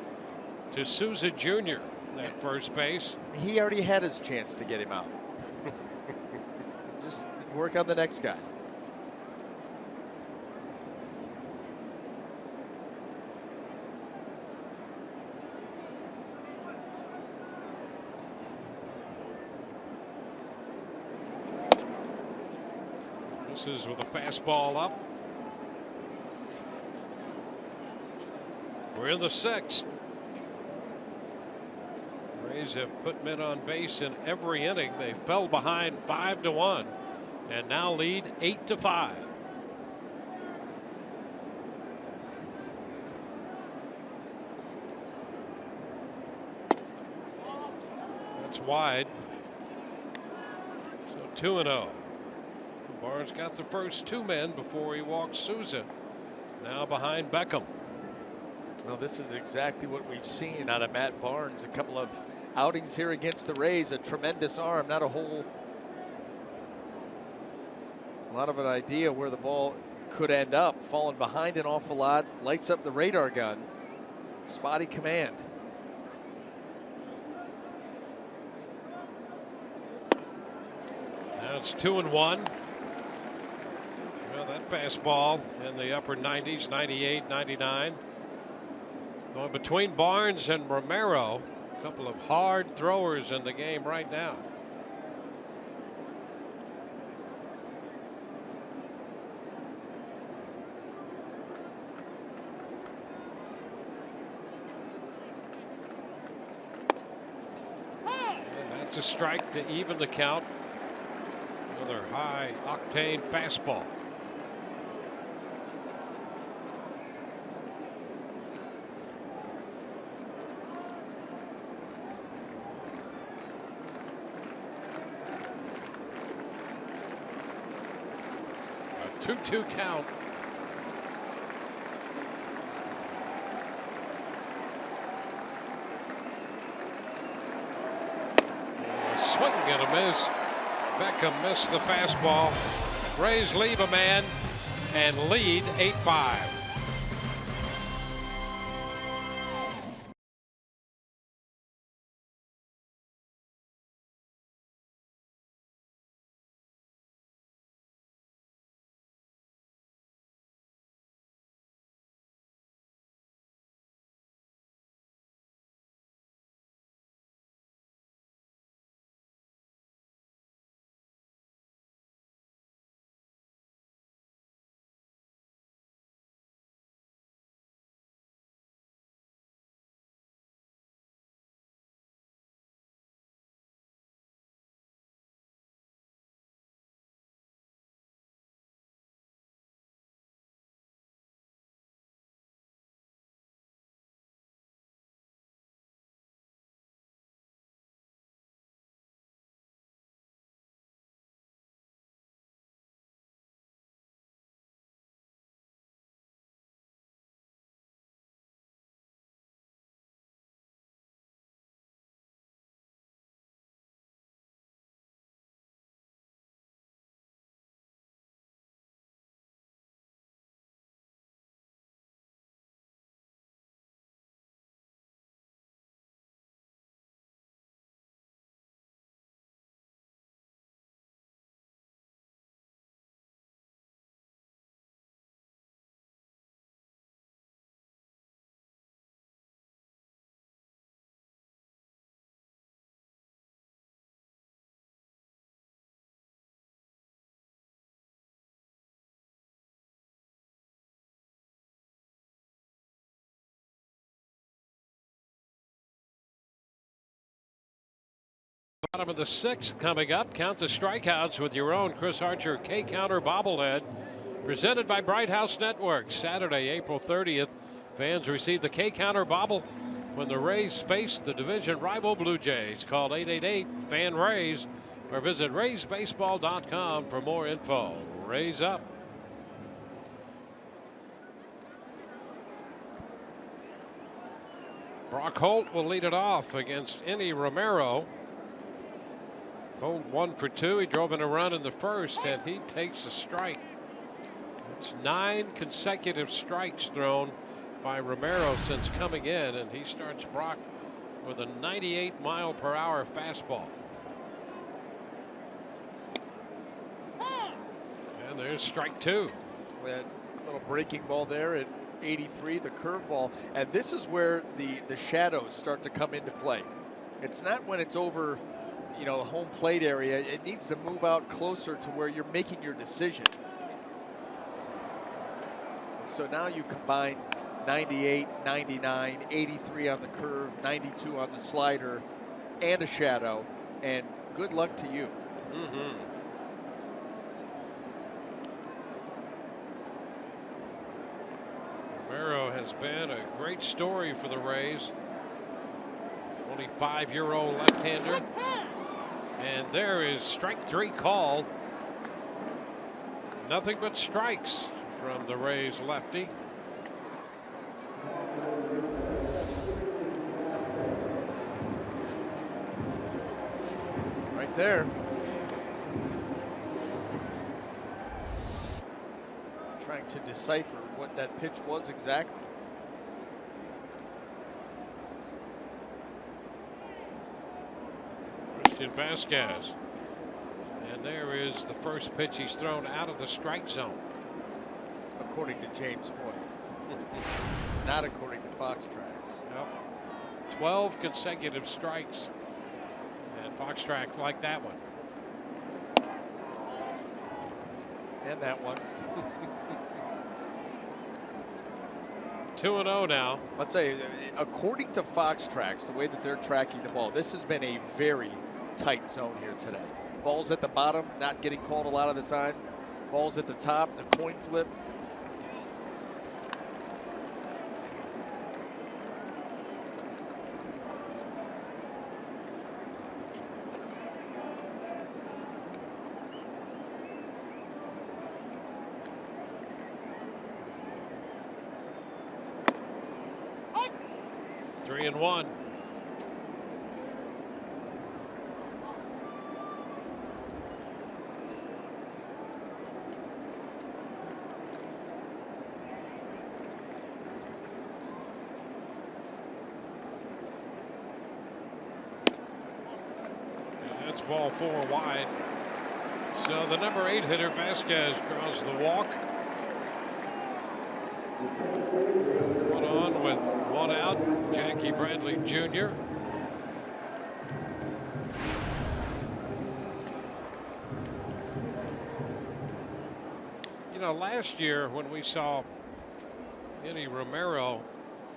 to Souza Jr. at first base. He already had his chance to get him out. Just work on the next guy. This is with a fastball up. We're in the 6th. Rays have put men on base in every inning. They fell behind 5-1 and now lead 8-5. That's wide. So 2-0. Barnes got the first 2 men before he walked Souza. Now behind Beckham. Well, this is exactly what we've seen out of Matt Barnes. A couple of outings here against the Rays. A tremendous arm, not a lot of an idea where the ball could end up. Falling behind an awful lot. Lights up the radar gun. Spotty command. Now it's 2-1. Well, that fastball in the upper 90s, 98, 99. Going between Barnes and Romero, a couple of hard throwers in the game right now. And that's a strike to even the count. Another high octane fastball. A 2-2 count. A swing and a miss. Beckham missed the fastball. Rays leave a man and lead 8-5. Bottom of the 6th coming up. Count the strikeouts with your own Chris Archer K-Counter bobblehead. Presented by Bright House Network. Saturday, April 30th. Fans receive the K-Counter bobble when the Rays face the division rival Blue Jays. Call 888-FAN-RAYS or visit RaysBaseball.com for more info. Rays up. Brock Holt will lead it off against Enny Romero. Holt 1 for 2. He drove in a run in the first, and he takes a strike. It's 9 consecutive strikes thrown by Romero since coming in, and he starts Brock with a 98-mile-per-hour fastball. And there's strike 2. That little breaking ball there at 83, the curveball, and this is where the shadows start to come into play. It's not when it's over, you know, home plate area. It needs to move out closer to where you're making your decision. So now you combine 98, 99, 83 on the curve, 92 on the slider, and a shadow, and good luck to you. Romero has been a great story for the Rays. 25-year-old left-hander. And there is strike 3 called. Nothing but strikes from the Rays lefty. Right there. Trying to decipher what that pitch was exactly. Christian Vasquez. And there is the first pitch he's thrown out of the strike zone. According to James Hoy. Not according to Fox Tracks. Nope. 12 consecutive strikes. And Fox Track like that one. And that one. 2-0 now. I'll tell you, according to Fox Tracks, the way that they're tracking the ball, this has been a very tight zone here today. Balls at the bottom, not getting called a lot of the time. Balls at the top, the coin flip. Three and one. That's ball 4 wide. So the number 8 hitter Vasquez draws the walk. One on with 1 out. Jackie Bradley Jr. You know, last year when we saw Enny Romero,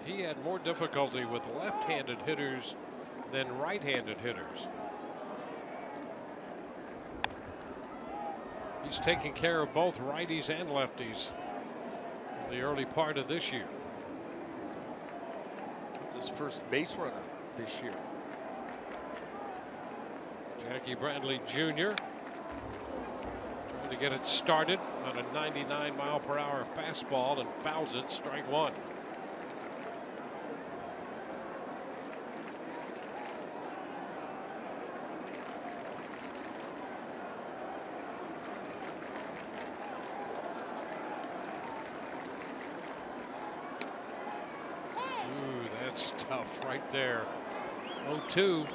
he had more difficulty with left-handed hitters than right-handed hitters. He's taking care of both righties and lefties in the early part of this year. It's his first base runner this year. Jackie Bradley Jr. trying to get it started on a 99-mile-per-hour fastball and fouls it, strike 1. That's tough right there. 0-2.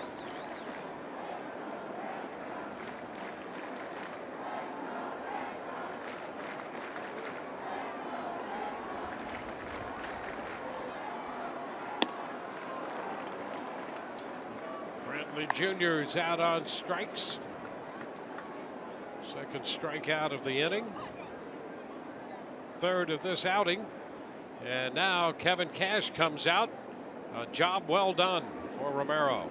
Bradley Jr. is out on strikes. Second strikeout of the inning. Third of this outing. And now Kevin Cash comes out. A job well done for Romero.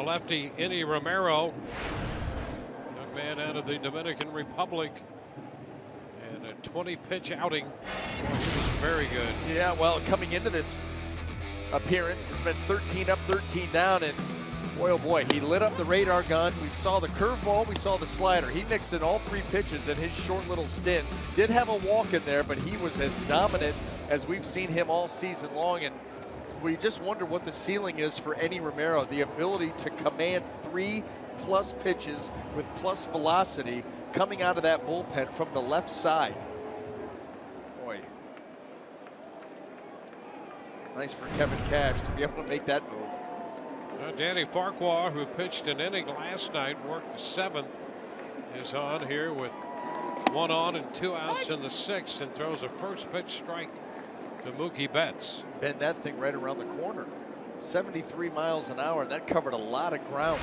the lefty, Inny Romero. Young man out of the Dominican Republic. And a 20-pitch outing. Boy, he was very good. Yeah, well, coming into this appearance, it's been 13 up, 13 down, and boy, oh boy, he lit up the radar gun. We saw the curveball, we saw the slider. He mixed in all 3 pitches in his short little stint. Did have a walk in there, but he was as dominant as we've seen him all season long, and we just wonder what the ceiling is for Enny Romero, the ability to command 3+ pitches with plus velocity coming out of that bullpen from the left side. Boy. Nice for Kevin Cash to be able to make that move. Danny Farquhar, who pitched an inning last night, worked the 7th, is on here with 1 on and 2 outs in the 6th, and throws a first pitch strike to Mookie Betts. Bend that thing right around the corner. 73 miles an hour. That covered a lot of ground.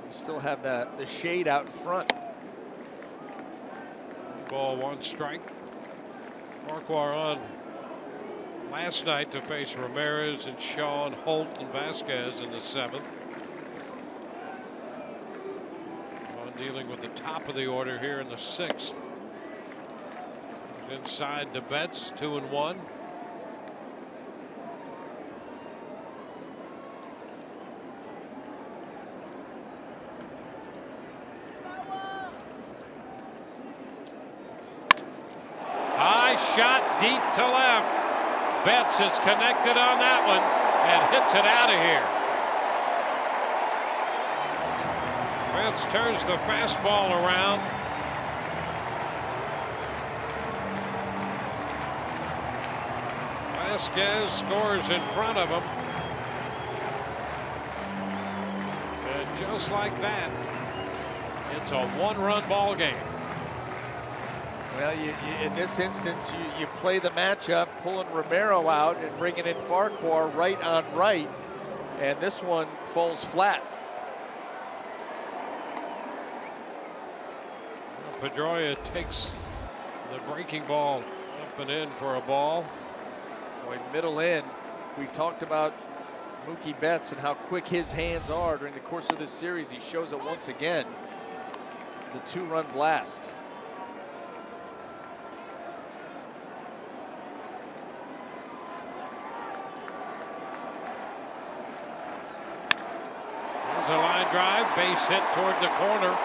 You still have the shade out in front. Ball 1 strike. Farquhar on last night to face Ramirez and Shaw and Holt and Vasquez in the 7th. On dealing with the top of the order here in the 6th. He's inside to Betts, 2-1. High shot deep to left. Betts is connected on that one and hits it out of here. Betts turns the fastball around. Vasquez scores in front of him. And just like that, it's a 1-run ball game. Well, in this instance, you play the matchup, pulling Romero out and bringing in Farquhar right on right, and this one falls flat. Pedroia takes the breaking ball up and in for a ball. Boy, middle in, we talked about Mookie Betts and how quick his hands are during the course of this series. He shows it once again. The 2-run blast. A line drive, base hit toward the corner.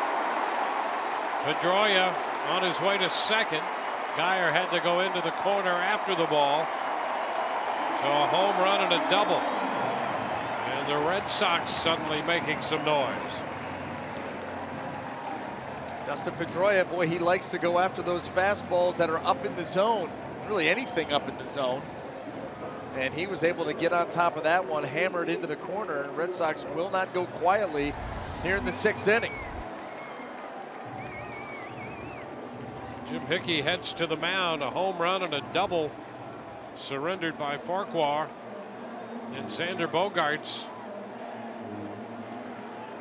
Pedroia on his way to second. Geyer had to go into the corner after the ball. So a home run and a double. And the Red Sox suddenly making some noise. Dustin Pedroia, boy, he likes to go after those fastballs that are up in the zone. Really anything up in the zone. And he was able to get on top of that one, hammered into the corner, and Red Sox will not go quietly here in the 6th inning. Jim Hickey heads to the mound, a home run and a double surrendered by Farquhar. And Xander Bogaerts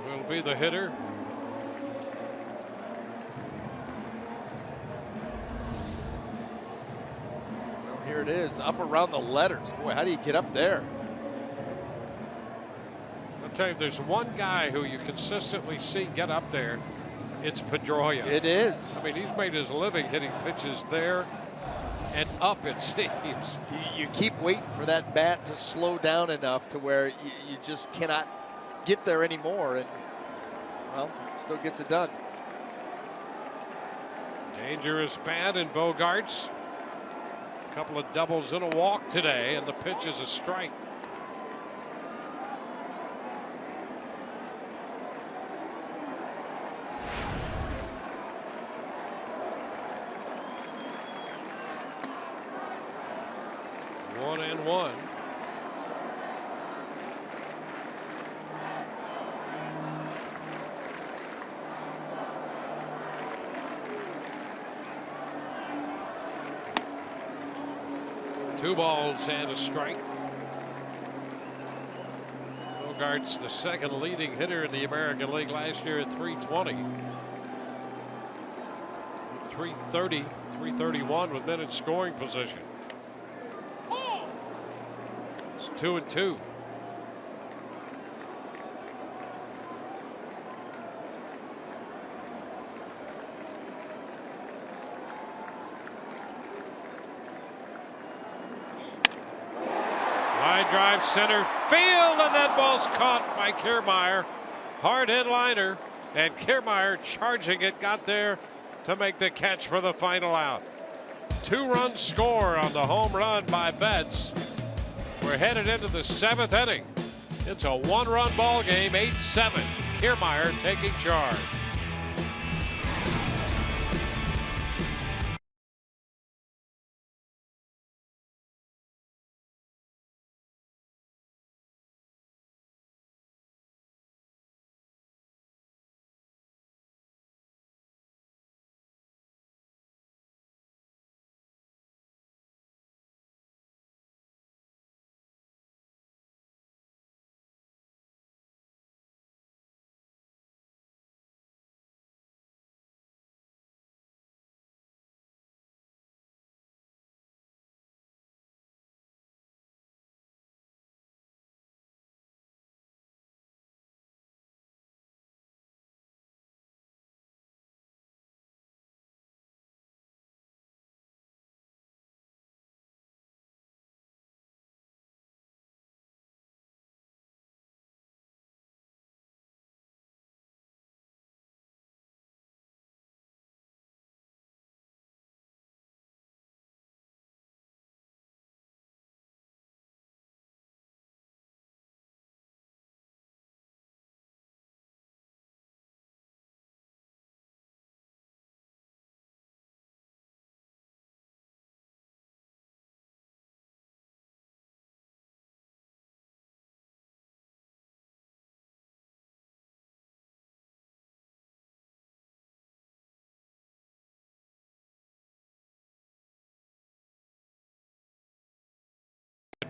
will be the hitter. Here it is, up around the letters. Boy, how do you get up there? I'll tell you, if there's one guy who you consistently see get up there, it's Pedroia. It is. I mean, he's made his living hitting pitches there and up, it seems. You keep waiting for that bat to slow down enough to where you just cannot get there anymore, and, well, still gets it done. Dangerous bat in Bogaerts. Couple of doubles and a walk today, and the pitch is a strike. One and one. Two balls and a strike. Bogaerts, the second leading hitter in the American League last year at .320. 330, 331 with men in scoring position. It's 2-2. line drive center field, and that ball's caught by Kiermaier. Hard hit liner, and Kiermaier charging it, got there to make the catch for the final out. 2-run score on the home run by Betts. We're headed into the 7th inning. It's a 1-run ball game, 8-7. Kiermaier taking charge.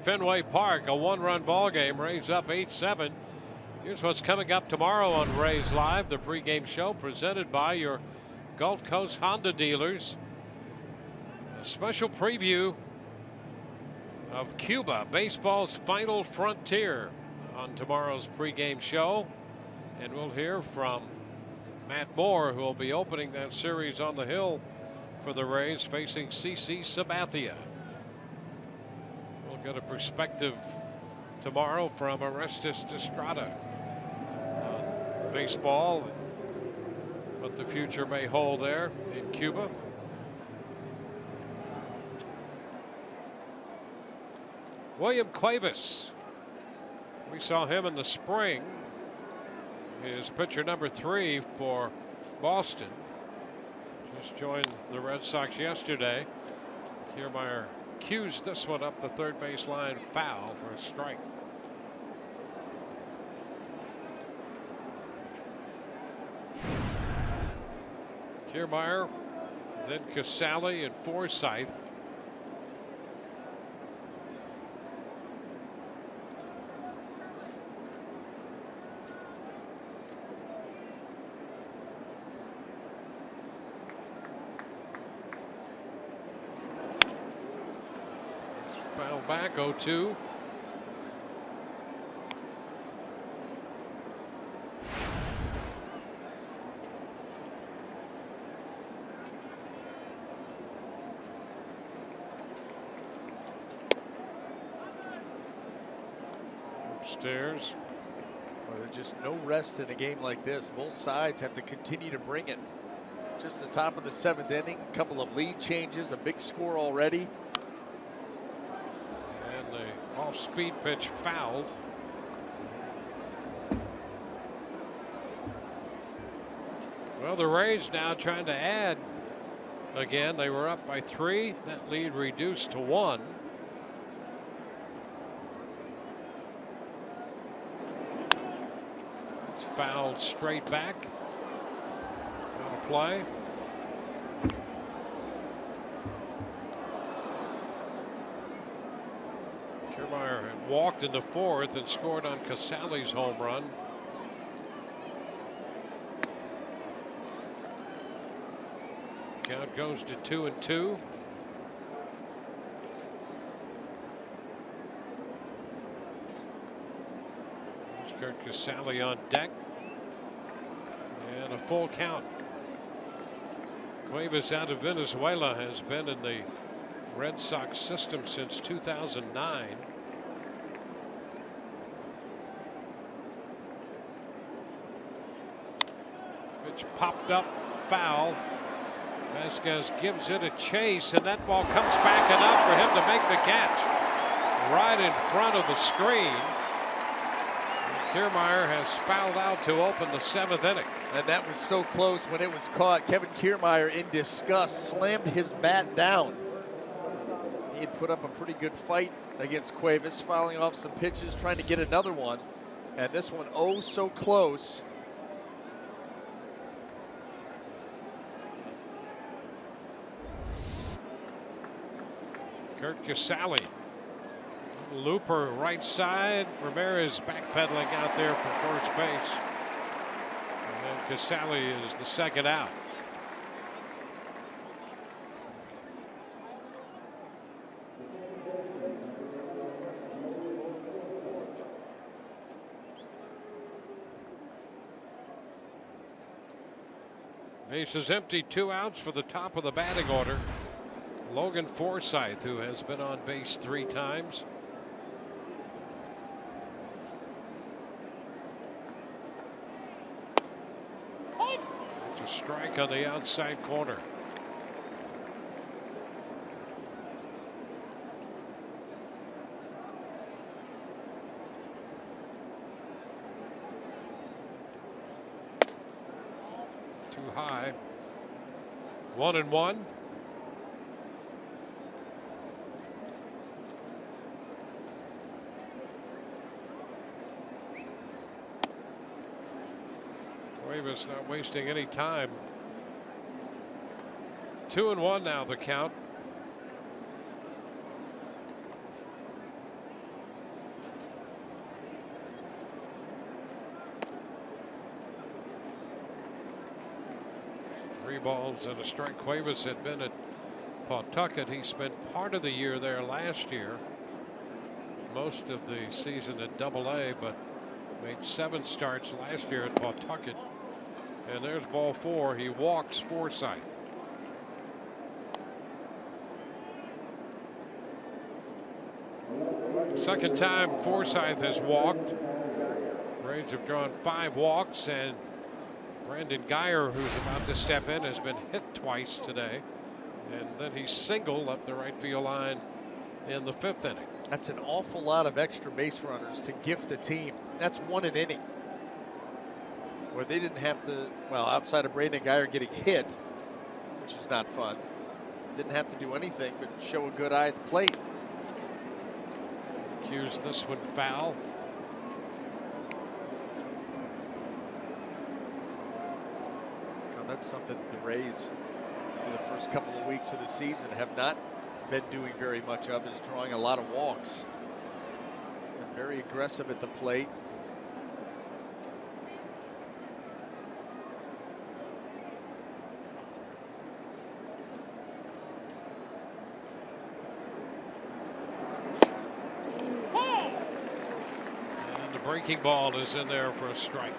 Fenway Park, a 1-run ball game. Rays up 8-7. Here's what's coming up tomorrow on Rays Live, the pregame show presented by your Gulf Coast Honda dealers. A special preview of Cuba, baseball's final frontier, on tomorrow's pregame show. And we'll hear from Matt Moore, who will be opening that series on the hill for the Rays, facing CC Sabathia. We'll get a perspective tomorrow from Orestes Destrada on baseball, what the future may hold there in Cuba. William Cuevas, we saw him in the spring. He is pitcher number 3 for Boston. Just joined the Red Sox yesterday. Kiermaier cues this one up the third base line, foul for a strike. Kiermaier, then Casale and Forsythe. Foul back, 0-2. Upstairs. Well, there's just no rest in a game like this. Both sides have to continue to bring it. Just the top of the 7th inning, a couple of lead changes, a big score already. And the off-speed pitch fouled. Well, the Rays now trying to add again. They were up by 3. That lead reduced to 1. It's fouled straight back. Out of play. Kiermaier had walked in the 4th and scored on Casale's home run. Count goes to 2-2. There's Kurt Casale on deck. And a full count. Cuevas out of Venezuela has been in the Red Sox system since 2009. Pitch popped up, foul. Vasquez gives it a chase, and that ball comes back enough for him to make the catch right in front of the screen. Kiermaier has fouled out to open the 7th inning. And that was so close when it was caught. Kevin Kiermaier, in disgust, slammed his bat down. He had put up a pretty good fight against Cuevas, fouling off some pitches, trying to get another one. And this one, oh, so close. Kurt Casale. Looper right side. Ramirez backpedaling out there from first base. And then Casale is the second out. Base is empty, 2 outs for the top of the batting order. Logan Forsythe, who has been on base 3 times. It's a strike on the outside corner. Too high. 1-1. Cuevas not wasting any time. 2-1 now the count. Three balls and a strike. Cuevas had been at Pawtucket. He spent part of the year there last year. Most of the season at AA, but made 7 starts last year at Pawtucket. And there's ball 4. He walks Forsythe. Second time Forsythe has walked. Braves have drawn 5 walks, and Brandon Geyer, who's about to step in, has been hit twice today. And then he singled up the right field line in the 5th inning. That's an awful lot of extra base runners to gift a team. That's 1 an inning, where they didn't have to, well, outside of Brandon Geyer getting hit, which is not fun, didn't have to do anything but show a good eye at the plate. Cues this one foul. Now that's something the Rays in the first couple of weeks of the season have not been doing very much of, is drawing a lot of walks. Been very aggressive at the plate. And the breaking ball is in there for a strike.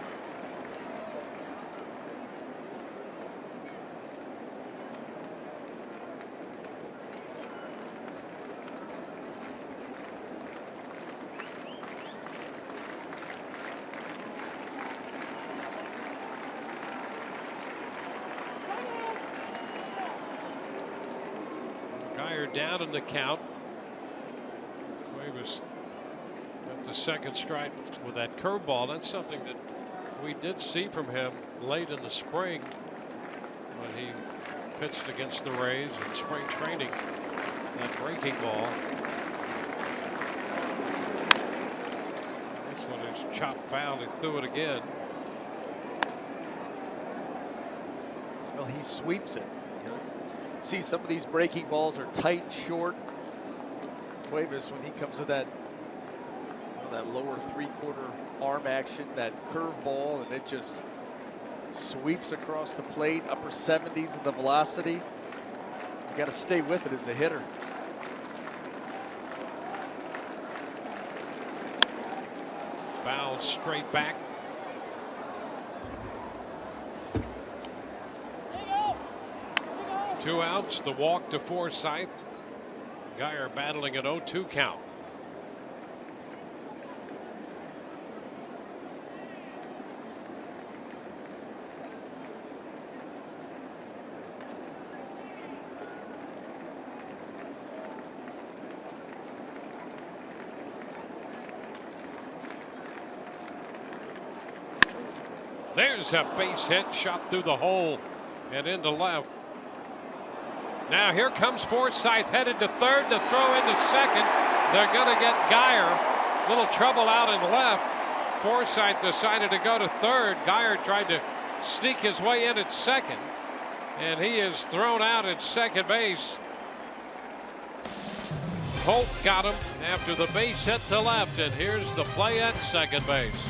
Down in the count. Cuevas at the second strike with that curveball. That's something that we did see from him late in the spring when he pitched against the Rays in spring training. That breaking ball. This one is chopped foul. He threw it again. Well, he sweeps it. See, some of these breaking balls are tight, short. Cuevas, when he comes with that, that lower 3/4 arm action, that curve ball, and it just sweeps across the plate, upper 70s in the velocity. You got to stay with it as a hitter. Foul straight back. Two outs, the walk to Forsythe. Geyer battling an 0-2 count. There's a base hit, shot through the hole and into left. Now here comes Forsythe headed to third, to throw into second. They're going to get Geyer. Little trouble out in left. Forsythe decided to go to third. Geyer tried to sneak his way in at second, and he is thrown out at second base. Holt got him after the base hit to left, and here's the play at second base.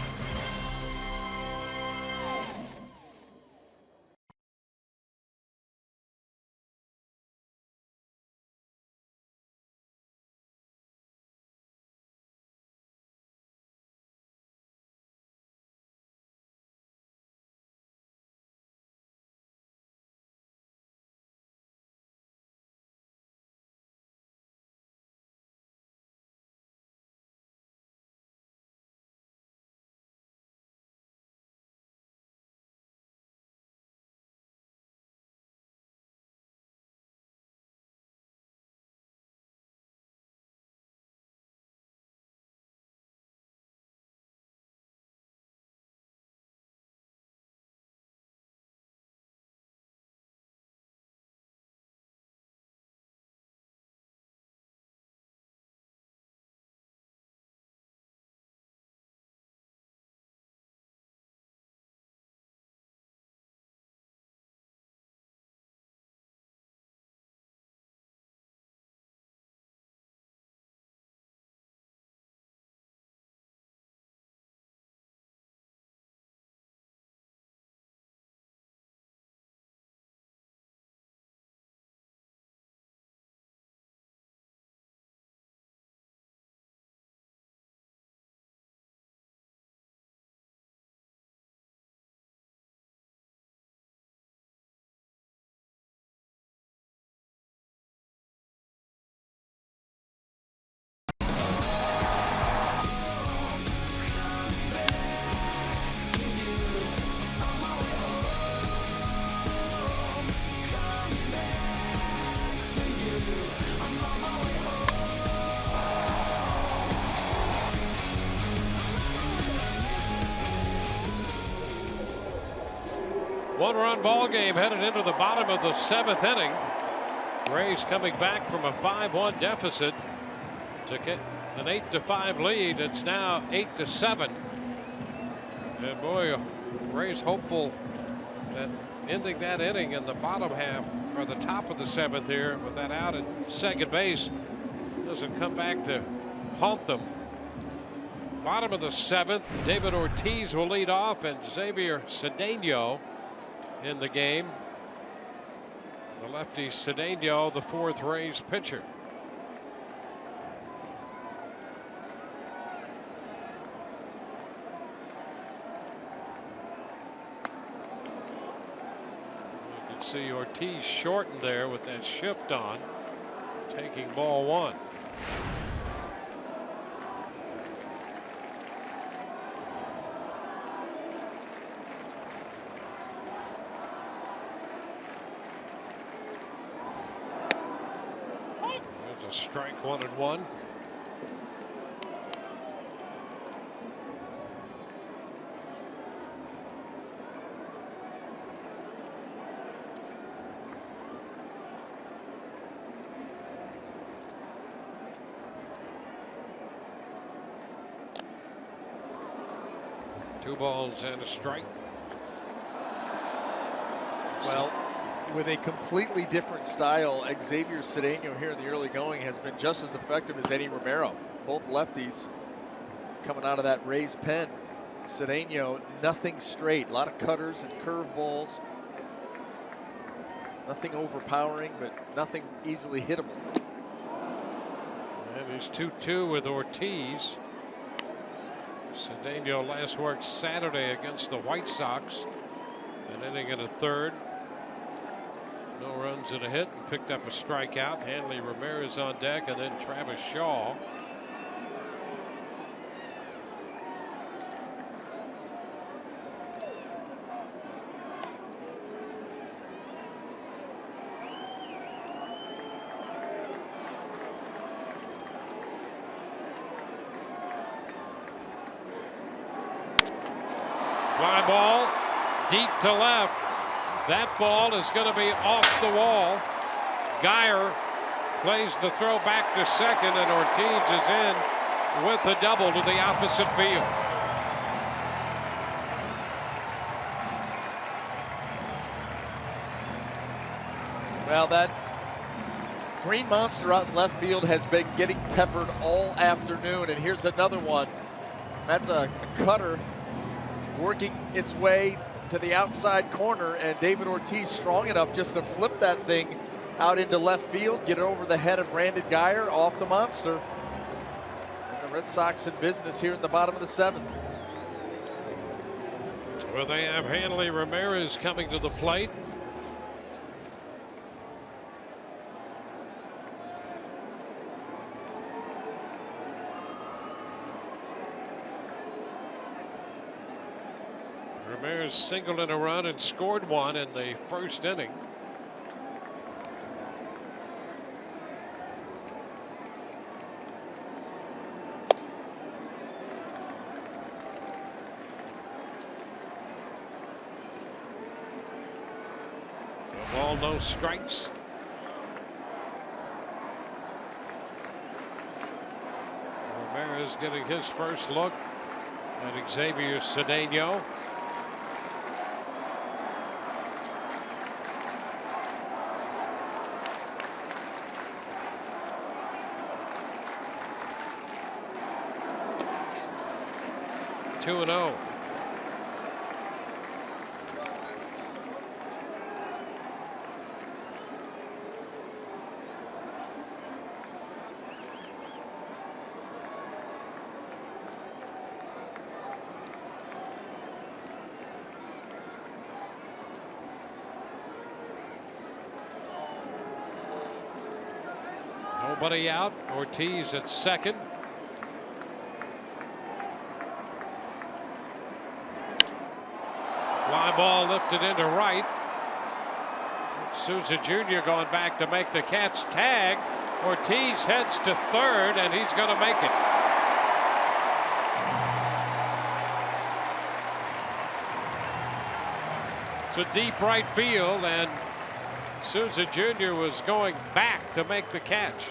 One-run ball game headed into the bottom of the 7th inning. Rays coming back from a 5-1 deficit. Took it an 8-5 lead. It's now 8-7. And boy, Rays hopeful that ending that inning in the bottom half or the top of the 7th here with that out at second base doesn't come back to haunt them. Bottom of the 7th, David Ortiz will lead off, and Xavier Cedeno in the game. The lefty Cedeno, the 4th Rays pitcher. You can see Ortiz shortened there with that shift on, taking ball 1. Strike 1-1. Two balls and a strike. Well, with a completely different style, Xavier Cedeno here in the early going has been just as effective as Eddie Romero. Both lefties coming out of that Rays pen. Cedeno, nothing straight. A lot of cutters and curveballs. Nothing overpowering, but nothing easily hittable. And he's 2-2 with Ortiz. Cedeno last worked Saturday against the White Sox. An inning and a third. No runs and a hit, and picked up a strikeout. Hanley Ramirez on deck, and then Travis Shaw. Fly ball deep to left. That ball is going to be off the wall. Geyer plays the throw back to second, and Ortiz is in with the double to the opposite field. Well, that green monster out in left field has been getting peppered all afternoon, and here's another one. That's a cutter working its way to the outside corner, and David Ortiz strong enough just to flip that thing out into left field, get it over the head of Brandon Geyer off the monster. And the Red Sox in business here in the bottom of the seventh. Well, they have Hanley Ramirez coming to the plate. Ramirez singled in a run and scored one in the first inning. No ball, no strikes. Ramirez getting his first look at Xavier Cedeno. Two and 0. Nobody out. Ortiz at second. Fly ball lifted into right. Souza Jr. going back to make the catch. Tag. Ortiz heads to third, and he's going to make it. It's a deep right field, and Souza Jr. was going back to make the catch.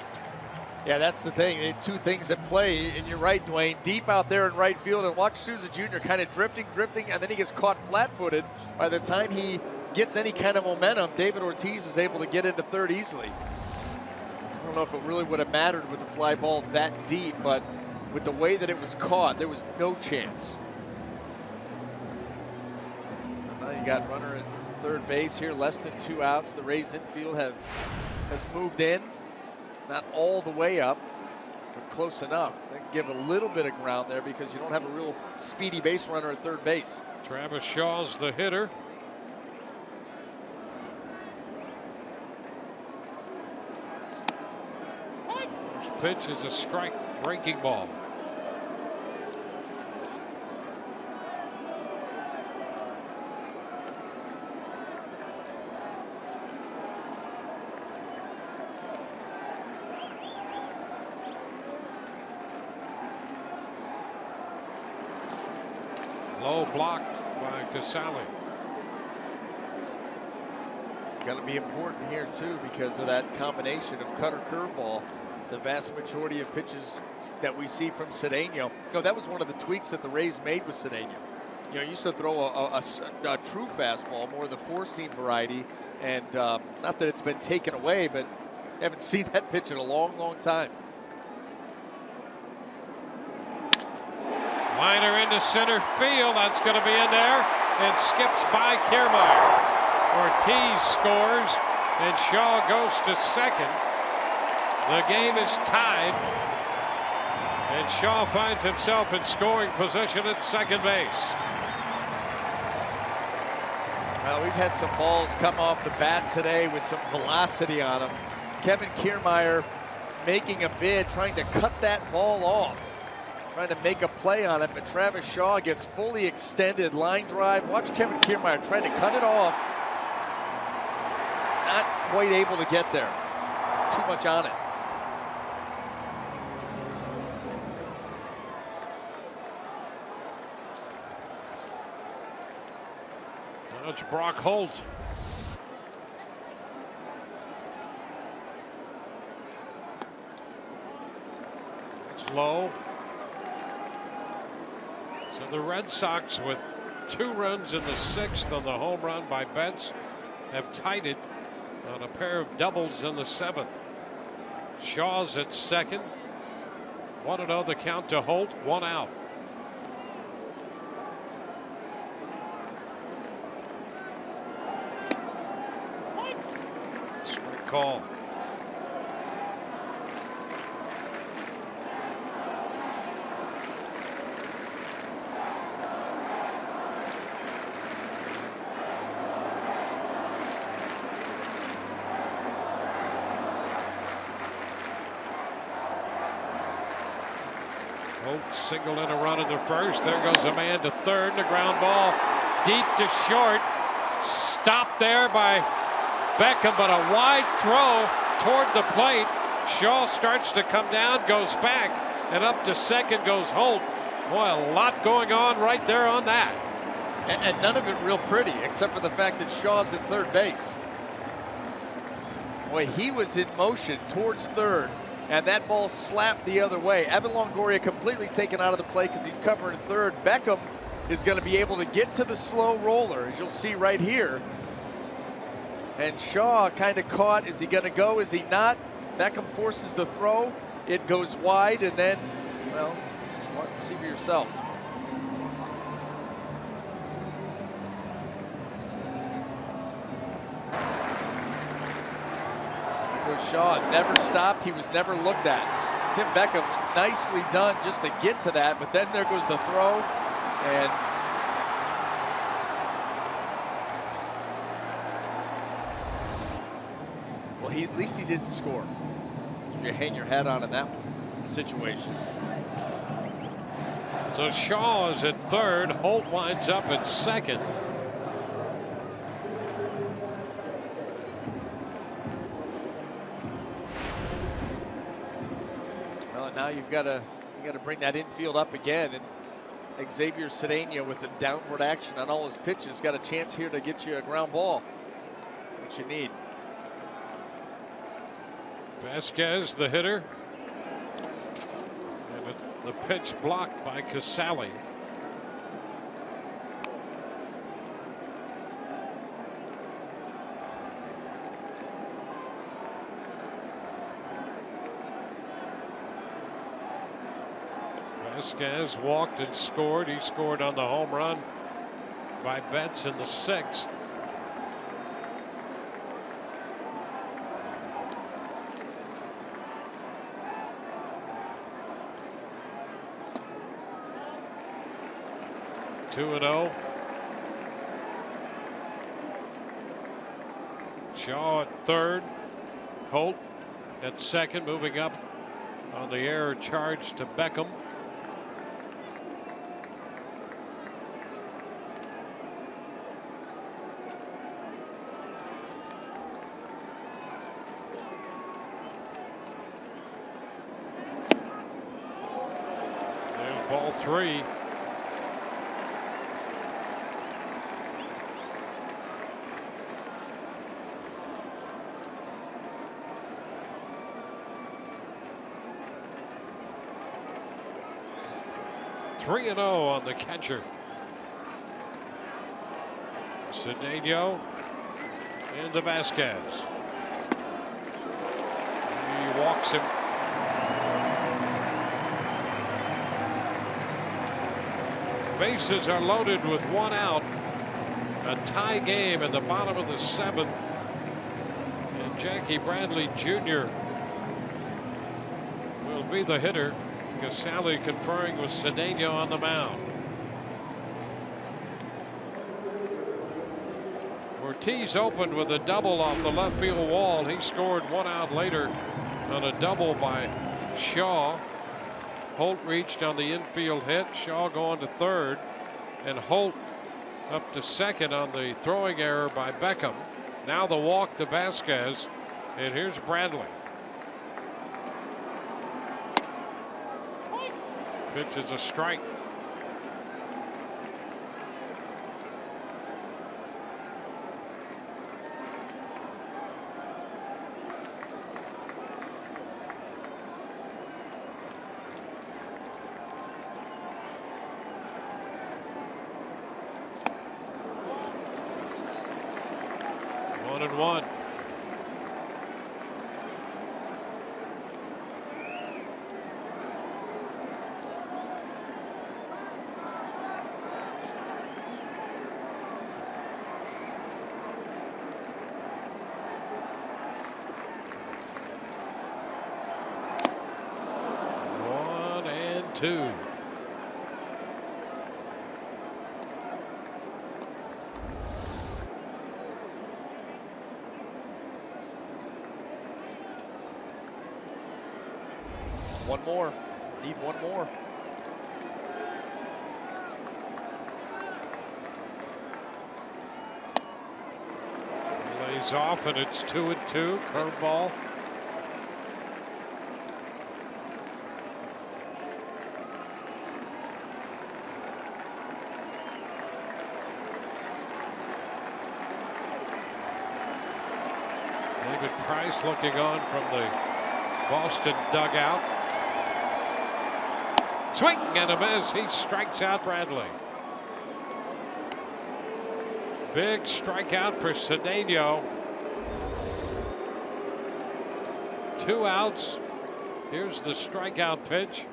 Yeah, that's the thing. Two things at play, and you're right, Dwayne. Deep out there in right field, and watch Souza Jr. kind of drifting, and then he gets caught flat-footed. By the time he gets any kind of momentum, David Ortiz is able to get into third easily. I don't know if it really would have mattered with the fly ball that deep, but with the way that it was caught, there was no chance. Now you got runner at third base here, less than 2 outs. The Rays infield has moved in. Not all the way up, but close enough. They can give a little bit of ground there because you don't have a real speedy base runner at third base. Travis Shaw's the hitter. First pitch is a strike, breaking ball. Low blocked by Casale. Going to be important here too because of that combination of cutter curveball. The vast majority of pitches that we see from Cedeno. You know, that was one of the tweaks that the Rays made with Cedeno. You know, he used to throw a true fastball, more of the four-seam variety, and not that it's been taken away, but I haven't seen that pitch in a long, long time. Liner into center field. That's going to be in there and skips by Kiermaier. Ortiz scores and Shaw goes to second. The game is tied and Shaw finds himself in scoring position at second base. Well, we've had some balls come off the bat today with some velocity on them. Kevin Kiermaier making a bid, trying to cut that ball off. Trying to make a play on it, but Travis Shaw gets fully extended line drive. Watch Kevin Kiermaier trying to cut it off. Not quite able to get there. Too much on it. That's Brock Holt. It's low. So the Red Sox, with 2 runs in the 6th on the home run by Betts, have tied it on a pair of doubles in the 7th. Shaw's at second. 1-0 the count to Holt, 1 out. Strike call. Holt singled in a run in the 1st. There goes a man to 3rd. The ground ball deep to short. Stopped there by Beckham, but a wide throw toward the plate. Shaw starts to come down, goes back, and up to 2nd goes Holt. Boy, a lot going on right there on that. And none of it real pretty, except for the fact that Shaw's at 3rd base. Boy, he was in motion towards 3rd. And that ball slapped the other way. Evan Longoria completely taken out of the play because he's covering 3rd. Beckham is going to be able to get to the slow roller, as you'll see right here. And Shaw kind of caught. Is he going to go? Is he not? Beckham forces the throw. It goes wide, and then, well, see for yourself. Shaw never stopped. He was never looked at. Tim Beckham, nicely done just to get to that, but then there goes the throw, and well, at least he didn't score. You hang your hat on in that situation. So Shaw is at 3rd. Holt winds up at 2nd. Now you got to bring that infield up again, and Xavier Cedeno with the downward action on all his pitches got a chance here to get you a ground ball, which you need. Vasquez, the hitter, and the pitch blocked by Casale. Vasquez walked and scored. He scored on the home run by Betts in the 6th. Two and 0. Shaw at 3rd. Holt at 2nd, moving up on the error charge to Beckham. Ball 3. Three and 0 on the catcher. Cedeno into Vasquez. He walks him. Bases are loaded with 1 out. A tie game in the bottom of the 7th. And Jackie Bradley Jr. will be the hitter. Casale conferring with Cedeno on the mound. Ortiz opened with a double off the left field wall. He scored 1 out later on a double by Shaw. Holt reached on the infield hit. Shaw going to 3rd, and Holt up to 2nd on the throwing error by Beckham. Now the walk to Vasquez, and here's Bradley. Pitch is a strike. 1-1. Two. One more. Need one more. Lays off, and it's 2-2. Curveball. David Price looking on from the Boston dugout. Swing and a miss. He strikes out Bradley. Big strikeout for Cedeno. 2 outs. Here's the strikeout pitch.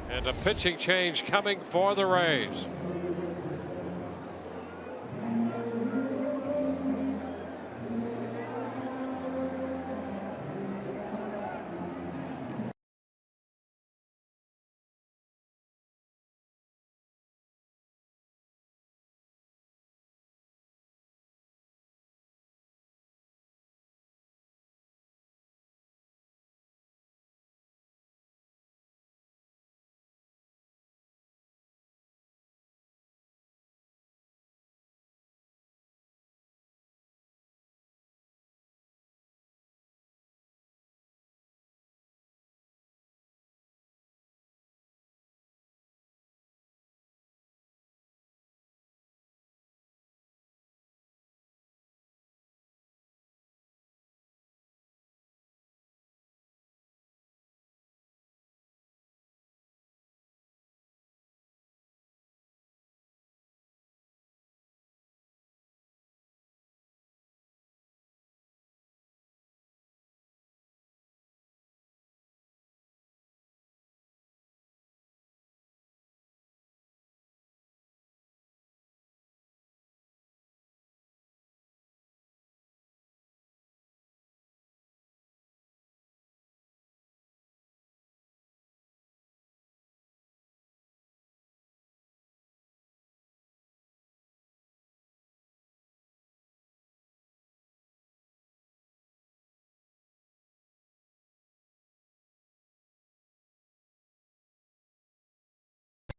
And a pitching change coming for the Rays.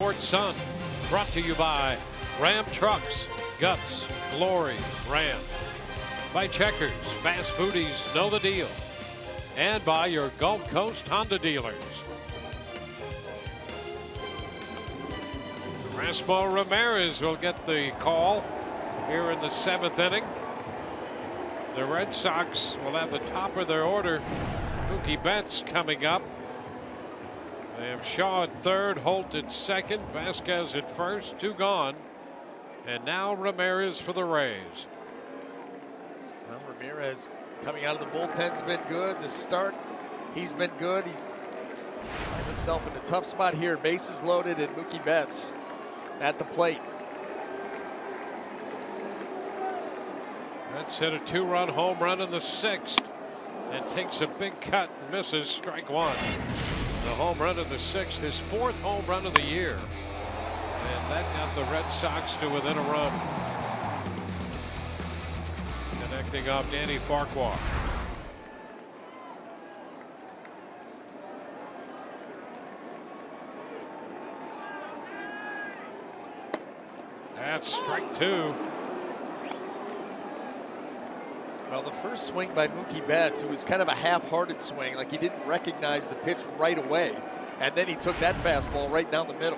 Sports Sun, brought to you by Ram Trucks, Guts, Glory, Ram. By Checkers, Fast Foodies, Know the Deal. And by your Gulf Coast Honda dealers. Rasmo Ramirez will get the call here in the 7th inning. The Red Sox will have the top of their order. Mookie Betts coming up. They have Shaw at third, Holt at second, Vasquez at first, 2 gone. And now Ramirez for the Rays. Well, Ramirez coming out of the bullpen's been good. The start, he's been good. He finds himself in a tough spot here. Bases loaded, and Mookie Betts at the plate. Betts hit a 2-run home run in the 6th and takes a big cut and misses, strike 1. The home run of the 6th, his 4th home run of the year. And that got the Red Sox to within a run. Connecting off Danny Farquhar. That's strike 2. Well, the first swing by Mookie Betts, it was kind of a half-hearted swing, like he didn't recognize the pitch right away. And then he took that fastball right down the middle.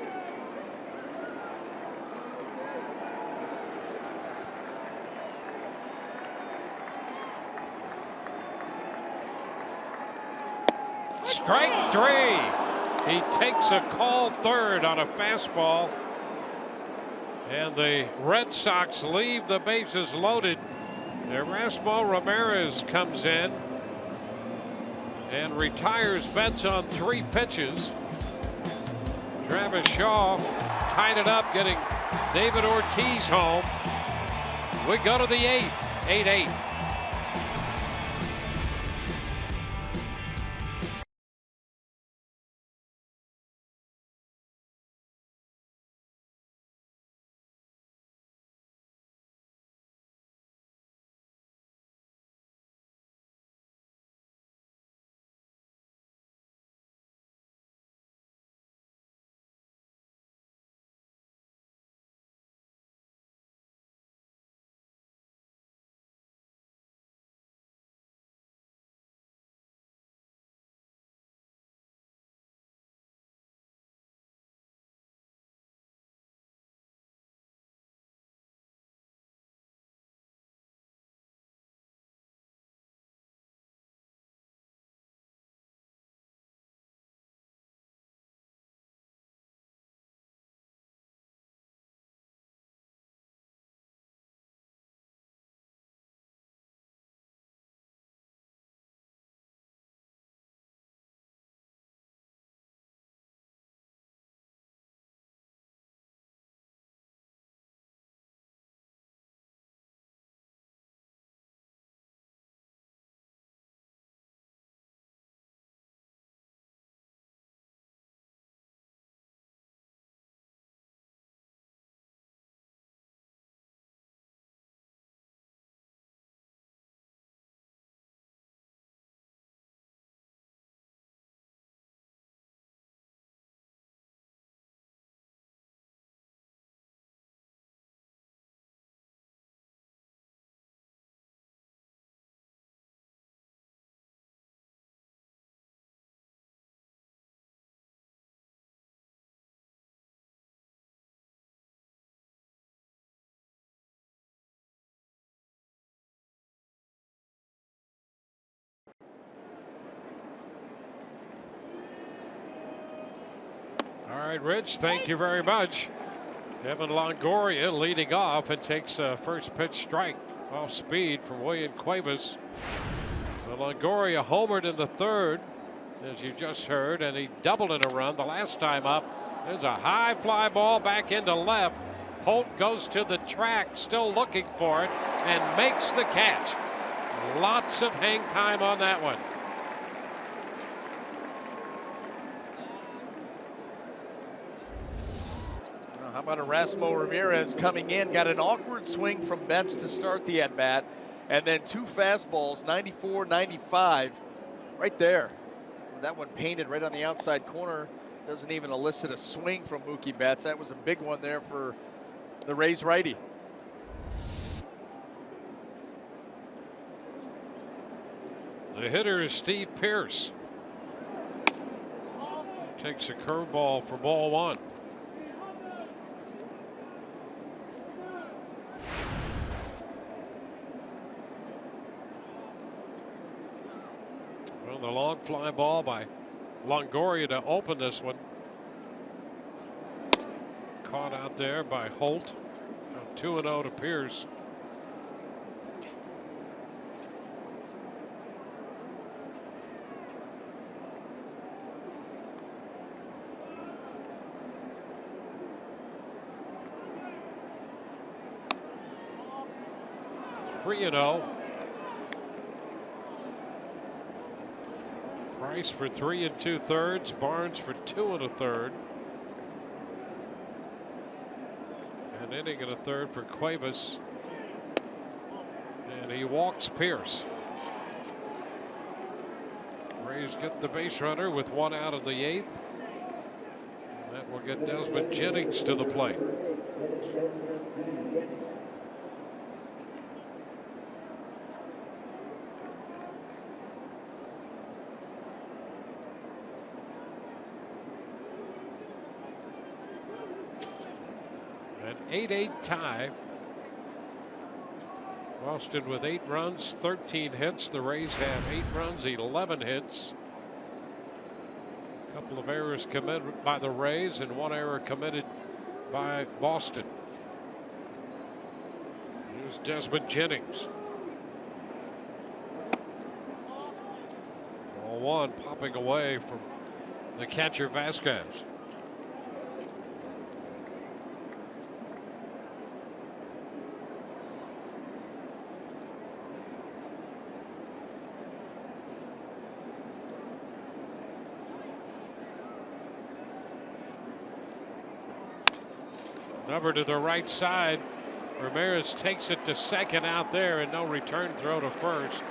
Strike 3. He takes a called third on a fastball. And the Red Sox leave the bases loaded Erasmo Ramirez comes in and retires Betts on 3 pitches. Travis Shaw tied it up, getting David Ortiz home. We go to the 8th, 8-8. All right, Rich, thank you very much. Evan Longoria leading off and takes a first pitch strike off speed from William Cuevas. Well, Longoria homered in the 3rd, as you just heard, and he doubled in a run the last time up. There's a high fly ball back into left. Holt goes to the track, still looking for it, and makes the catch. Lots of hang time on that one. How about Erasmo Ramirez coming in, got an awkward swing from Betts to start the at-bat, and then 2 fastballs, 94, 95, right there. That one painted right on the outside corner. Doesn't even elicit a swing from Mookie Betts. That was a big one there for the Rays righty. The hitter is Steve Pearce. Takes a curveball for ball 1. Well, the long fly ball by Longoria to open this one. Caught out there by Holt. 2-0 to Pearce. Price for 3 2/3. Barnes for 2 1/3. An inning and a third for Cuevas. And he walks Pearce. Rays get the base runner with 1 out of the 8th. And that will get Desmond Jennings to the plate. An 8-8 tie. Boston with 8 runs, 13 hits. The Rays have 8 runs, 11 hits. A couple of errors committed by the Rays and 1 error committed by Boston. Here's Desmond Jennings. 0-1, popping away from the catcher Vasquez. Number to the right side. Ramirez takes it to second out there, and no return throw to first.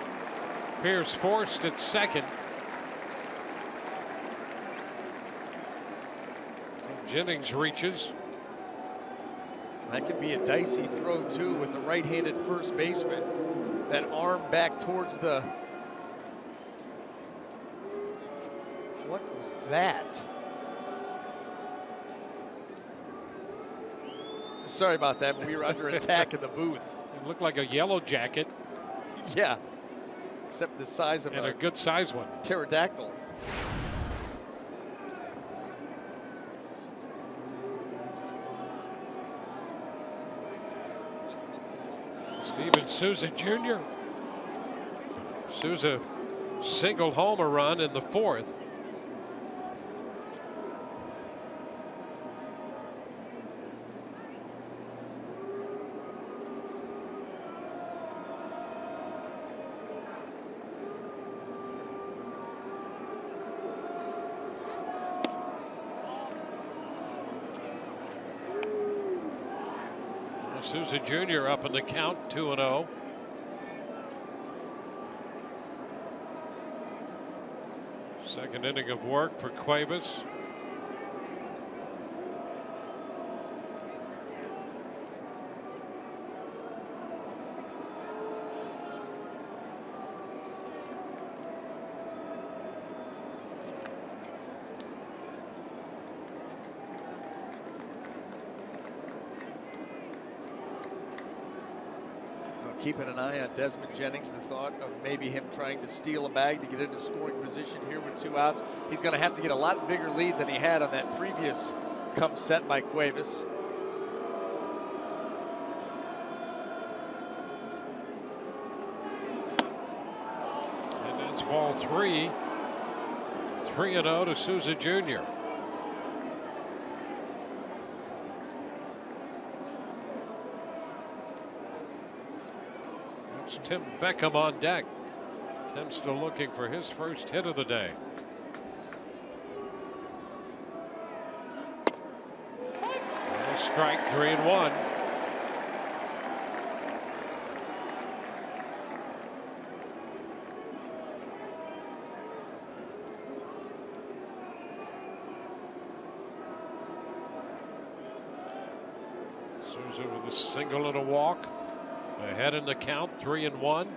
Pierce forced at second. So Jennings reaches. That could be a dicey throw too with the right-handed first baseman. That arm back towards the. What was that? Sorry about that, but we were under attack in the booth. It looked like a yellow jacket. Yeah, except the size of and a good size one. Pterodactyl. Steven Souza Jr. Souza single homer run in the fourth. Souza Jr. up in the count, 2-0. Second inning of work for Cuevas. Keeping an eye on Desmond Jennings, the thought of maybe him trying to steal a bag to get into scoring position here with 2 outs. He's going to have to get a lot bigger lead than he had on that previous come set by Cuevas. And that's ball 3. 3-0 to Souza Jr. Tim Beckham on deck. Tim still looking for his first hit of the day. And a strike, 3-1. Souza with a single and a walk. Ahead in the count, 3-1.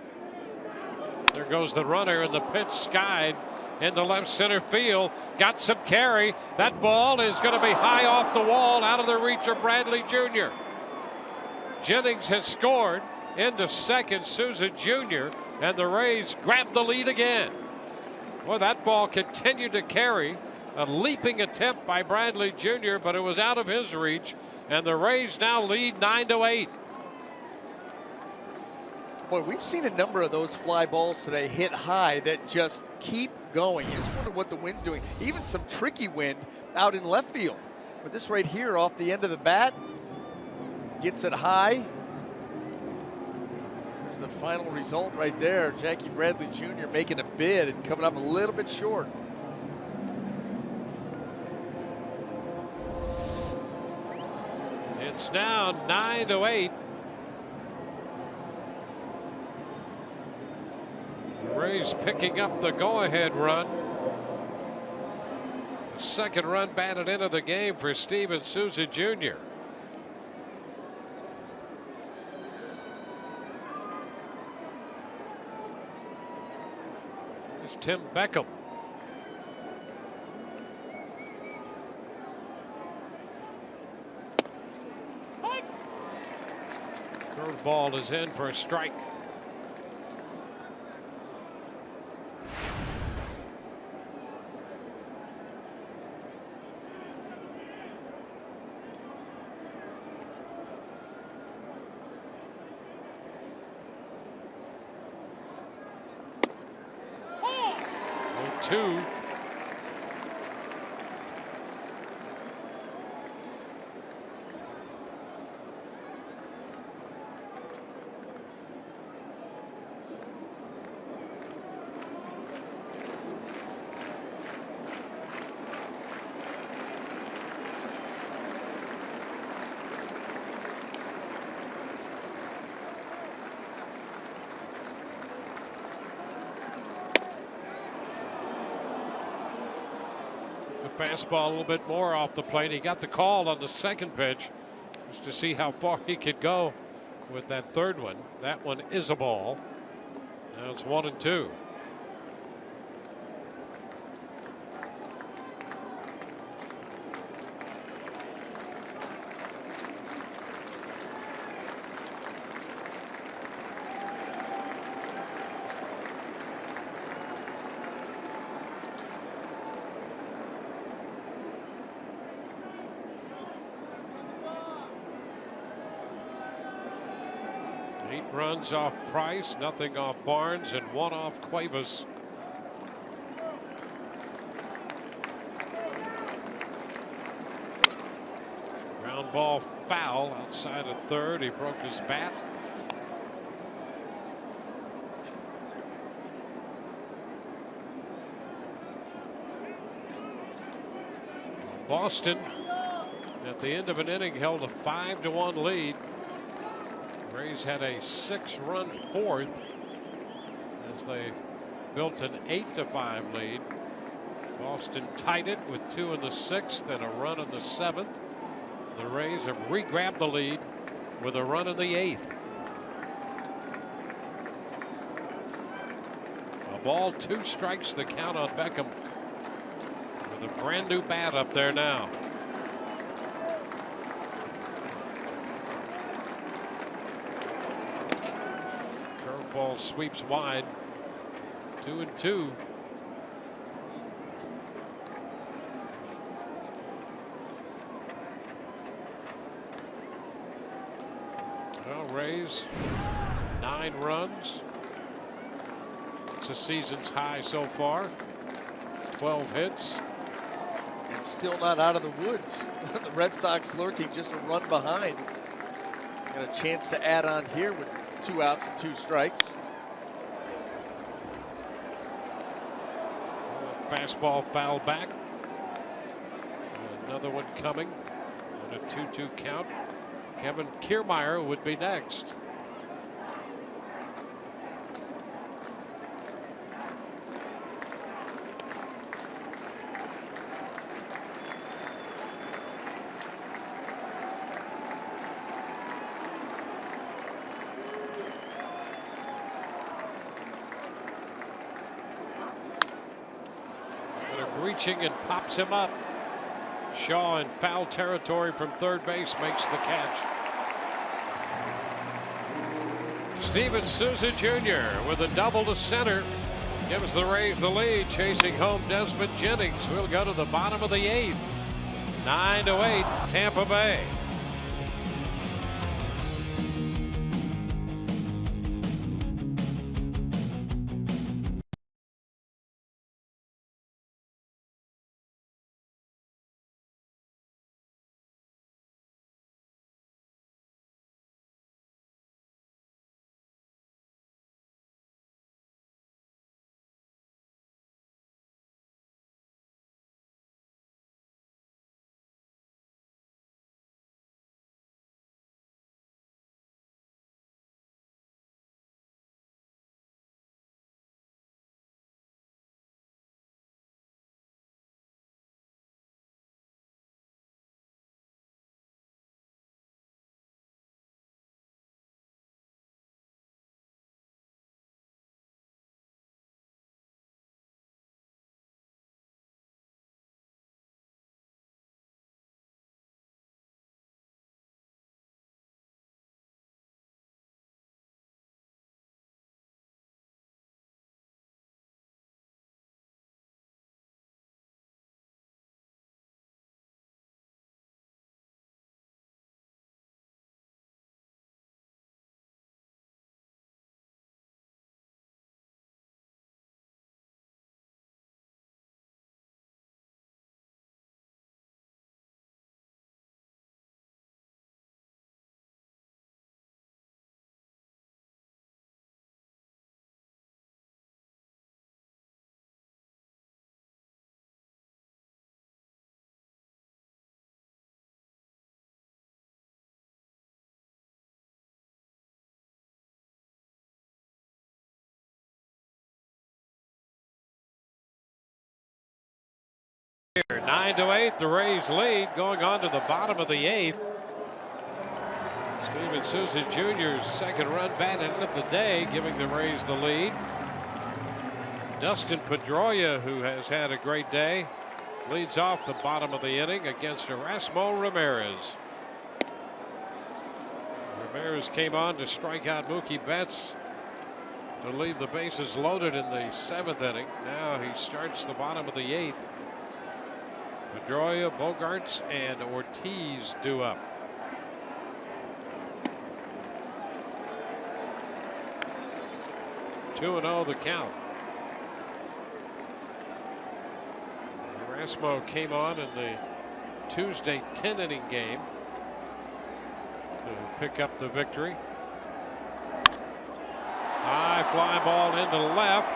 There goes the runner, and the pitch skied into left center field. Got some carry. That ball is going to be high off the wall, out of the reach of Bradley Jr. Jennings has scored into second, Souza Jr., and the Rays grab the lead again. Well, that ball continued to carry. A leaping attempt by Bradley Jr., but it was out of his reach, and the Rays now lead 9-8. Boy, we've seen a number of those fly balls today hit high that just keep going. You just wonder what the wind's doing. Even some tricky wind out in left field. But this right here off the end of the bat gets it high. There's the final result right there. Jackie Bradley Jr. making a bid and coming up a little bit short. It's now 9-8. Rays picking up the go-ahead run. The second run batted into the game for Steven Souza Jr. It's Tim Beckham. Curveball is in for a strike. 2. Fastball a little bit more off the plate. He got the call on the second pitch just to see how far he could go with that third one. That one is a ball. Now it's 1-2. Runs off Price, nothing off Barnes, and 1 off Cuevas. Ground ball foul outside of third. He broke his bat. Boston at the end of an inning held a 5-1 lead. Rays had a 6-run fourth as they built an 8-5 lead. Boston tied it with 2 in the 6th and a run in the 7th. The Rays have re-grabbed the lead with a run in the 8th. A ball, 2 strikes, the count on Beckham with a brand new bat up there now. Ball sweeps wide. 2-2. Well, Rays 9 runs. It's a season's high so far. 12 hits. And still not out of the woods. The Red Sox lurking just a run behind. Got a chance to add on here with 2 outs and 2 strikes. Fastball fouled back. Another one coming on a 2-2 count. Kevin Kiermaier would be next. Reaching and pops him up. Shaw in foul territory from third base makes the catch. Steven Souza Jr. with a double to center gives the Rays the lead. Chasing home Desmond Jennings. We'll go to the bottom of the 8th. 9-8 Tampa Bay. here. 9-8, the Rays lead going on to the bottom of the 8th. Steven Souza Jr.'s second run batted of the day, giving the Rays the lead. Dustin Pedroia, who has had a great day, leads off the bottom of the inning against Erasmo Ramirez. Ramirez came on to strike out Mookie Betts to leave the bases loaded in the 7th inning. Now he starts the bottom of the 8th. Pedroia, Bogarts, and Ortiz due up. Two and 0 the count. Erasmo came on in the Tuesday 10-inning game to pick up the victory. High fly ball into left.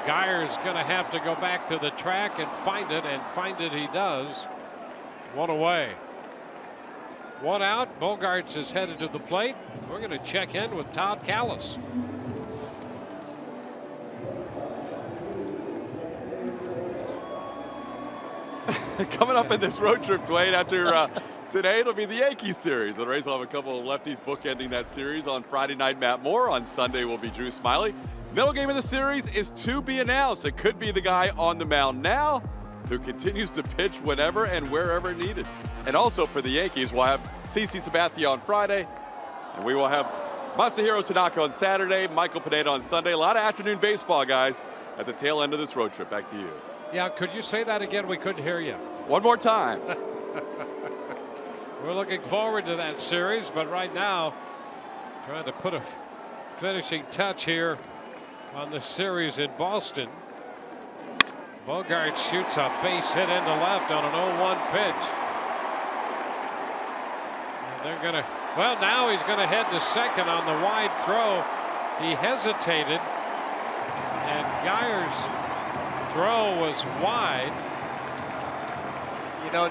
Geyer's going to have to go back to the track and find it he does. One away. One out. Bogarts is headed to the plate. We're going to check in with Todd Callis. Coming up in this road trip, Dwayne, after today, it'll be the Yankees series. The Rays will have a couple of lefties bookending that series. On Friday night, Matt Moore. On Sunday will be Drew Smyly. Middle game of the series is to be announced. It could be the guy on the mound now who continues to pitch whenever and wherever needed. And also for the Yankees, we'll have CC Sabathia on Friday, and we will have Masahiro Tanaka on Saturday, Michael Pineda on Sunday. A lot of afternoon baseball, guys, at the tail end of this road trip. Back to you. Yeah, could you say that again? We couldn't hear you. One more time. We're looking forward to that series, but right now, trying to put a finishing touch here on the series in Boston. Bogarts shoots a base hit into left on an 0-1 pitch. And they're going to, well, now he's going to head to second on the wide throw. He hesitated, and Geyer's throw was wide. You know,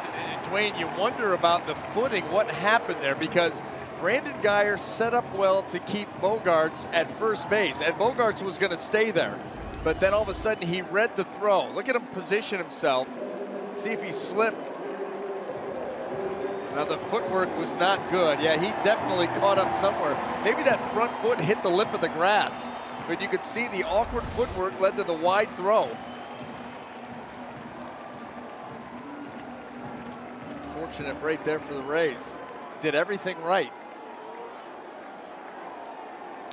Dwayne, you wonder about the footing, what happened there, because Brandon Geyer set up well to keep Bogarts at first base, and Bogarts was going to stay there. But then all of a sudden he read the throw. Look at him position himself. See if he slipped. Now the footwork was not good. Yeah, he definitely caught up somewhere. Maybe that front foot hit the lip of the grass, but you could see the awkward footwork led to the wide throw. Unfortunate break there for the Rays. Did everything right.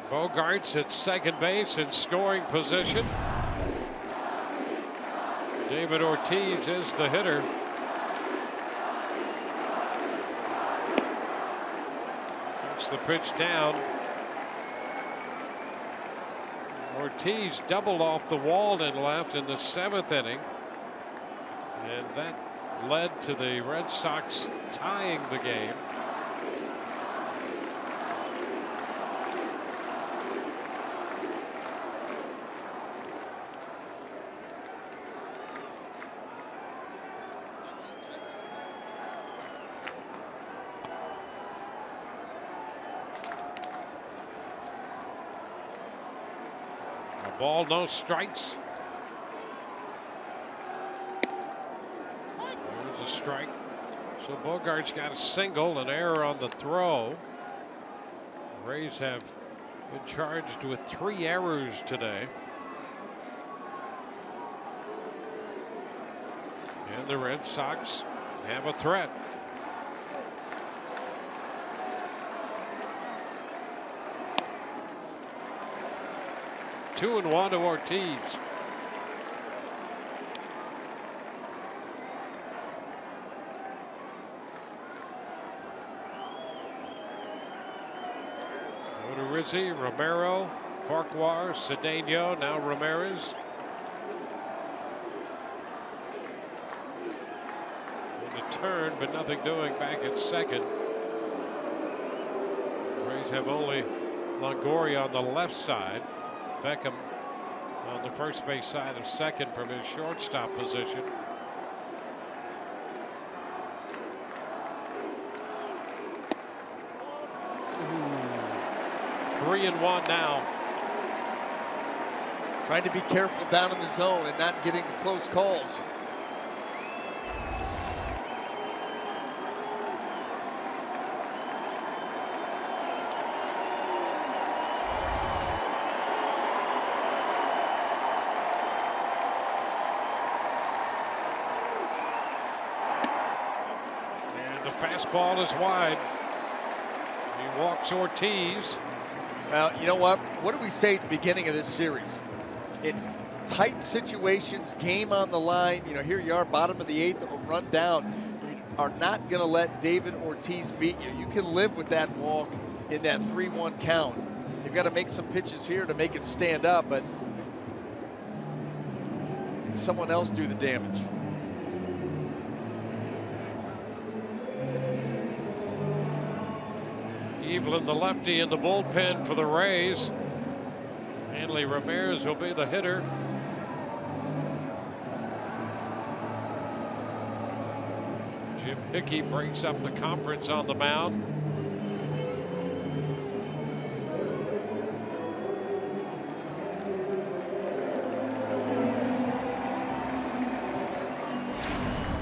Bogarts at second base in scoring position. David Ortiz is the hitter. Takes the pitch down. Ortiz doubled off the wall and left in the 7th inning. And that led to the Red Sox tying the game. A ball, no strikes. A strike. So Bogarts got a single, an error on the throw. The Rays have been charged with 3 errors today. And the Red Sox have a threat. Two and 1 to Ortiz. Rizzi, Romero, Farquhar, Cedeno, now Ramirez. On the turn, but nothing doing back at second. The Rays have only Longoria on the left side. Beckham on the first base side of second from his shortstop position. Three and 1 now. Trying to be careful down in the zone and not getting the close calls. fastball is wide. He walks Ortiz. Well, you know what? What did we say at the beginning of this series? In tight situations, game on the line, you know, here you are, bottom of the 8th, a run down. You are not going to let David Ortiz beat you. You can live with that walk in that 3-1 count. You've got to make some pitches here to make it stand up, but someone else do the damage. Evelyn, the lefty, in the bullpen for the Rays. Hanley Ramirez will be the hitter. Jim Hickey breaks up the conference on the mound.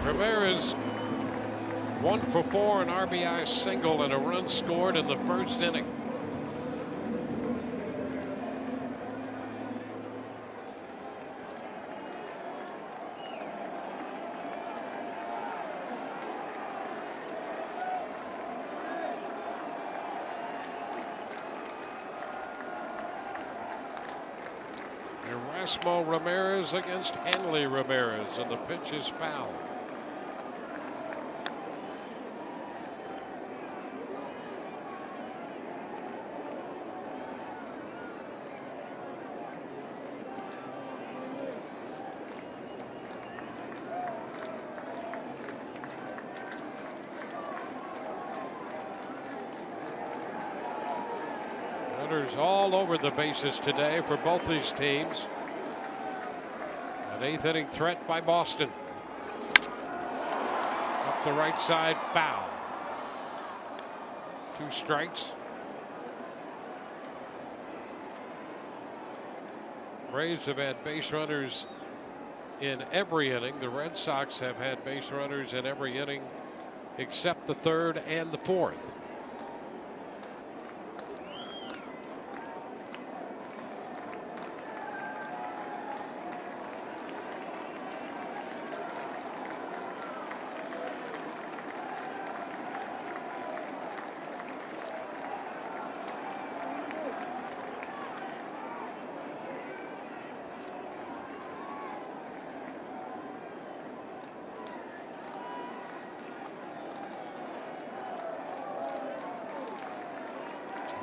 Ramirez 1 for 4, an RBI single and a run scored in the first inning. Erasmo Ramirez against Hanley Ramirez, and the pitch is foul. Runners all over the bases today for both these teams. An 8th inning threat by Boston. Up the right side, foul. 2 strikes. Rays have had base runners in every inning. The Red Sox have had base runners in every inning except the 3rd and the 4th.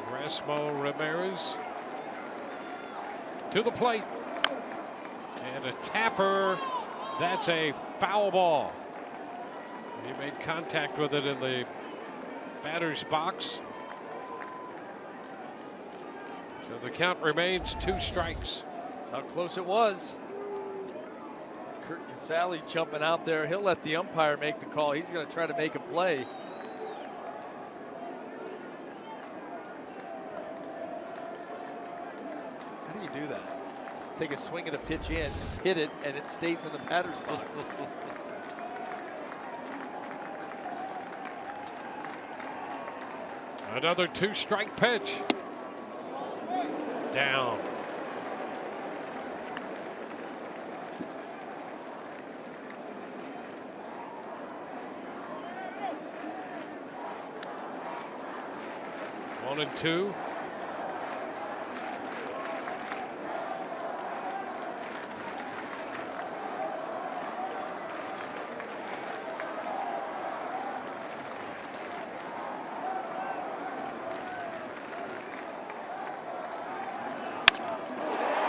Erasmo Ramirez to the plate, and a tapper. That's a foul ball. He made contact with it in the batter's box, so the count remains 2 strikes. That's how close it was. Kurt Casale jumping out there. He'll let the umpire make the call. He's going to try to make a play. How do you do that? Take a swing at a pitch in, hit it, and it stays in the batter's box. Another 2-strike pitch. Down. One and 2.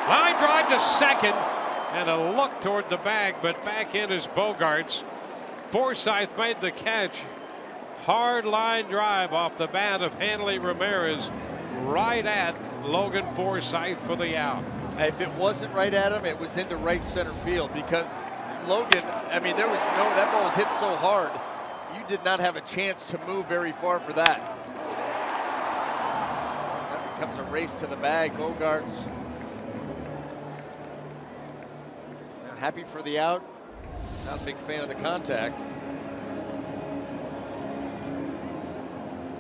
Line drive to second, and a look toward the bag, but back in is Bogarts. Forsythe made the catch. Hard line drive off the bat of Hanley Ramirez, right at Logan Forsythe for the out. If it wasn't right at him, it was into right center field, because Logan, I mean, there was no, that ball was hit so hard, you did not have a chance to move very far for that. That becomes a race to the bag. Bogarts happy for the out. Not a big fan of the contact.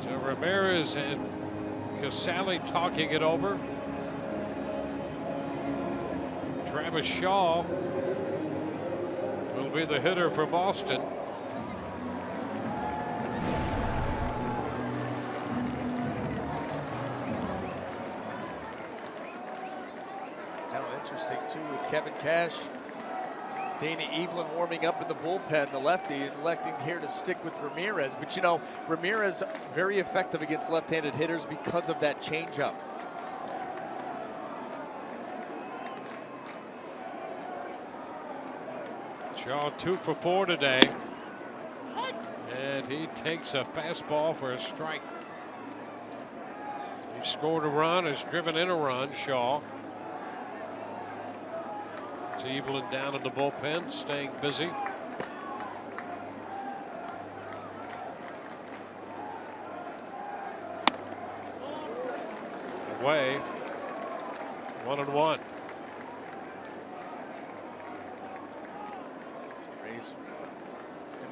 So Ramirez and Casale talking it over. Travis Shaw will be the hitter for Boston. 2 with Kevin Cash. Dana Evelyn warming up in the bullpen, the lefty, and electing here to stick with Ramirez. But you know, Ramirez very effective against left-handed hitters because of that changeup. Shaw 2 for 4 today. And he takes a fastball for a strike. He scored a run, has driven in a run, Shaw. It's Evelyn down in the bullpen, staying busy. Away. 1-1. Rays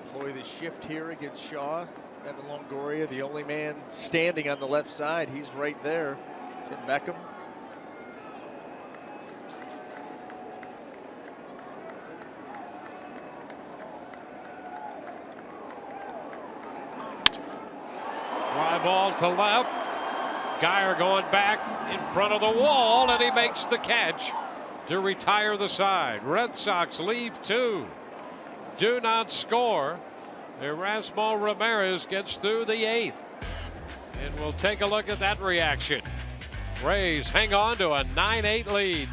employ the shift here against Shaw. Evan Longoria, the only man standing on the left side. He's right there. Tim Beckham. Fly ball to left. Geyer going back in front of the wall, and he makes the catch to retire the side. Red Sox leave 2. Do not score. Erasmo Ramirez gets through the 8th. And we'll take a look at that reaction. Rays hang on to a 9-8 lead.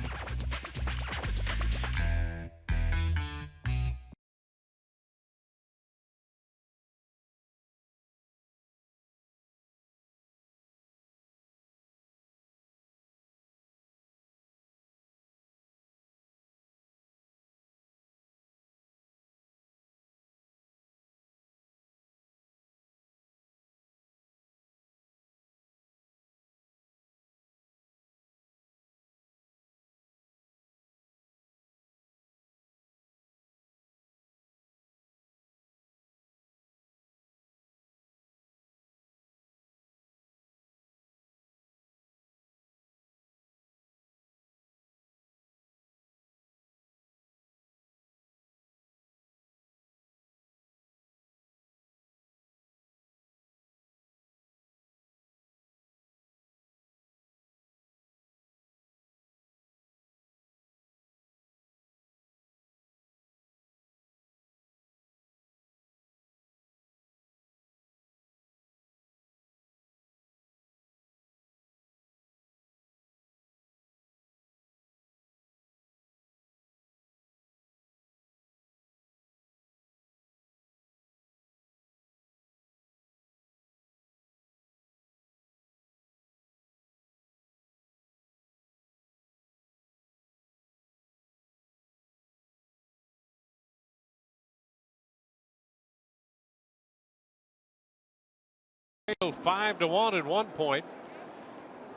Trailed 5-1 at one point.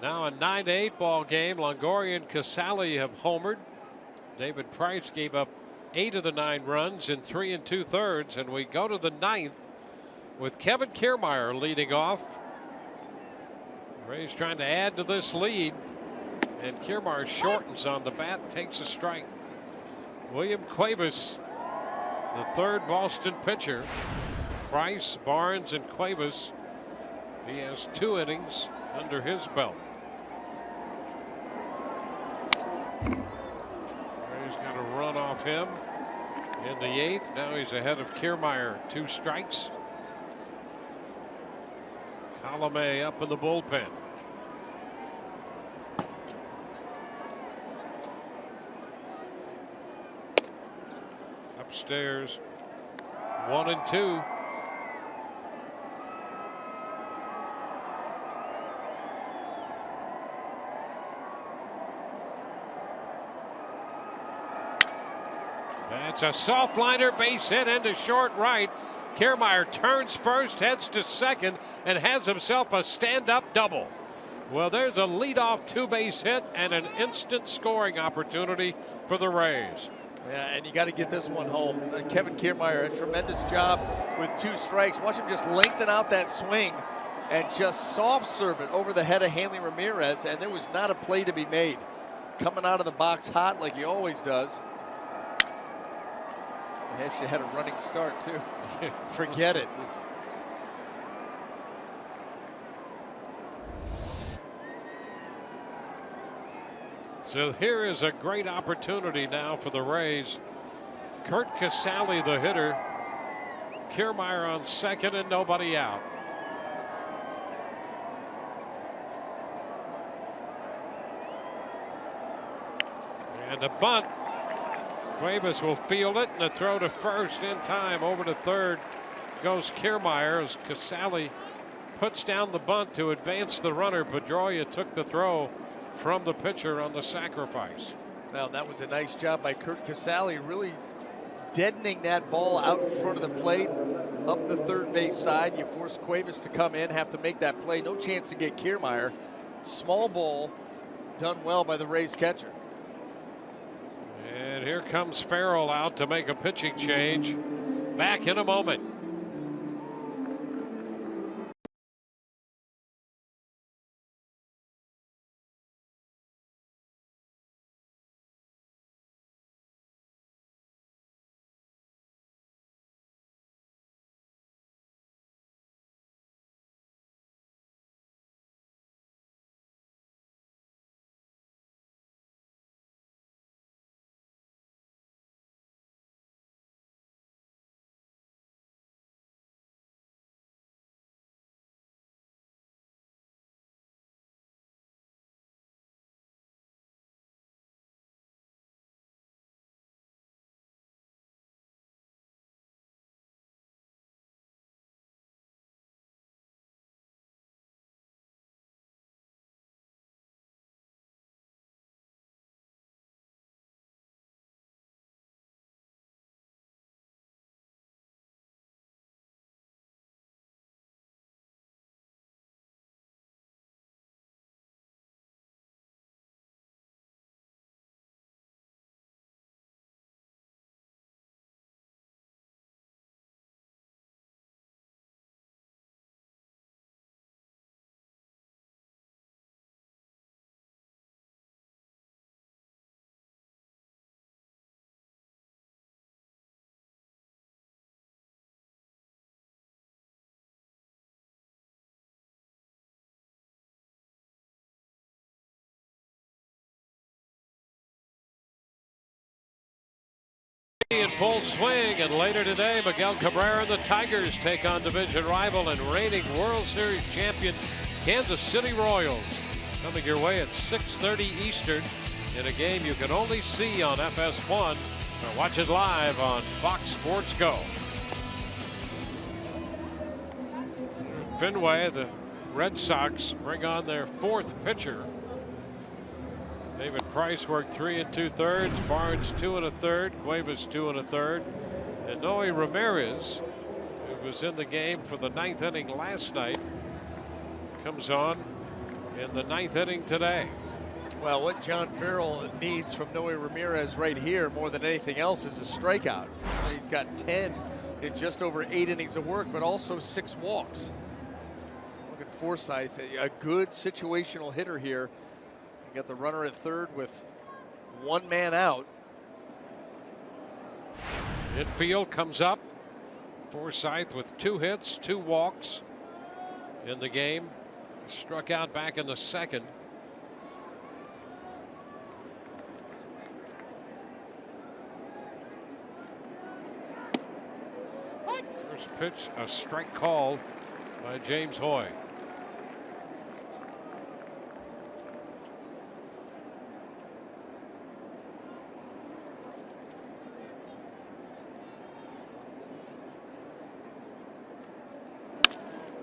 Now a 9-8 ball game. Longoria and Casale have homered. David Price gave up 8 of the 9 runs in 3 2/3, and we go to the 9th with Kevin Kiermaier leading off. Rays trying to add to this lead, and Kiermaier shortens on the bat, takes a strike. William Cuevas, the 3rd Boston pitcher. Price, Barnes, and Cuevas. He has 2 innings under his belt. He's got a run off him in the 8th. Now he's ahead of Kiermaier, 2 strikes. Colomé up in the bullpen. Upstairs, 1-2. That's a soft liner, base hit into short right. Kiermaier turns first, heads to second, and has himself a stand-up double. Well, there's a leadoff 2-base hit and an instant scoring opportunity for the Rays. Yeah, and you got to get this one home. Kevin Kiermaier, a tremendous job with 2 strikes. Watch him just lengthen out that swing and just soft serve it over the head of Hanley Ramirez, and there was not a play to be made. Coming out of the box hot like he always does. He actually had a running start, too. Forget it. So here is a great opportunity now for the Rays. Kurt Casale, the hitter. Kiermaier on second and nobody out. And a bunt. Cuevas will field it, and a throw to first in time. Over to third goes Kiermaier as Casale puts down the bunt to advance the runner. Pedroia took the throw from the pitcher on the sacrifice. Now that was a nice job by Kurt Casale, really deadening that ball out in front of the plate, up the third base side. You force Cuevas to come in, have to make that play. No chance to get Kiermaier. Small ball, done well by the Rays catcher. And here comes Farrell out to make a pitching change. Back in a moment. In full swing, and later today, Miguel Cabrera and the Tigers take on division rival and reigning World Series champion Kansas City Royals. Coming your way at 6:30 Eastern in a game you can only see on FS1 or watch it live on Fox Sports Go. Fenway, the Red Sox bring on their fourth pitcher. David Price worked 3 2/3, Barnes 2 1/3, Cuevas 2 1/3, and Noe Ramirez, who was in the game for the 9th inning last night, comes on in the 9th inning today. Well, what John Farrell needs from Noe Ramirez right here more than anything else is a strikeout. He's got 10 in just over 8 innings of work, but also 6 walks. Look at Forsythe, a good situational hitter here. Got the runner at third with 1 man out. Infield comes up. Forsythe with 2 hits, 2 walks in the game. He struck out back in the second. First pitch, a strike called by James Hoy.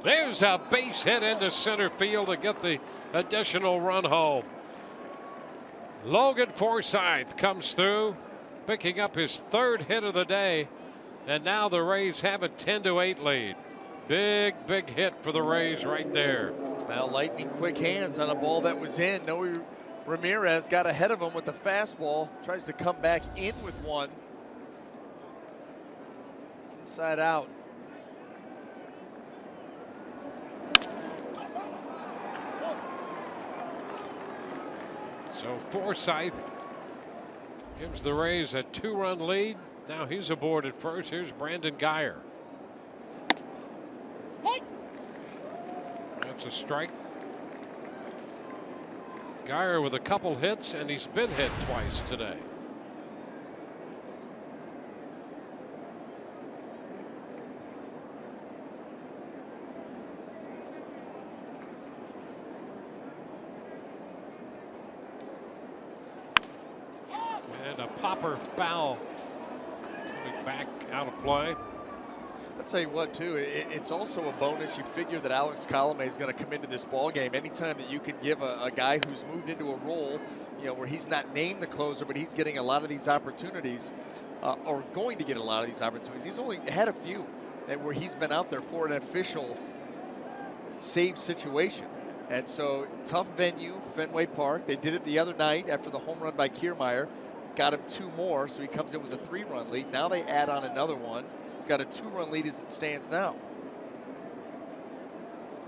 There's a base hit into center field to get the additional run home. Logan Forsythe comes through, picking up his 3rd hit of the day, and now the Rays have a 10-8 lead. Big hit for the Rays right there. Now lightning quick hands on a ball that was in. Noe Ramirez got ahead of him with the fastball, tries to come back in with one. Inside out. So Forsythe gives the Rays a 2-run lead. Now he's aboard at first. Here's Brandon Guyer. That's a strike. Geyer with a couple hits, and he's been hit twice today. And a popper foul coming back out of play. I'll tell you what, too, it's also a bonus. You figure that Alex Colomé is going to come into this ball game. Anytime that you can give a guy who's moved into a role, you know, where he's not named the closer, but he's getting a lot of these opportunities, or going to get a lot of these opportunities. He's only had a few where he's been out there for an official save situation. And so, tough venue, Fenway Park. They did it the other night after the home run by Kiermaier. Got him 2 more, so he comes in with a 3-run lead. Now they add on another one. He's got a 2-run lead as it stands now.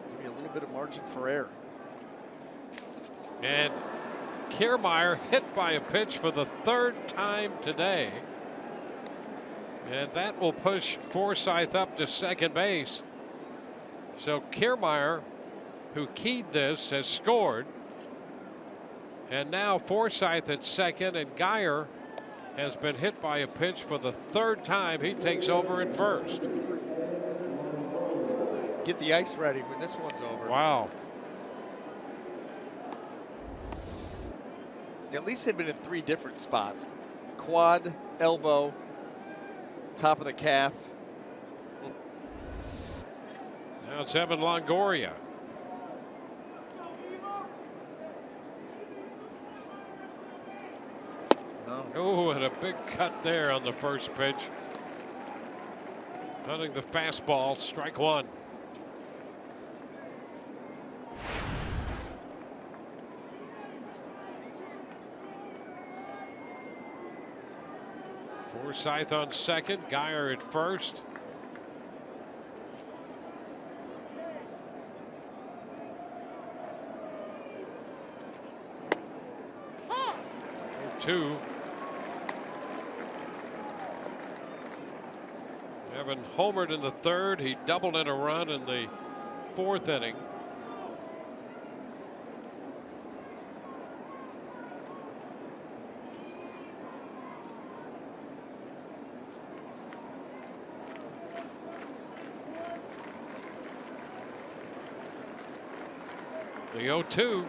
Give me a little bit of margin for error. And Kiermaier hit by a pitch for the 3rd time today. And that will push Forsythe up to second base. So Kiermaier, who keyed this, has scored. And now Forsythe at second, and Geyer has been hit by a pitch for the 3rd time. He takes over at first. Get the ice ready when this one's over. Wow. At least they've been in 3 different spots. Quad, elbow, top of the calf. Now it's Evan Longoria. Oh, and a big cut there on the first pitch. Hunting the fastball, strike 1. Forsythe on second, Geyer at first. Two. Evan homered in the 3rd. He doubled in a run in the 4th inning. The 0-2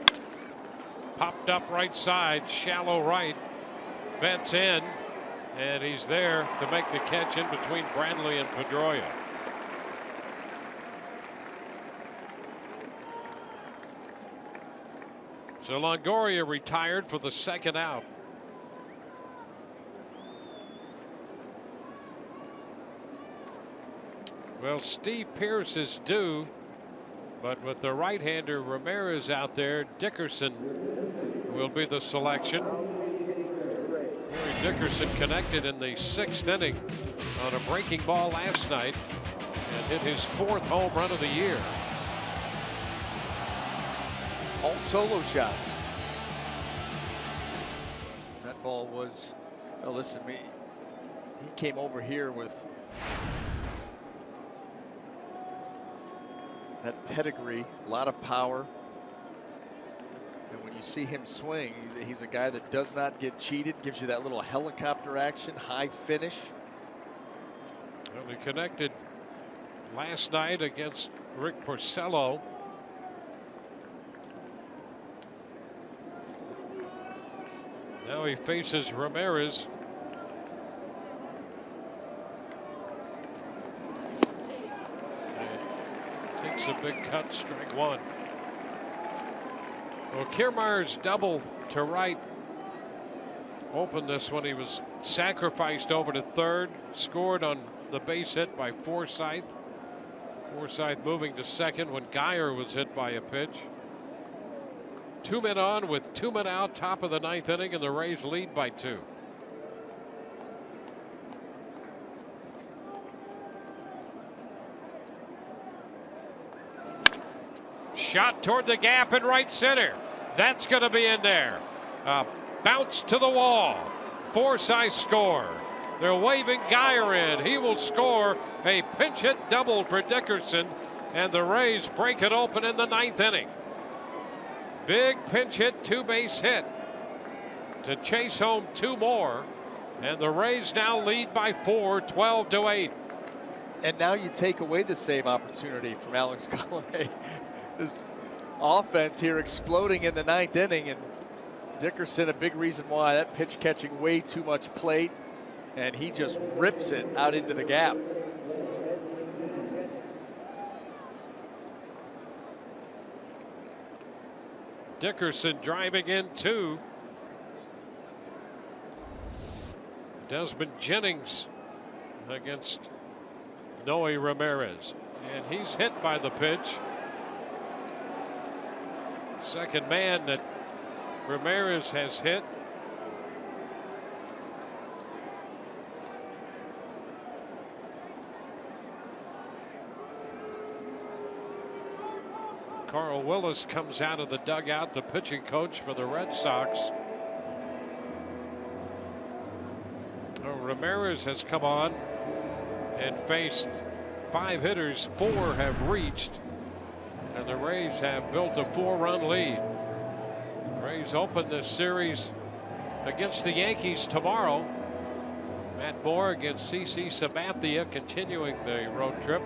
popped up right side, shallow right, Vets in. And he's there to make the catch in between Brantley and Pedroia. So Longoria retired for the 2nd out. Well, Steve Pearce is due, but with the right-hander Ramirez out there, Dickerson will be the selection. Dickerson connected in the 6th inning on a breaking ball last night and hit his 4th home run of the year. All solo shots. That ball was, oh, listen, he came over here with that pedigree, a lot of power. And when you see him swing, he's a guy that does not get cheated, gives you that little helicopter action, high finish. Well, he connected last night against Rick Porcello. Now he faces Ramirez. And takes a big cut, strike 1. Well, Kiermaier's double to right opened this when he was sacrificed over to 3rd, scored on the base hit by Forsythe. Forsythe moving to 2nd when Geyer was hit by a pitch. 2 men on with 2 men out, top of the 9th inning, and the Rays lead by 2. Shot toward the gap in right center. That's going to be in there. Bounce to the wall. Forsythe score. They're waving Geyer in. He will score a pinch hit double for Dickerson, and the Rays break it open in the 9th inning. Big pinch hit, 2-base hit to chase home 2 more. And the Rays now lead by 4, 12-8. And now you take away the save opportunity from Alex Colomé. This offense here exploding in the 9th inning, and Dickerson, a big reason why. That pitch catching way too much plate, and he just rips it out into the gap. Dickerson driving in 2. Desmond Jennings against Noe Ramirez, and he's hit by the pitch. Second man that Ramirez has hit. Carl Willis comes out of the dugout, the pitching coach for the Red Sox. Ramirez has come on and faced 5 hitters. 4 have reached, and the Rays have built a 4-run lead. Rays open this series against the Yankees tomorrow. Matt Moore against CC Sabathia, continuing the road trip,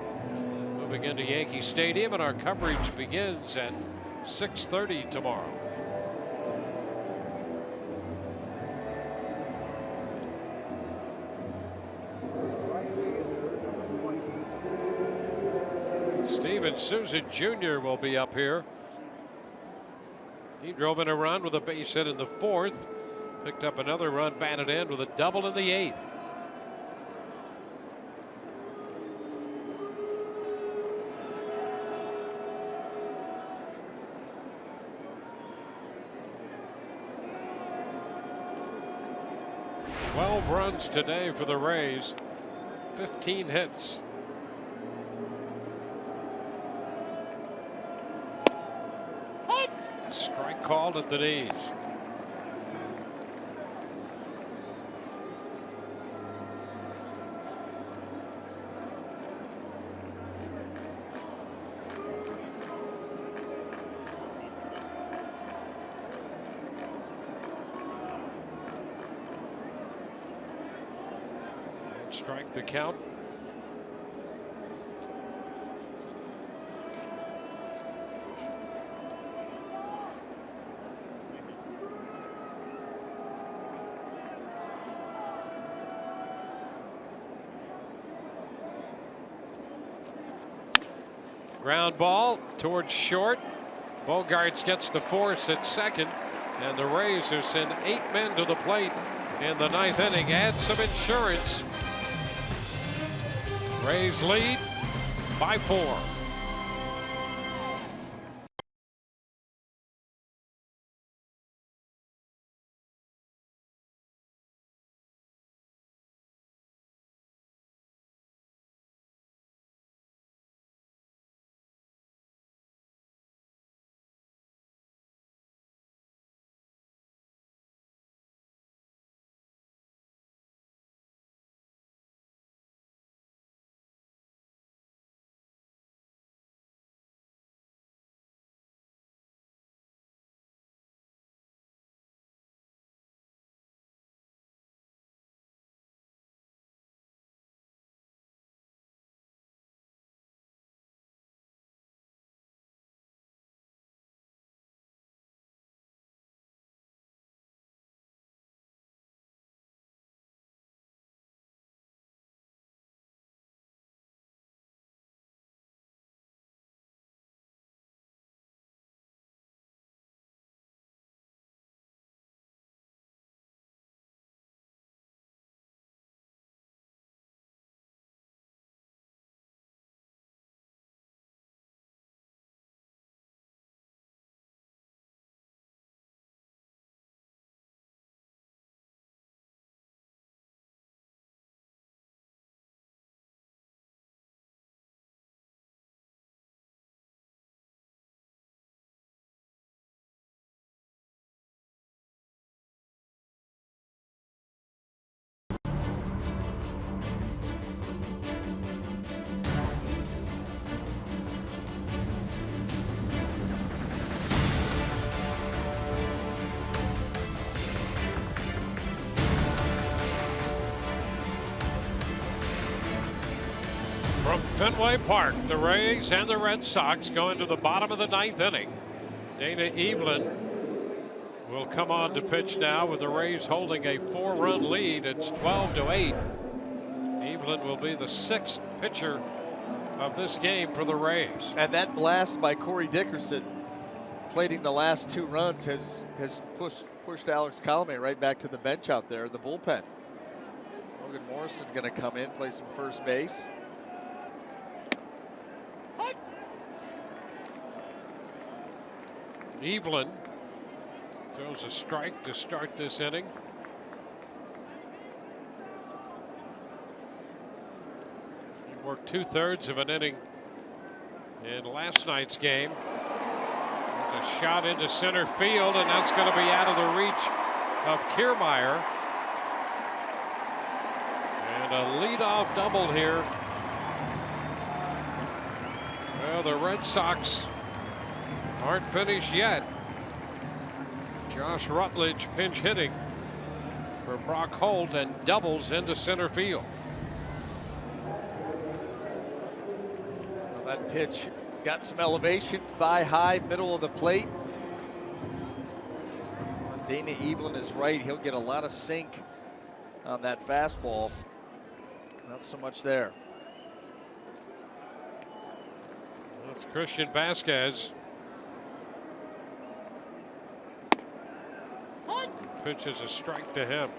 moving into Yankee Stadium, and our coverage begins at 6:30 tomorrow. Steven Souza Jr. will be up here. He drove in a run with a base hit in the 4th. Picked up another run batted in with a double in the 8th. Runs today for the Rays, 15 hits. Strike called at the knees. Strike the count. Ground ball towards short. Bogaerts gets the force at second, and the Rays have sent 8 men to the plate in the 9th inning. Add some insurance. Rays lead by 4. From Fenway Park, the Rays and the Red Sox go into the bottom of the 9th inning. Dana Evelyn will come on to pitch now with the Rays holding a 4-run lead. It's 12-8. Evelyn will be the 6th pitcher of this game for the Rays. And that blast by Corey Dickerson, plating the last 2 runs, has pushed Alex Colomé right back to the bench out there in the bullpen. Logan Morrison going to come in, play some first base. Evelyn throws a strike to start this inning. He worked 2/3 of an inning in last night's game. There's a shot into center field, and that's going to be out of the reach of Kiermaier. And a leadoff double here. Well, the Red Sox aren't finished yet. Josh Rutledge pinch hitting for Brock Holt and doubles into center field. Well, that pitch got some elevation, thigh high, middle of the plate. When Dana Evelyn is right, he'll get a lot of sink on that fastball. Not so much there. That's Christian Vasquez. Pitches a strike to him.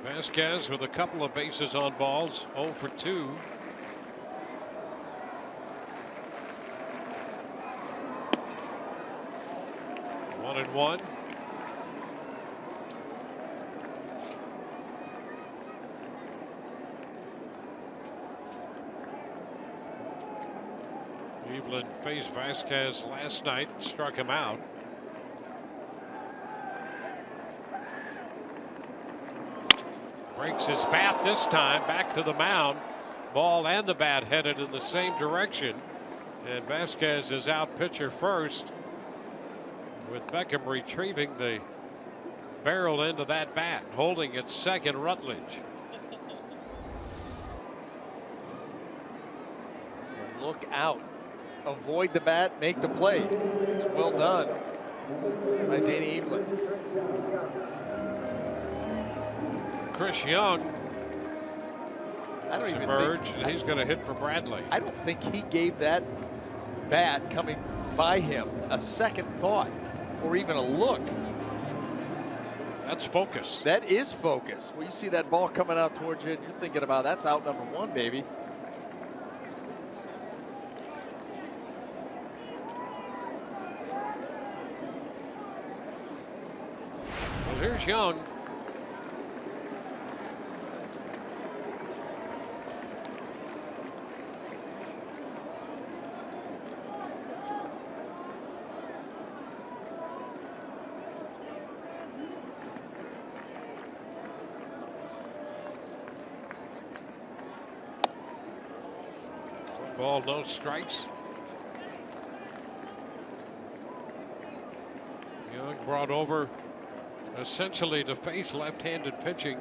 Vasquez with a couple of bases on balls, 0 for 2. One and one. Evelyn faced Vasquez last night and struck him out. Breaks his bat this time, back to the mound. Ball and the bat headed in the same direction. And Vasquez is out pitcher first, with Beckham retrieving the barrel end of that bat, holding at second Rutledge. Look out. Avoid the bat, make the play. It's well done by Dana Evelyn. Chris Young I don't even emerged, think, and he's going to hit for Bradley. I don't think he gave that bat coming by him a second thought or even a look. That's focus. That is focus. Well, you see that ball coming out towards you, and you're thinking about that's out number 1, baby. Well, here's Young. Ball, no strikes. Young brought over essentially to face left-handed pitching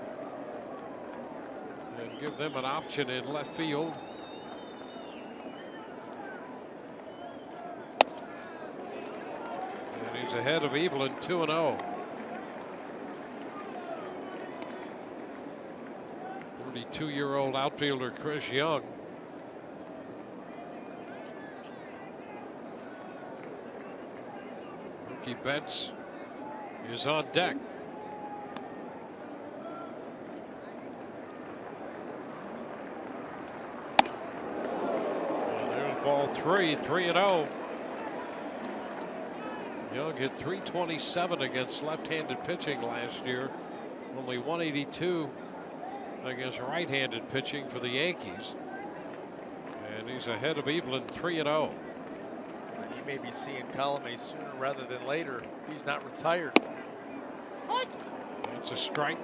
and give them an option in left field. And he's ahead of Evelyn 2-0. 32-year-old outfielder Chris Young. Betts is on deck. And there's ball 3, 3-0. Young hit .327 against left-handed pitching last year. Only .182 against right-handed pitching for the Yankees. And he's ahead of Evelyn 3-0. You may be seeing Colomé sooner rather than later. He's not retired. It's a strike.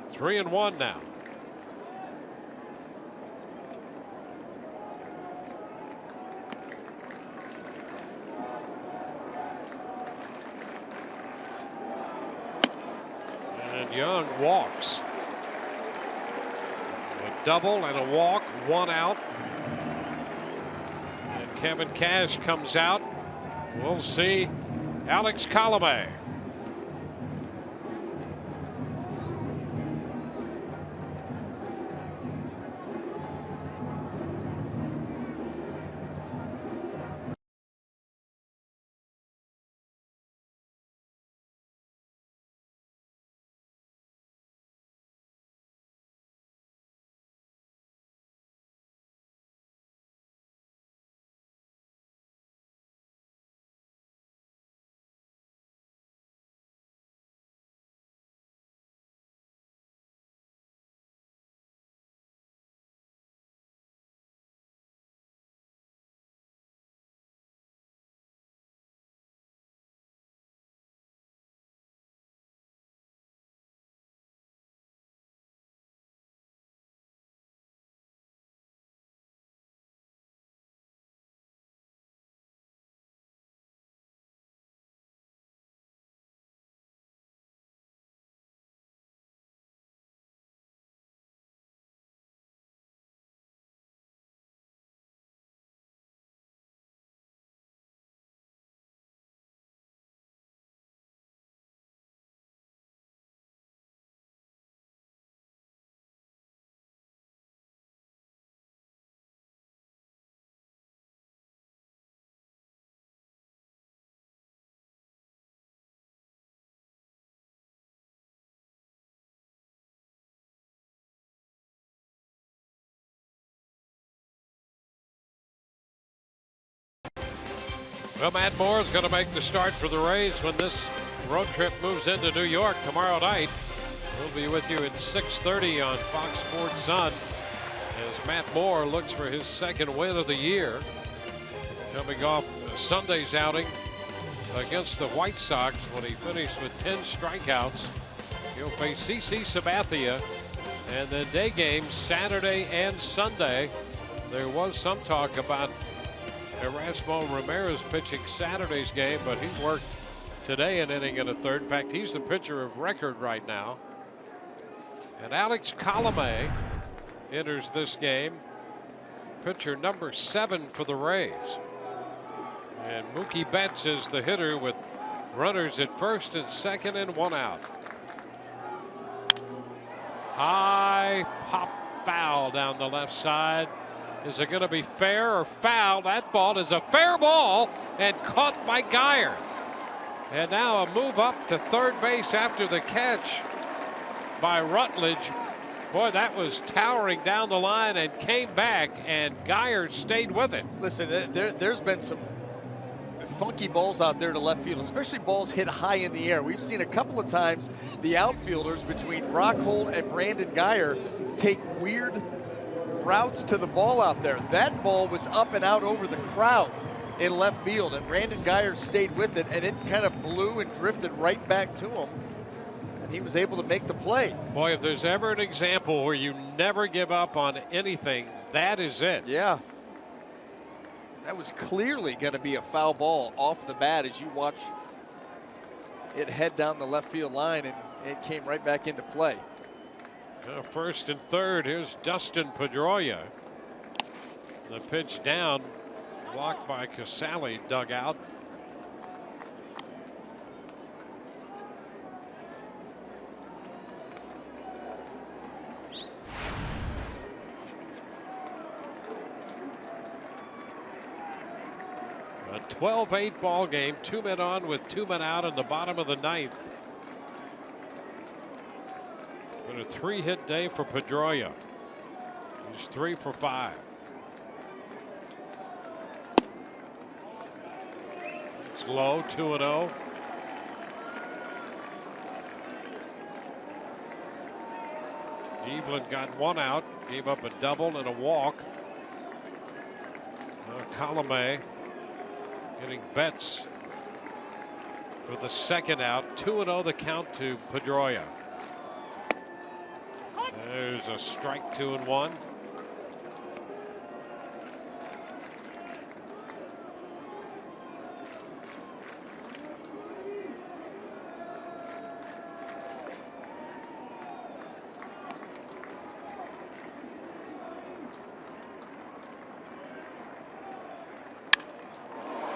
Three and one now. Young walks. A double and a walk, 1 out. And Kevin Cash comes out. We'll see Alex Colomé. Well, Matt Moore is going to make the start for the Rays when this road trip moves into New York tomorrow night. We'll be with you at 6:30 on Fox Sports Sun as Matt Moore looks for his second win of the year. Coming off Sunday's outing against the White Sox when he finished with 10 strikeouts. He'll face CC Sabathia, and then day games Saturday and Sunday. There was some talk about Erasmo Ramirez pitching Saturday's game, but he worked today an inning and a third. In fact, he's the pitcher of record right now. And Alex Colomé enters this game, pitcher number 7 for the Rays. And Mookie Betts is the hitter with runners at first and second and 1 out. High pop foul down the left side. Is it going to be fair or foul? That ball is a fair ball and caught by Geyer. And now a move up to third base after the catch by Rutledge. Boy, that was towering down the line and came back, and Geyer stayed with it. Listen, there's been some funky balls out there to left field, especially balls hit high in the air. We've seen a couple of times the outfielders between Brock Holt and Brandon Geyer take weird routes to the ball out there. That ball was up and out over the crowd in left field, and Brandon Geyer stayed with it, and it kind of blew and drifted right back to him, and he was able to make the play. Boy, if there's ever an example where you never give up on anything, that is it. Yeah. That was clearly going to be a foul ball off the bat as you watch it head down the left field line, and it came right back into play. First and third, here's Dustin Pedroia. The pitch down, blocked by Casale, dug out. A 12-8 ball game, 2 men on with 2 men out in the bottom of the 9th. Been a 3-hit day for Pedroia. He's 3 for 5. It's low, 2-0. Evelyn got 1 out, gave up a double and a walk. Colomé getting Betts for the 2nd out. 2-0 the count to Pedroia. There's a strike, 2-1.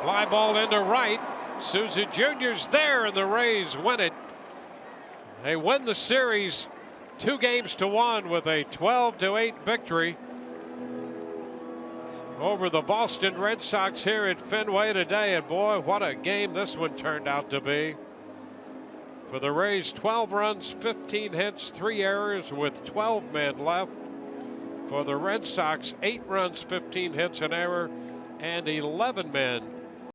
Fly ball into right. Souza Jr.'s there, and the Rays win it. They win the series 2-1 with a 12-8 victory over the Boston Red Sox here at Fenway today. And boy, what a game this one turned out to be. For the Rays, 12 runs, 15 hits, 3 errors with 12 men left. For the Red Sox, 8 runs, 15 hits, an error, and 11 men